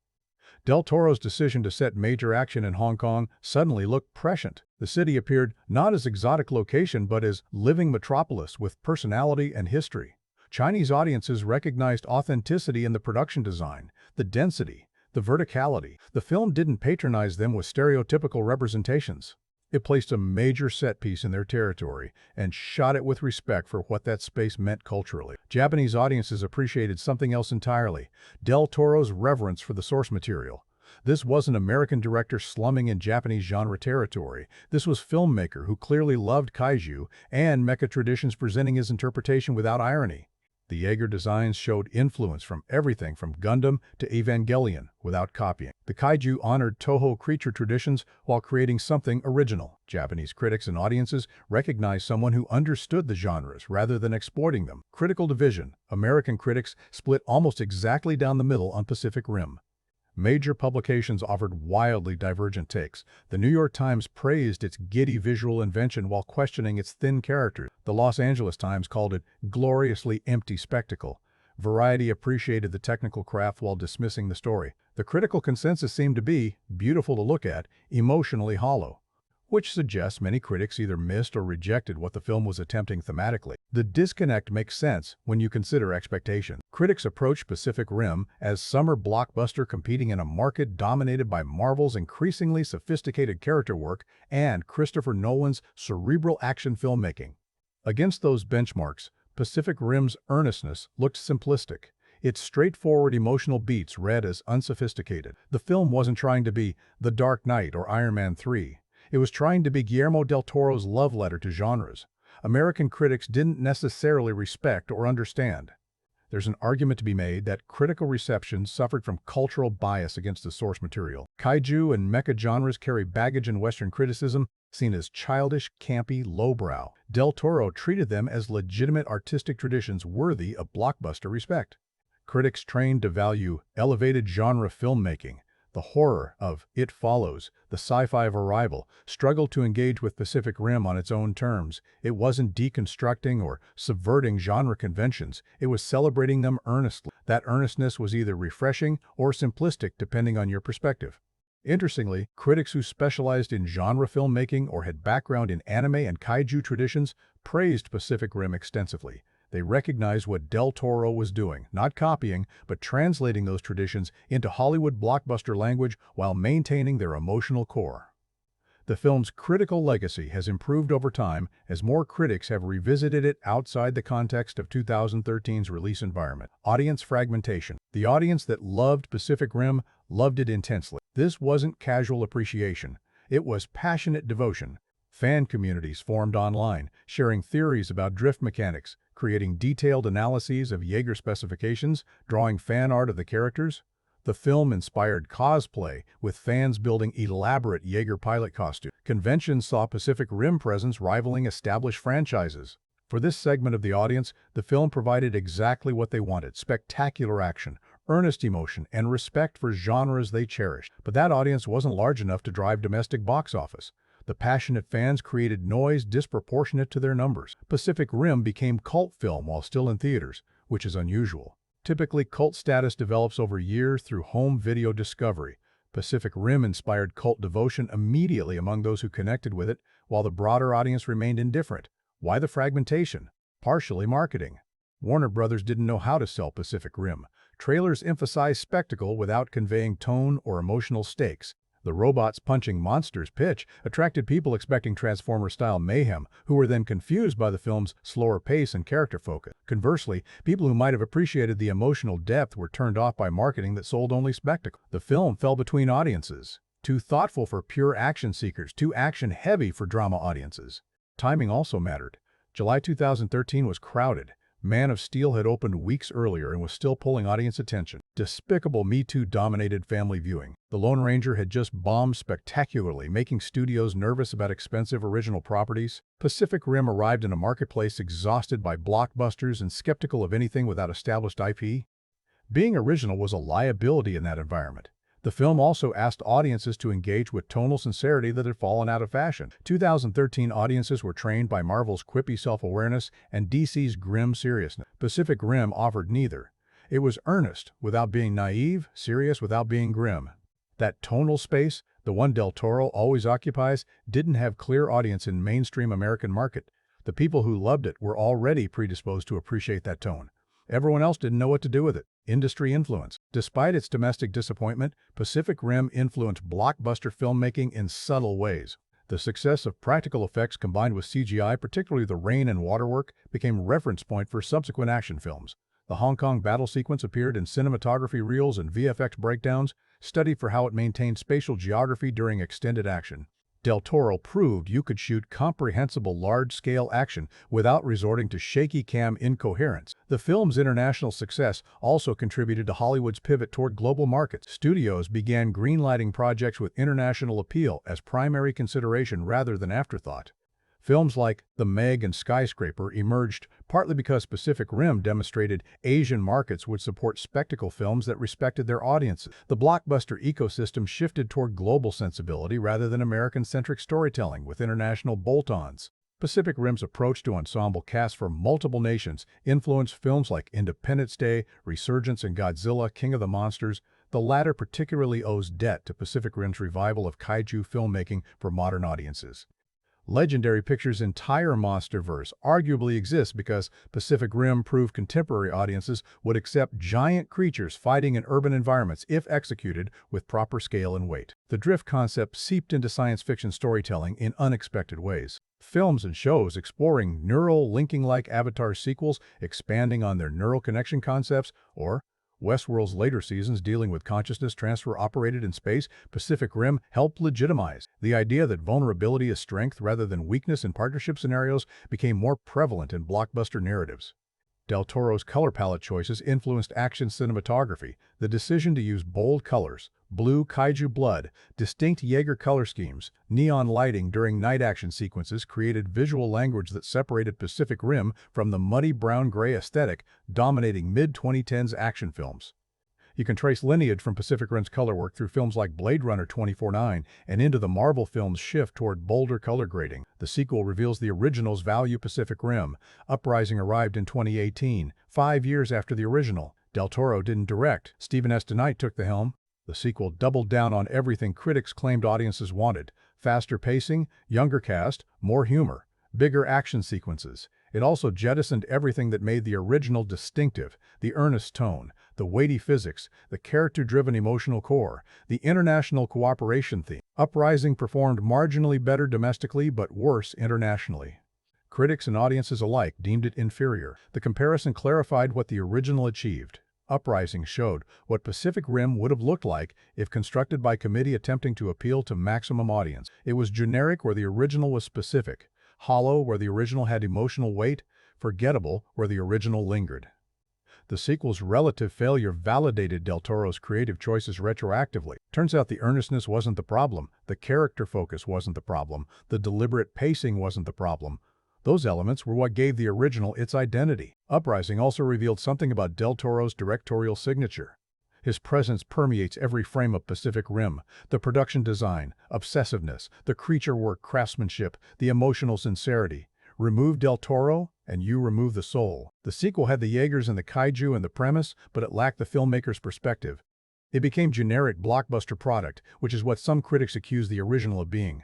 Del Toro's decision to set major action in Hong Kong suddenly looked prescient. The city appeared not as exotic location but as living metropolis with personality and history. Chinese audiences recognized authenticity in the production design, the density, the verticality. The film didn't patronize them with stereotypical representations. It placed a major set piece in their territory and shot it with respect for what that space meant culturally. Japanese audiences appreciated something else entirely: Del Toro's reverence for the source material. This wasn't American director slumming in Japanese genre territory. This was filmmaker who clearly loved kaiju and mecha traditions, presenting his interpretation without irony. The Jaeger designs showed influence from everything from Gundam to Evangelion without copying. The kaiju honored Toho creature traditions while creating something original. Japanese critics and audiences recognized someone who understood the genres rather than exploiting them. Critical division. American critics split almost exactly down the middle on Pacific Rim. Major publications offered wildly divergent takes. The New York Times praised its giddy visual invention while questioning its thin characters. The Los Angeles Times called it gloriously empty spectacle. Variety appreciated the technical craft while dismissing the story. The critical consensus seemed to be beautiful to look at, emotionally hollow, which suggests many critics either missed or rejected what the film was attempting thematically. The disconnect makes sense when you consider expectation. Critics approached Pacific Rim as summer blockbuster competing in a market dominated by Marvel's increasingly sophisticated character work and Christopher Nolan's cerebral action filmmaking. Against those benchmarks, Pacific Rim's Earnestness looked simplistic. Its straightforward emotional beats read as unsophisticated. The film wasn't trying to be The Dark Knight or Iron Man 3. It was trying to be Guillermo del Toro's love letter to genres. American critics didn't necessarily respect or understand. There's an argument to be made that critical reception suffered from cultural bias against the source material. Kaiju and mecha genres carry baggage in Western criticism, seen as childish, campy, lowbrow. Del Toro treated them as legitimate artistic traditions worthy of blockbuster respect. Critics trained to value elevated genre filmmaking, the horror of It Follows, the sci-fi of Arrival, struggled to engage with Pacific Rim on its own terms. It wasn't deconstructing or subverting genre conventions, it was celebrating them earnestly. That earnestness was either refreshing or simplistic depending on your perspective. Interestingly, critics who specialized in genre filmmaking or had background in anime and kaiju traditions praised Pacific Rim extensively. They recognized what Del Toro was doing, not copying, but translating those traditions into Hollywood blockbuster language while maintaining their emotional core. The film's critical legacy has improved over time as more critics have revisited it outside the context of 2013's release environment. Audience fragmentation. The audience that loved Pacific Rim loved it intensely. This wasn't casual appreciation. It was passionate devotion. Fan communities formed online, sharing theories about drift mechanics, creating detailed analyses of Jaeger specifications, drawing fan art of the characters. The film inspired cosplay, with fans building elaborate Jaeger pilot costumes. Conventions saw Pacific Rim presence rivaling established franchises. For this segment of the audience, the film provided exactly what they wanted: spectacular action, earnest emotion, and respect for genres they cherished. But that audience wasn't large enough to drive domestic box office. The passionate fans created noise disproportionate to their numbers. Pacific Rim became cult film while still in theaters, which is unusual. Typically, cult status develops over years through home video discovery. Pacific Rim inspired cult devotion immediately among those who connected with it, while the broader audience remained indifferent. Why the fragmentation? Partially marketing. Warner Brothers didn't know how to sell Pacific Rim. Trailers emphasized spectacle without conveying tone or emotional stakes. The robots punching monsters pitch attracted people expecting Transformer-style mayhem, who were then confused by the film's slower pace and character focus. Conversely, people who might have appreciated the emotional depth were turned off by marketing that sold only spectacle. The film fell between audiences. Too thoughtful for pure action seekers, too action-heavy for drama audiences. Timing also mattered. July 2013 was crowded. Man of Steel had opened weeks earlier and was still pulling audience attention. Despicable Me Too dominated family viewing. The Lone Ranger had just bombed spectacularly, making studios nervous about expensive original properties. Pacific Rim arrived in a marketplace exhausted by blockbusters and skeptical of anything without established IP. Being original was a liability in that environment. The film also asked audiences to engage with tonal sincerity that had fallen out of fashion. 2013 audiences were trained by Marvel's quippy self-awareness and DC's grim seriousness. Pacific Rim offered neither. It was earnest without being naive, serious without being grim. That tonal space, the one Del Toro always occupies, didn't have clear audience in mainstream American market. The people who loved it were already predisposed to appreciate that tone. Everyone else didn't know what to do with it. Industry influence. Despite its domestic disappointment, Pacific Rim influenced blockbuster filmmaking in subtle ways. The success of practical effects combined with CGI, particularly the rain and waterwork, became reference point for subsequent action films. The Hong Kong battle sequence appeared in cinematography reels and VFX breakdowns, studied for how it maintained spatial geography during extended action. Del Toro proved you could shoot comprehensible large-scale action without resorting to shaky cam incoherence. The film's international success also contributed to Hollywood's pivot toward global markets. Studios began greenlighting projects with international appeal as primary consideration rather than afterthought. Films like The Meg and Skyscraper emerged partly because Pacific Rim demonstrated Asian markets would support spectacle films that respected their audiences. The blockbuster ecosystem shifted toward global sensibility rather than American-centric storytelling with international bolt-ons. Pacific Rim's approach to ensemble casts from multiple nations influenced films like Independence Day, Resurgence, and Godzilla, King of the Monsters. The latter particularly owes debt to Pacific Rim's revival of kaiju filmmaking for modern audiences. Legendary Pictures' entire monsterverse arguably exists because Pacific Rim proved contemporary audiences would accept giant creatures fighting in urban environments if executed with proper scale and weight. The drift concept seeped into science fiction storytelling in unexpected ways. Films and shows exploring neural linking-like Avatar sequels expanding on their neural connection concepts, or Westworld's later seasons dealing with consciousness transfer operated in space, Pacific Rim helped legitimize. The idea that vulnerability is strength rather than weakness in partnership scenarios became more prevalent in blockbuster narratives. Del Toro's color palette choices influenced action cinematography. The decision to use bold colors, blue kaiju blood, distinct Jaeger color schemes, neon lighting during night action sequences created visual language that separated Pacific Rim from the muddy brown-gray aesthetic dominating mid-2010s action films. You can trace lineage from Pacific Rim's color work through films like Blade Runner 2049 and into the Marvel film's shift toward bolder color grading. The sequel reveals the original's value. Pacific Rim. Uprising arrived in 2018, 5 years after the original. Del Toro didn't direct. Stephen S. DeKnight took the helm. The sequel doubled down on everything critics claimed audiences wanted: faster pacing, younger cast, more humor, bigger action sequences. It also jettisoned everything that made the original distinctive: the earnest tone, the weighty physics, the character-driven emotional core, the international cooperation theme. Uprising performed marginally better domestically but worse internationally. Critics and audiences alike deemed it inferior. The comparison clarified what the original achieved. Uprising showed what Pacific Rim would have looked like if constructed by committee attempting to appeal to maximum audience. It was generic where the original was specific, hollow where the original had emotional weight, forgettable where the original lingered. The sequel's relative failure validated Del Toro's creative choices retroactively. Turns out the earnestness wasn't the problem, the character focus wasn't the problem, the deliberate pacing wasn't the problem. Those elements were what gave the original its identity. Uprising also revealed something about Del Toro's directorial signature. His presence permeates every frame of Pacific Rim: the production design, obsessiveness, the creature work craftsmanship, the emotional sincerity. Remove Del Toro, and you remove the soul. The sequel had the Jaegers and the Kaiju and the premise, but it lacked the filmmaker's perspective. It became generic blockbuster product, which is what some critics accuse the original of being.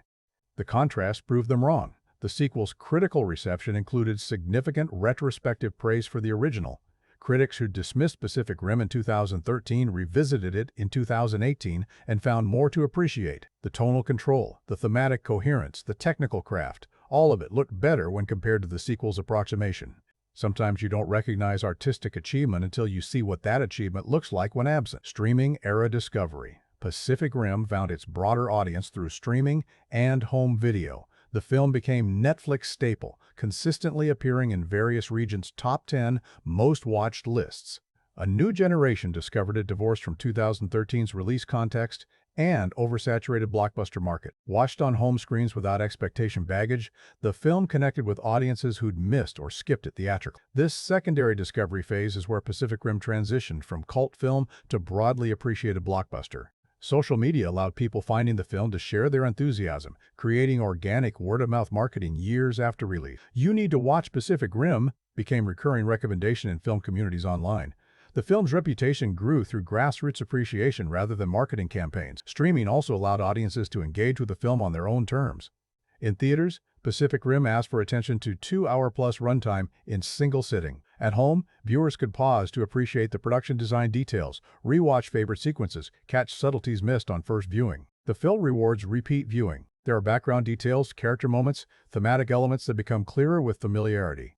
The contrast proved them wrong. The sequel's critical reception included significant retrospective praise for the original. Critics who dismissed Pacific Rim in 2013 revisited it in 2018 and found more to appreciate. The tonal control, the thematic coherence, the technical craft, all of it looked better when compared to the sequel's approximation. Sometimes you don't recognize artistic achievement until you see what that achievement looks like when absent. Streaming era discovery. Pacific Rim found its broader audience through streaming and home video. The film became Netflix staple, consistently appearing in various regions' top 10 most-watched lists. A new generation discovered it divorced from 2013's release context and oversaturated blockbuster market. Watched on home screens without expectation baggage, the film connected with audiences who'd missed or skipped it theatrically. This secondary discovery phase is where Pacific Rim transitioned from cult film to broadly appreciated blockbuster. Social media allowed people finding the film to share their enthusiasm, creating organic word-of-mouth marketing years after release. "You need to watch Pacific Rim" became recurring recommendation in film communities online. The film's reputation grew through grassroots appreciation rather than marketing campaigns. Streaming also allowed audiences to engage with the film on their own terms. In theaters, Pacific Rim asked for attention to 2-hour-plus runtime in single sitting. At home, viewers could pause to appreciate the production design details, rewatch favorite sequences, catch subtleties missed on first viewing. The film rewards repeat viewing. There are background details, character moments, thematic elements that become clearer with familiarity.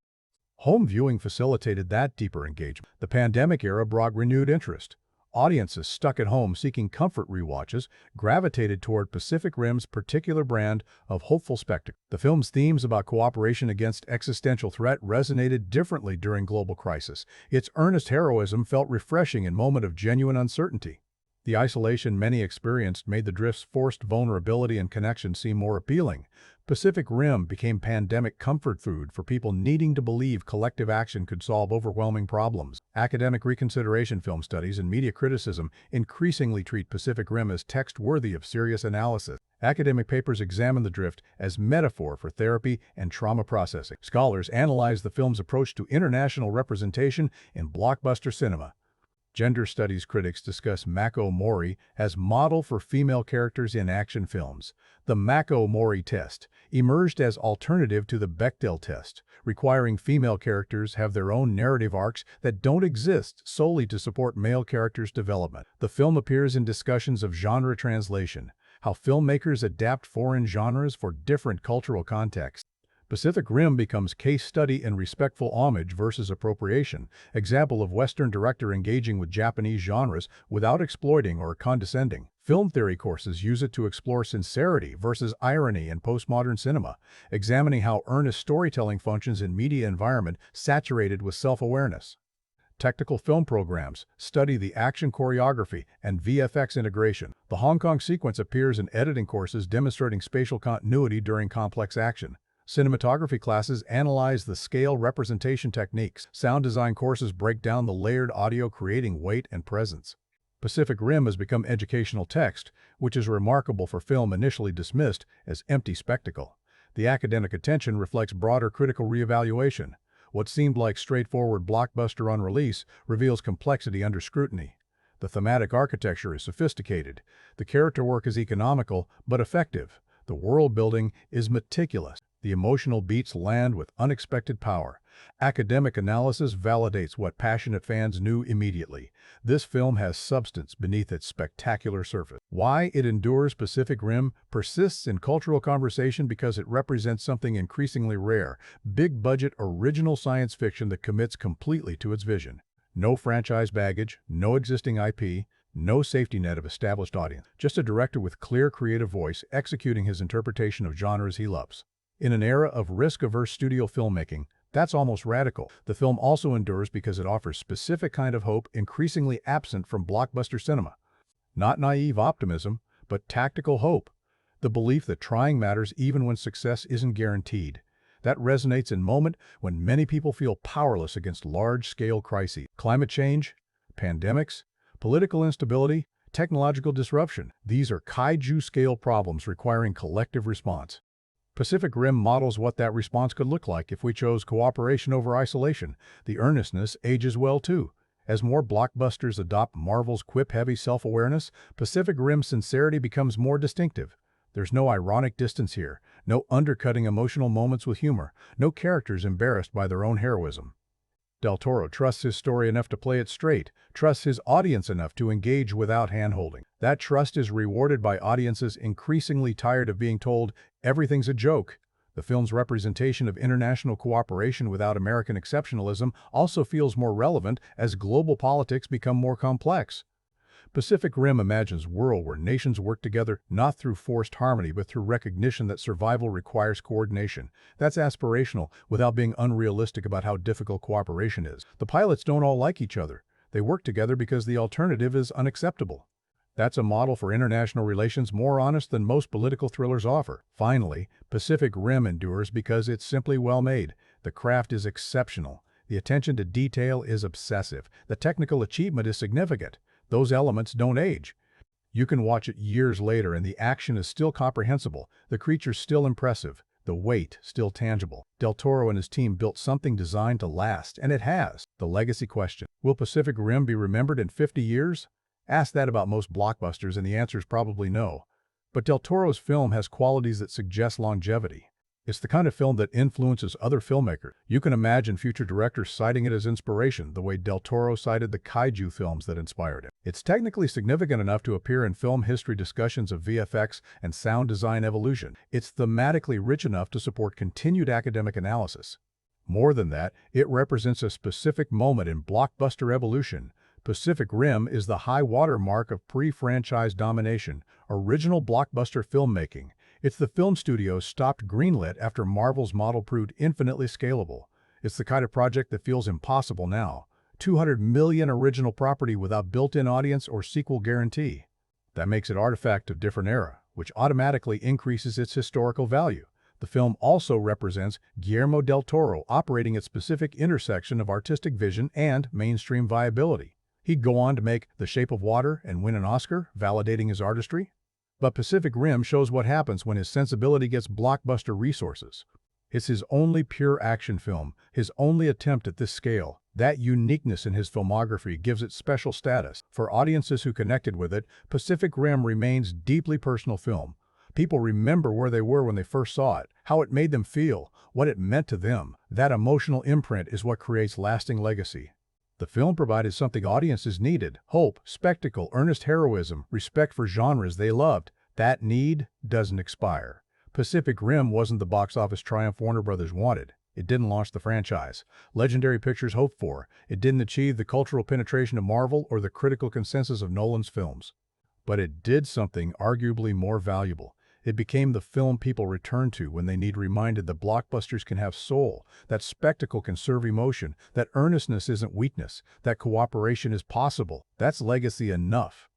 Home viewing facilitated that deeper engagement. The pandemic era brought renewed interest. Audiences stuck at home seeking comfort rewatches gravitated toward Pacific Rim's particular brand of hopeful spectacle. The film's themes about cooperation against existential threat resonated differently during global crisis. Its earnest heroism felt refreshing in moments of genuine uncertainty. The isolation many experienced made the drift's forced vulnerability and connection seem more appealing. Pacific Rim became pandemic comfort food for people needing to believe collective action could solve overwhelming problems. Academic reconsideration, film studies, and media criticism increasingly treat Pacific Rim as text worthy of serious analysis. Academic papers examine the drift as metaphor for therapy and trauma processing. Scholars analyze the film's approach to international representation in blockbuster cinema. Gender studies critics discuss Mako Mori as model for female characters in action films. The Mako Mori test emerged as alternative to the Bechdel test, requiring female characters have their own narrative arcs that don't exist solely to support male characters' development. The film appears in discussions of genre translation, how filmmakers adapt foreign genres for different cultural contexts. Pacific Rim becomes case study in respectful homage versus appropriation, example of Western director engaging with Japanese genres without exploiting or condescending. Film theory courses use it to explore sincerity versus irony in postmodern cinema, examining how earnest storytelling functions in media environment saturated with self-awareness. Technical film programs study the action choreography and VFX integration. The Hong Kong sequence appears in editing courses demonstrating spatial continuity during complex action. Cinematography classes analyze the scale representation techniques. Sound design courses break down the layered audio, creating weight and presence. Pacific Rim has become educational text, which is remarkable for film initially dismissed as empty spectacle. The academic attention reflects broader critical reevaluation. What seemed like straightforward blockbuster on release reveals complexity under scrutiny. The thematic architecture is sophisticated. The character work is economical but effective. The world building is meticulous. The emotional beats land with unexpected power. Academic analysis validates what passionate fans knew immediately. This film has substance beneath its spectacular surface. Why it endures. Pacific Rim persists in cultural conversation because it represents something increasingly rare: big-budget, original science fiction that commits completely to its vision. No franchise baggage, no existing IP, no safety net of established audience. Just a director with clear creative voice executing his interpretation of genres he loves. In an era of risk-averse studio filmmaking, that's almost radical. The film also endures because it offers specific kind of hope increasingly absent from blockbuster cinema. Not naive optimism, but tactical hope. The belief that trying matters even when success isn't guaranteed. That resonates in moment when many people feel powerless against large-scale crises. Climate change, pandemics, political instability, technological disruption. These are kaiju-scale problems requiring collective response. Pacific Rim models what that response could look like if we chose cooperation over isolation. The earnestness ages well too. As more blockbusters adopt Marvel's quip-heavy self-awareness, Pacific Rim's sincerity becomes more distinctive. There's no ironic distance here, no undercutting emotional moments with humor, no characters embarrassed by their own heroism. Del Toro trusts his story enough to play it straight, trusts his audience enough to engage without hand-holding. That trust is rewarded by audiences increasingly tired of being told everything's a joke. The film's representation of international cooperation without American exceptionalism also feels more relevant as global politics become more complex. Pacific Rim imagines a world where nations work together not through forced harmony but through recognition that survival requires coordination. That's aspirational without being unrealistic about how difficult cooperation is. The pilots don't all like each other. They work together because the alternative is unacceptable. That's a model for international relations more honest than most political thrillers offer. Finally, Pacific Rim endures because it's simply well made. The craft is exceptional. The attention to detail is obsessive. The technical achievement is significant. Those elements don't age. You can watch it years later and the action is still comprehensible, the creatures still impressive, the weight still tangible. Del Toro and his team built something designed to last, and it has. The legacy question. Will Pacific Rim be remembered in 50 years? Ask that about most blockbusters and the answer is probably no. But Del Toro's film has qualities that suggest longevity. It's the kind of film that influences other filmmakers. You can imagine future directors citing it as inspiration, the way Del Toro cited the kaiju films that inspired him. It's technically significant enough to appear in film history discussions of VFX and sound design evolution. It's thematically rich enough to support continued academic analysis. More than that, it represents a specific moment in blockbuster evolution. Pacific Rim is the high water mark of pre-franchise domination, original blockbuster filmmaking. It's the film studios stopped greenlit after Marvel's model proved infinitely scalable. It's the kind of project that feels impossible now. 200 million original property without built-in audience or sequel guarantee. That makes it artifact of different era, which automatically increases its historical value. The film also represents Guillermo del Toro operating at specific intersection of artistic vision and mainstream viability. He'd go on to make The Shape of Water and win an Oscar, validating his artistry. But Pacific Rim shows what happens when his sensibility gets blockbuster resources. It's his only pure action film, his only attempt at this scale. That uniqueness in his filmography gives it special status. For audiences who connected with it, Pacific Rim remains deeply personal film. People remember where they were when they first saw it, how it made them feel, what it meant to them. That emotional imprint is what creates lasting legacy. The film provided something audiences needed: hope, spectacle, earnest heroism, respect for genres they loved. That need doesn't expire. Pacific Rim wasn't the box office triumph Warner Brothers wanted. It didn't launch the franchise Legendary Pictures hoped for. It didn't achieve the cultural penetration of Marvel or the critical consensus of Nolan's films. But it did something arguably more valuable. It became the film people return to when they need reminded that blockbusters can have soul, that spectacle can serve emotion, that earnestness isn't weakness, that cooperation is possible. That's legacy enough.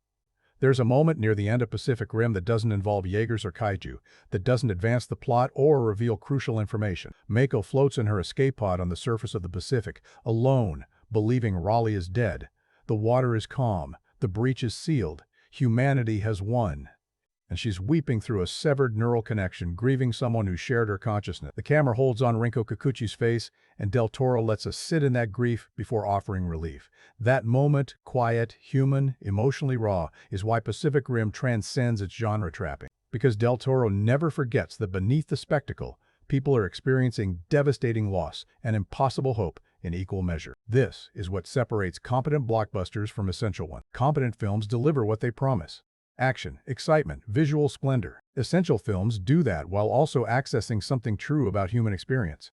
There's a moment near the end of Pacific Rim that doesn't involve Jaegers or Kaiju, that doesn't advance the plot or reveal crucial information. Mako floats in her escape pod on the surface of the Pacific, alone, believing Raleigh is dead. The water is calm, the breach is sealed, humanity has won. And she's weeping through a severed neural connection, grieving someone who shared her consciousness. The camera holds on Rinko Kikuchi's face, and Del Toro lets us sit in that grief before offering relief. That moment, quiet, human, emotionally raw, is why Pacific Rim transcends its genre trapping. Because Del Toro never forgets that beneath the spectacle, people are experiencing devastating loss and impossible hope in equal measure. This is what separates competent blockbusters from essential ones. Competent films deliver what they promise. Action, excitement, visual splendor. Essential films do that while also accessing something true about human experience.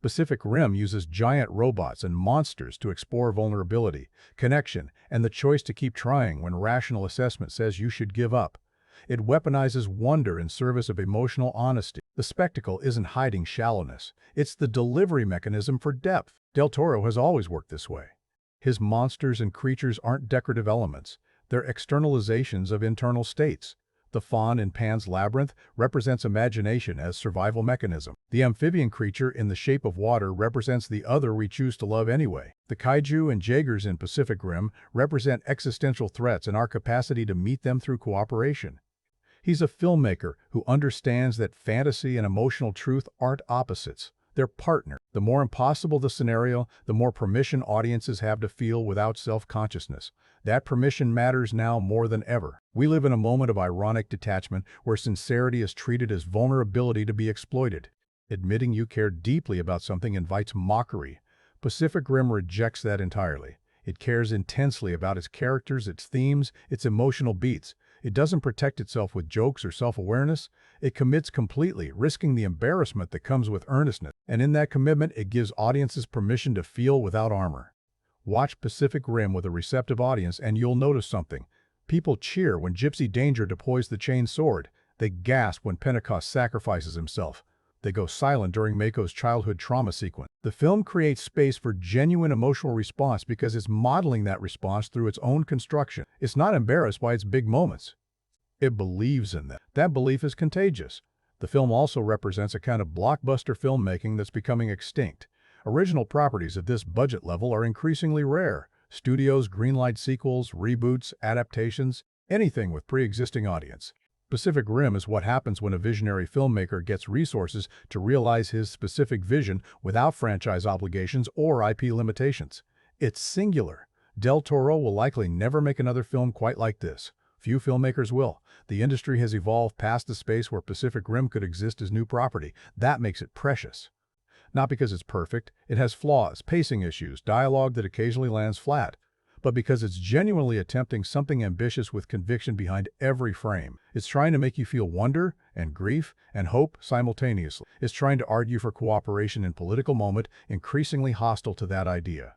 Pacific Rim uses giant robots and monsters to explore vulnerability, connection, and the choice to keep trying when rational assessment says you should give up. It weaponizes wonder in service of emotional honesty. The spectacle isn't hiding shallowness. It's the delivery mechanism for depth. Del Toro has always worked this way. His monsters and creatures aren't decorative elements. They're externalizations of internal states. The fawn in Pan's Labyrinth represents imagination as survival mechanism. The amphibian creature in The Shape of Water represents the other we choose to love anyway. The kaiju and Jaegers in Pacific Rim represent existential threats and our capacity to meet them through cooperation. He's a filmmaker who understands that fantasy and emotional truth aren't opposites. They're partners. The more impossible the scenario, the more permission audiences have to feel without self-consciousness. That permission matters now more than ever. We live in a moment of ironic detachment where sincerity is treated as vulnerability to be exploited. Admitting you care deeply about something invites mockery. Pacific Rim rejects that entirely. It cares intensely about its characters, its themes, its emotional beats. It doesn't protect itself with jokes or self-awareness. It commits completely, risking the embarrassment that comes with earnestness. And in that commitment, it gives audiences permission to feel without armor. Watch Pacific Rim with a receptive audience and you'll notice something. People cheer when Gypsy Danger deploys the chain sword. They gasp when Pentecost sacrifices himself. They go silent during Mako's childhood trauma sequence. The film creates space for genuine emotional response because it's modeling that response through its own construction. It's not embarrassed by its big moments. It believes in them. That belief is contagious. The film also represents a kind of blockbuster filmmaking that's becoming extinct. Original properties of this budget level are increasingly rare. Studios greenlight sequels, reboots, adaptations, anything with pre-existing audience. Pacific Rim is what happens when a visionary filmmaker gets resources to realize his specific vision without franchise obligations or IP limitations. It's singular. Del Toro will likely never make another film quite like this. Few filmmakers will. The industry has evolved past the space where Pacific Rim could exist as new property. That makes it precious. Not because it's perfect, it has flaws, pacing issues, dialogue that occasionally lands flat, but because it's genuinely attempting something ambitious with conviction behind every frame. It's trying to make you feel wonder and grief and hope simultaneously. It's trying to argue for cooperation in political moment, increasingly hostile to that idea.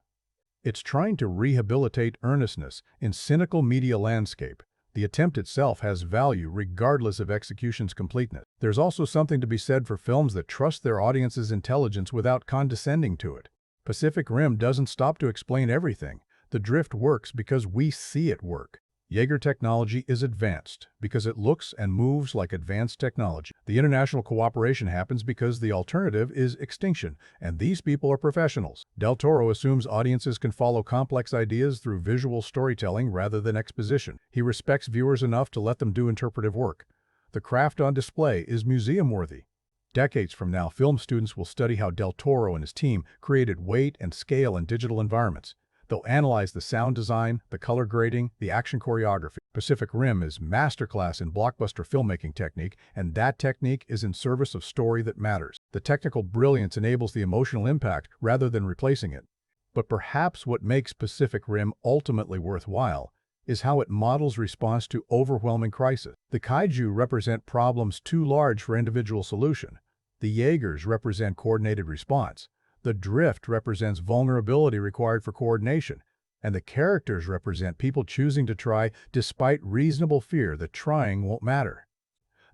It's trying to rehabilitate earnestness in cynical media landscape. The attempt itself has value regardless of execution's completeness. There's also something to be said for films that trust their audience's intelligence without condescending to it. Pacific Rim doesn't stop to explain everything. The drift works because we see it work. Jaeger technology is advanced because it looks and moves like advanced technology. The international cooperation happens because the alternative is extinction, and these people are professionals. Del Toro assumes audiences can follow complex ideas through visual storytelling rather than exposition. He respects viewers enough to let them do interpretive work. The craft on display is museum-worthy. Decades from now, film students will study how Del Toro and his team created weight and scale in digital environments. They'll analyze the sound design, the color grading, the action choreography. Pacific Rim is masterclass in blockbuster filmmaking technique, and that technique is in service of story that matters. The technical brilliance enables the emotional impact rather than replacing it. But perhaps what makes Pacific Rim ultimately worthwhile is how it models response to overwhelming crisis. The kaiju represent problems too large for individual solution. The Jaegers represent coordinated response. The drift represents vulnerability required for coordination, and the characters represent people choosing to try despite reasonable fear that trying won't matter.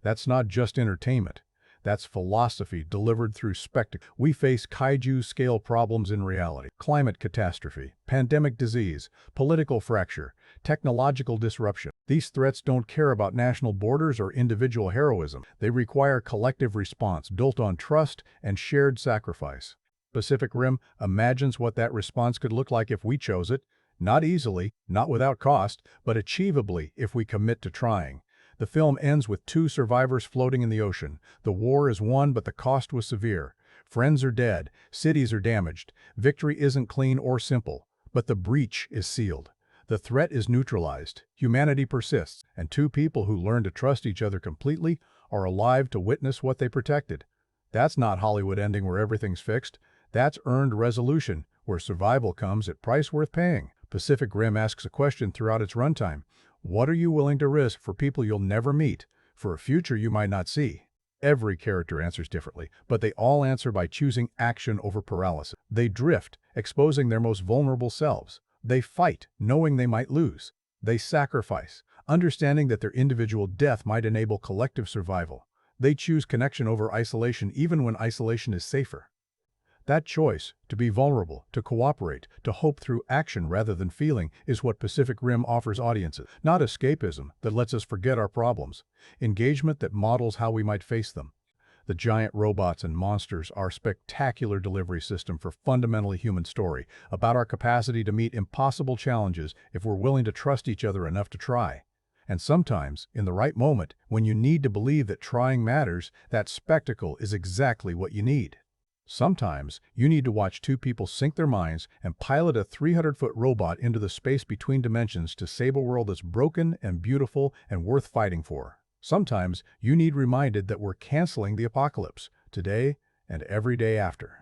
That's not just entertainment. That's philosophy delivered through spectacle. We face kaiju-scale problems in reality. Climate catastrophe, pandemic disease, political fracture, technological disruption. These threats don't care about national borders or individual heroism. They require collective response built on trust and shared sacrifice. Pacific Rim imagines what that response could look like if we chose it, not easily, not without cost, but achievably if we commit to trying. The film ends with two survivors floating in the ocean. The war is won, but the cost was severe. Friends are dead, cities are damaged. Victory isn't clean or simple, but the breach is sealed. The threat is neutralized, humanity persists, and two people who learn to trust each other completely are alive to witness what they protected. That's not Hollywood ending where everything's fixed. That's earned resolution, where survival comes at price worth paying. Pacific Rim asks a question throughout its runtime. What are you willing to risk for people you'll never meet, for a future you might not see? Every character answers differently, but they all answer by choosing action over paralysis. They drift, exposing their most vulnerable selves. They fight, knowing they might lose. They sacrifice, understanding that their individual death might enable collective survival. They choose connection over isolation even when isolation is safer. That choice, to be vulnerable, to cooperate, to hope through action rather than feeling, is what Pacific Rim offers audiences. Not escapism that lets us forget our problems. Engagement that models how we might face them. The giant robots and monsters are a spectacular delivery system for fundamentally human story, about our capacity to meet impossible challenges if we're willing to trust each other enough to try. And sometimes, in the right moment, when you need to believe that trying matters, that spectacle is exactly what you need. Sometimes, you need to watch two people sync their minds and pilot a 300-foot robot into the space between dimensions to save a world that's broken and beautiful and worth fighting for. Sometimes, you need reminded that we're canceling the apocalypse, today and every day after.